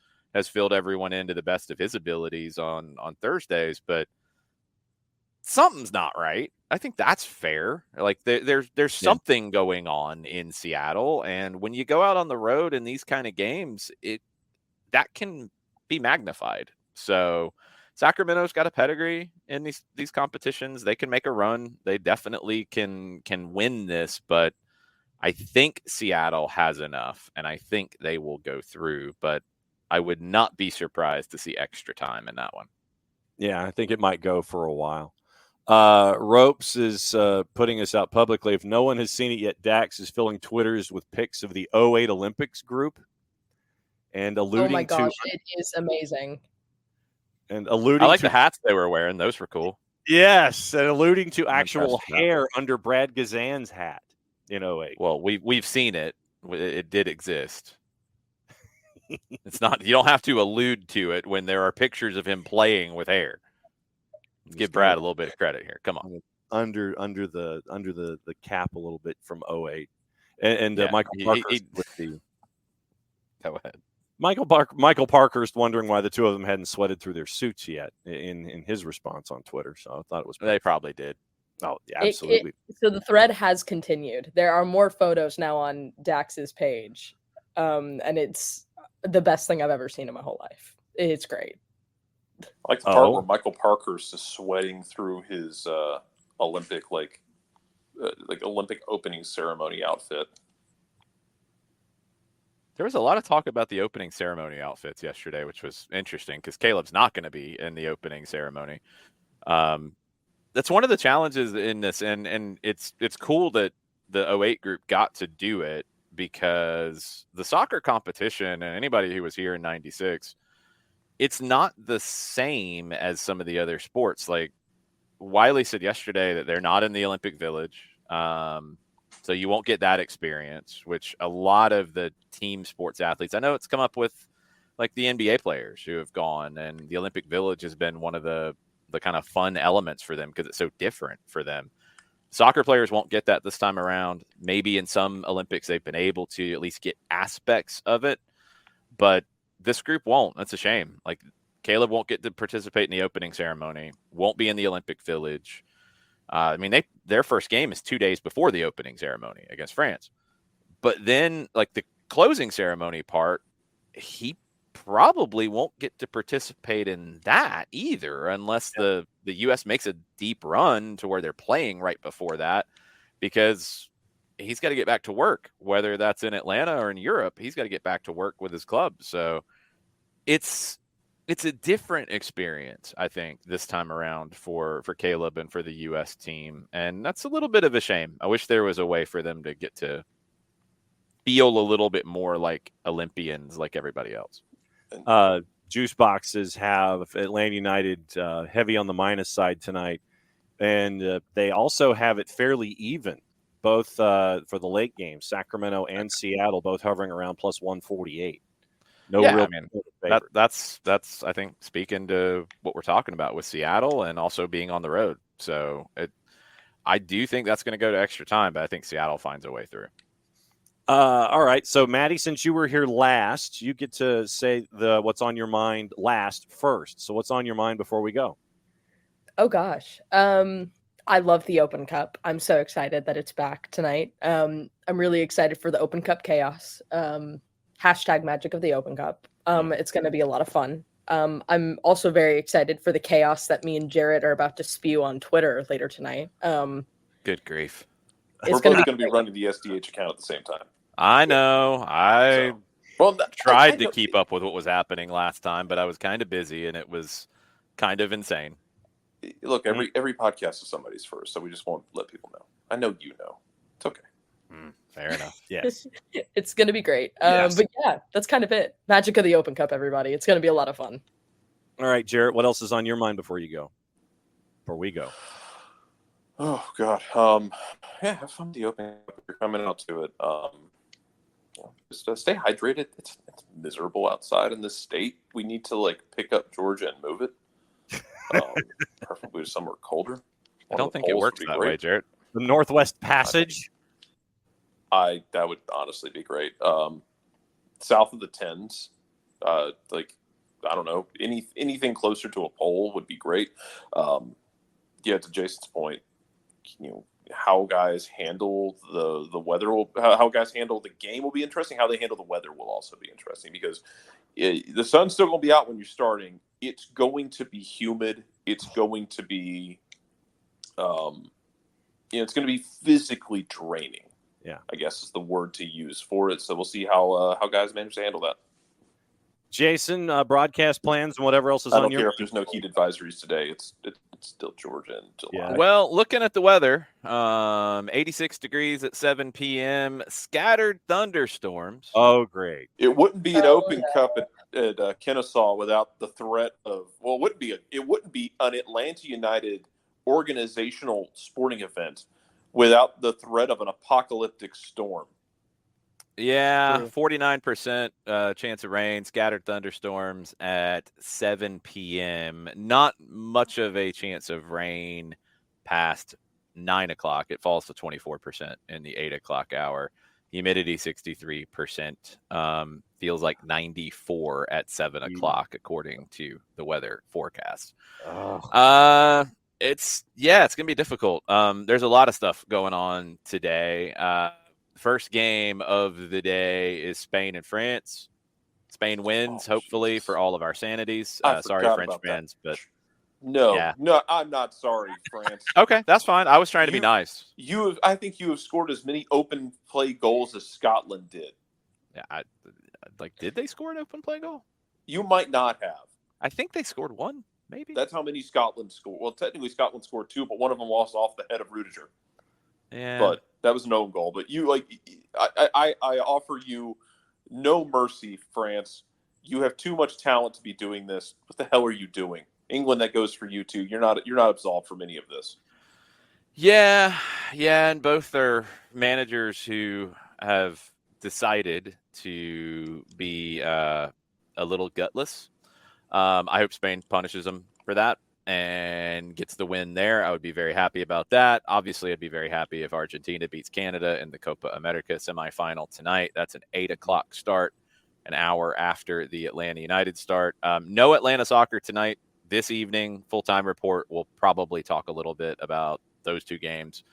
filled everyone in to the best of his abilities on Thursdays, but something's not right. I think that's fair. Like there's something going on in Seattle, and when you go out on the road in these kind of games, that can be magnified. So Sacramento's got a pedigree in these competitions. They can make a run. They definitely can win this, but I think Seattle has enough, and I think they will go through. But I would not be surprised to see extra time in that one. Yeah, I think it might go for a while. Ropes is putting us out publicly. If no one has seen it yet, Dax is filling Twitters with pics of the 08 Olympics group and alluding to... Oh my gosh, it is amazing. And alluding I like to... the hats they were wearing. Those were cool. Yes, and alluding to actual hair under Brad Gazan's hat in 08. Well, we've seen it. It did exist. It's not, you don't have to allude to it when there are pictures of him playing with hair. Let's give Brad a little bit of credit here. Come on. Under the cap a little bit from 08. And Michael Parkhurst with the... Go ahead. Michael Parkhurst wondering why the two of them hadn't sweated through their suits yet in his response on Twitter. So I thought it was... They probably did. Oh, yeah, absolutely. So the thread has continued. There are more photos now on Dax's page. And it's the best thing I've ever seen in my whole life. It's great. I like the part where Michael Parkhurst is sweating through his Olympic Olympic opening ceremony outfit. There was a lot of talk about the opening ceremony outfits yesterday, which was interesting because Caleb's not going to be in the opening ceremony. That's one of the challenges in this, and it's cool that the 08 group got to do it because the soccer competition, and anybody who was here in 96, it's not the same as some of the other sports. Like Wiley said yesterday that they're not in the Olympic Village. So you won't get that experience, which a lot of the team sports athletes, I know it's come up with like the NBA players who have gone, and the Olympic Village has been one of the kind of fun elements for them because it's so different for them. Soccer players won't get that this time around. Maybe in some Olympics they've been able to at least get aspects of it, but this group won't. That's a shame. Like Caleb won't get to participate in the opening ceremony, won't be in the Olympic Village. I mean, their first game is 2 days before the opening ceremony against France. But then, like the closing ceremony part, he probably won't get to participate in that either unless the U.S. makes a deep run to where they're playing right before that, because he's got to get back to work, whether that's in Atlanta or in Europe. He's got to get back to work with his club. So it's it's a different experience, I think, this time around for Caleb and for the U.S. team, and that's a little bit of a shame. I wish there was a way for them to get to feel a little bit more like Olympians, like everybody else. Juice boxes have Atlanta United heavy on the minus side tonight, and they also have it fairly even, both for the late games. Sacramento and Seattle both hovering around plus 148. No real. I mean, that's I think speaking to what we're talking about with Seattle and also being on the road. So I do think that's going to go to extra time, but I think Seattle finds a way through. All right. So, Maddie, since you were here last, you get to say what's on your mind last first. So what's on your mind before we go? Oh, gosh. I love the Open Cup. I'm so excited that it's back tonight. I'm really excited for the Open Cup chaos. Hashtag magic of the Open Cup. It's going to be a lot of fun. I'm also very excited for the chaos that me and Jarrett are about to spew on Twitter later tonight. Good grief. We're both going to be running the SDH account at the same time. I know. Tried to keep up with what was happening last time, but I was kind of busy, and it was kind of insane. Look, every podcast is somebody's first, so we just won't let people know. I know you know. It's okay. Fair enough. Yes. It's going to be great. Yes. But yeah, that's kind of it. Magic of the Open Cup, everybody. It's going to be a lot of fun. All right, Jarrett, what else is on your mind before we go? Oh, God. Yeah, have fun with the Open Cup if you're coming out to it. Just stay hydrated. It's miserable outside in this state. We need to pick up Georgia and move it. Preferably to somewhere colder. I don't think it works that way, Jarrett. The Northwest Passage. That would honestly be great. South of the Thames, I don't know, anything closer to a pole would be great. Yeah, to Jason's point, how guys handle the weather how guys handle the game will be interesting. How they handle the weather will also be interesting because the sun's still going to be out when you're starting. It's going to be humid. It's going to be, it's going to be physically draining. Yeah, I guess is the word to use for it. So we'll see how guys manage to handle that. Jason, broadcast plans and whatever else is on your. I don't care if there's no heat advisories today. It's still Georgia in July. Yeah. Well, looking at the weather, 86 degrees at 7 p.m. Scattered thunderstorms. Oh, great! It wouldn't be an Open Cup at Kennesaw without the threat of. Well, it wouldn't be an Atlanta United organizational sporting event without the threat of an apocalyptic storm. Yeah, 49% chance of rain, scattered thunderstorms at 7 p.m. Not much of a chance of rain past 9 o'clock. It falls to 24% in the 8 o'clock hour. Humidity 63%. Feels like 94 at 7 o'clock, according to the weather forecast. It's going to be difficult. There's a lot of stuff going on today. First game of the day is Spain and France. Spain wins, hopefully, for all of our sanities. Sorry, French fans, but no, I'm not sorry, France. Okay, that's fine. I was trying to be nice. I think you have scored as many open play goals as Scotland did. Yeah, did they score an open play goal? You might not have. I think they scored one, maybe. That's how many Scotland scored. Well, technically Scotland scored two, but one of them lost off the head of Rudiger. Yeah, but that was an own goal. But I offer you no mercy, France. You have too much talent to be doing this. What the hell are you doing? England, that goes for you too. You're not absolved from any of this. Yeah, and both are managers who have decided to be a little gutless. I hope Spain punishes them for that and gets the win there. I would be very happy about that. Obviously, I'd be very happy if Argentina beats Canada in the Copa America semifinal tonight. That's an 8 o'clock start, an hour after the Atlanta United start. No Atlanta soccer tonight. This evening, full-time report, we'll probably talk a little bit about those two games.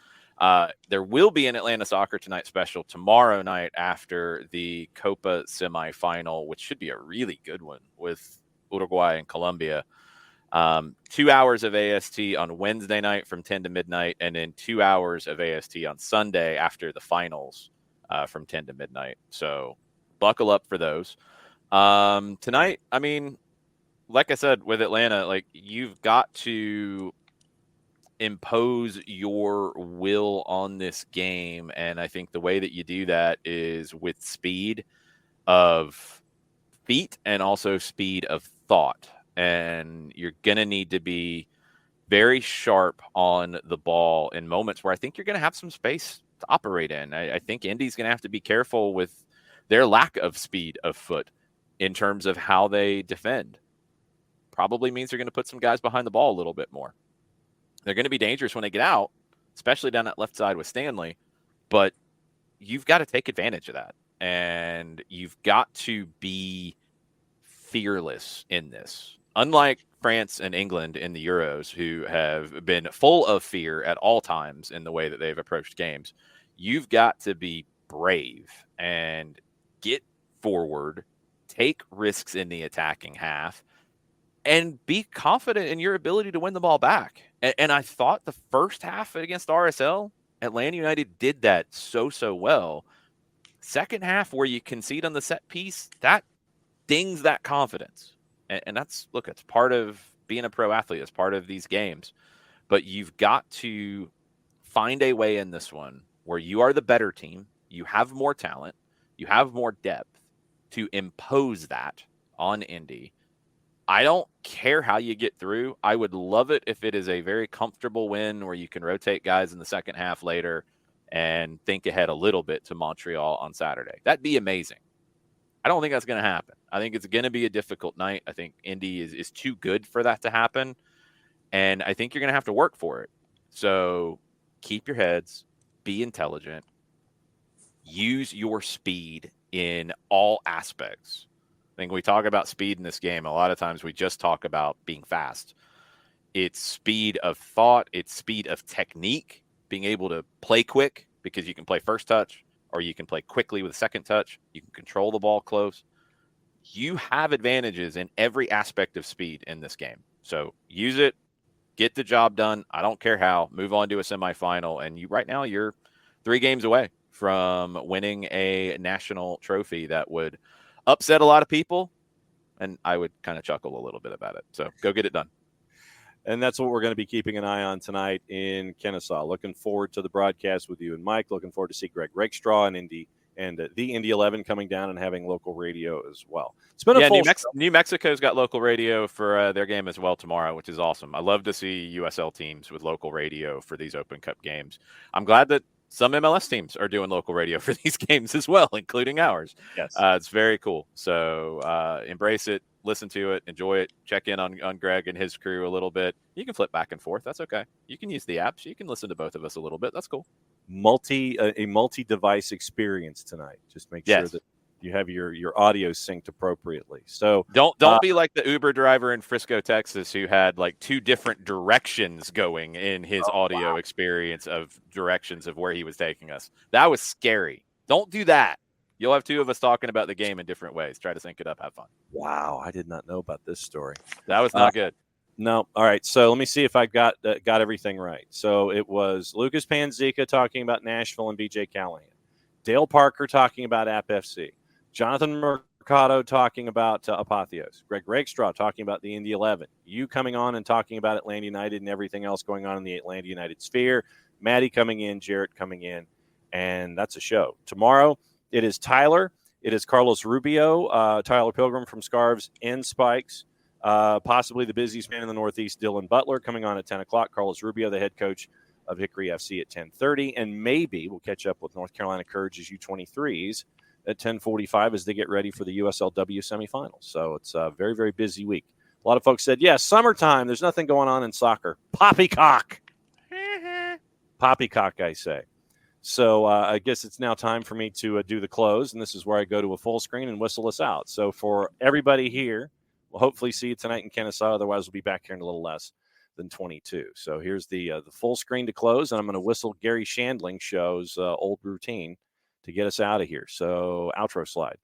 There will be an Atlanta soccer tonight special tomorrow night after the Copa semifinal, which should be a really good one with Uruguay and Colombia. 2 hours of AST on Wednesday night from 10 to midnight, and then 2 hours of AST on Sunday after the finals from 10 to midnight. So buckle up for those. Tonight, I mean, like I said, with Atlanta, like you've got to impose your will on this game. And I think the way that you do that is with speed of feet and also speed of thought. And you're going to need to be very sharp on the ball in moments where I think you're going to have some space to operate in. I think Indy's going to have to be careful with their lack of speed of foot in terms of how they defend. Probably means they're going to put some guys behind the ball a little bit more. They're going to be dangerous when they get out, especially down that left side with Stanley, but you've got to take advantage of that. And you've got to be fearless in this. Unlike France and England in the Euros, who have been full of fear at all times in the way that they've approached games, you've got to be brave and get forward, take risks in the attacking half, and be confident in your ability to win the ball back. And I thought the first half against RSL, Atlanta United did that so well. Second half, where you concede on the set piece, that dings that confidence. And that's, look, it's part of being a pro athlete. It's part of these games. But you've got to find a way in this one where you are the better team, you have more talent, you have more depth to impose that on Indy. I don't care how you get through. I would love it if it is a very comfortable win where you can rotate guys in the second half later and think ahead a little bit to Montreal on Saturday. That'd be amazing. I don't think that's going to happen. I think it's going to be a difficult night. I think Indy is too good for that to happen. And I think you're going to have to work for it. So keep your heads, be intelligent, use your speed in all aspects. I think when we talk about speed in this game, a lot of times we just talk about being fast. It's speed of thought. It's speed of technique, being able to play quick because you can play first touch or you can play quickly with second touch. You can control the ball close. You have advantages in every aspect of speed in this game. So use it, get the job done. I don't care how. Move on to a semifinal. And right now you're 3 games away from winning a national trophy that would upset a lot of people, and I would kind of chuckle a little bit about it. So go get it done. And that's what we're going to be keeping an eye on tonight in Kennesaw. Looking forward to the broadcast with you and Mike. Looking forward to see Greg Rakestraw and the INDY 11 coming down and having local radio as well. It's been a full New Mexico's got local radio for their game as well tomorrow, which is awesome. I love to see USL teams with local radio for these Open Cup games. I'm glad that some MLS teams are doing local radio for these games as well, including ours. Yes. It's very cool. So embrace it, listen to it, enjoy it, check in on Greg and his crew a little bit. You can flip back and forth. That's okay. You can use the apps. You can listen to both of us a little bit. That's cool. A multi-device experience tonight. Just make sure that you have your audio synced appropriately. So don't be like the Uber driver in Frisco, Texas, who had like 2 different directions going in his audio experience of directions of where he was taking us. That was scary. Don't do that. You'll have 2 of us talking about the game in different ways. Try to sync it up. Have fun. Wow, I did not know about this story. That was not good. No. All right. So let me see if I got everything right. So it was Lucas Panzica talking about Nashville and BJ Callahan, Dale Parker talking about App FC, Jonathan Mercado talking about Apotheos, Greg Rakestraw talking about the INDY 11, you coming on and talking about Atlanta United and everything else going on in the Atlanta United sphere, Maddie coming in, Jarrett coming in, and that's a show. Tomorrow it is Tyler. It is Carlos Rubio, Tyler Pilgrim from Scarves and Spikes. Possibly the busiest man in the Northeast, Dylan Butler, coming on at 10 o'clock. Carlos Rubio, the head coach of Hickory FC, at 10:30. And maybe we'll catch up with North Carolina Courage's U23s at 10:45 as they get ready for the USLW semifinals. So it's a very, very busy week. A lot of folks said, summertime. There's nothing going on in soccer. Poppycock. Poppycock, I say. So I guess it's now time for me to do the close, and this is where I go to a full screen and whistle us out. So for everybody here, we'll hopefully see you tonight in Kennesaw. Otherwise, we'll be back here in a little less than 22. So here's the full screen to close, and I'm going to whistle Gary Shandling Show's old routine to get us out of here. So outro slide.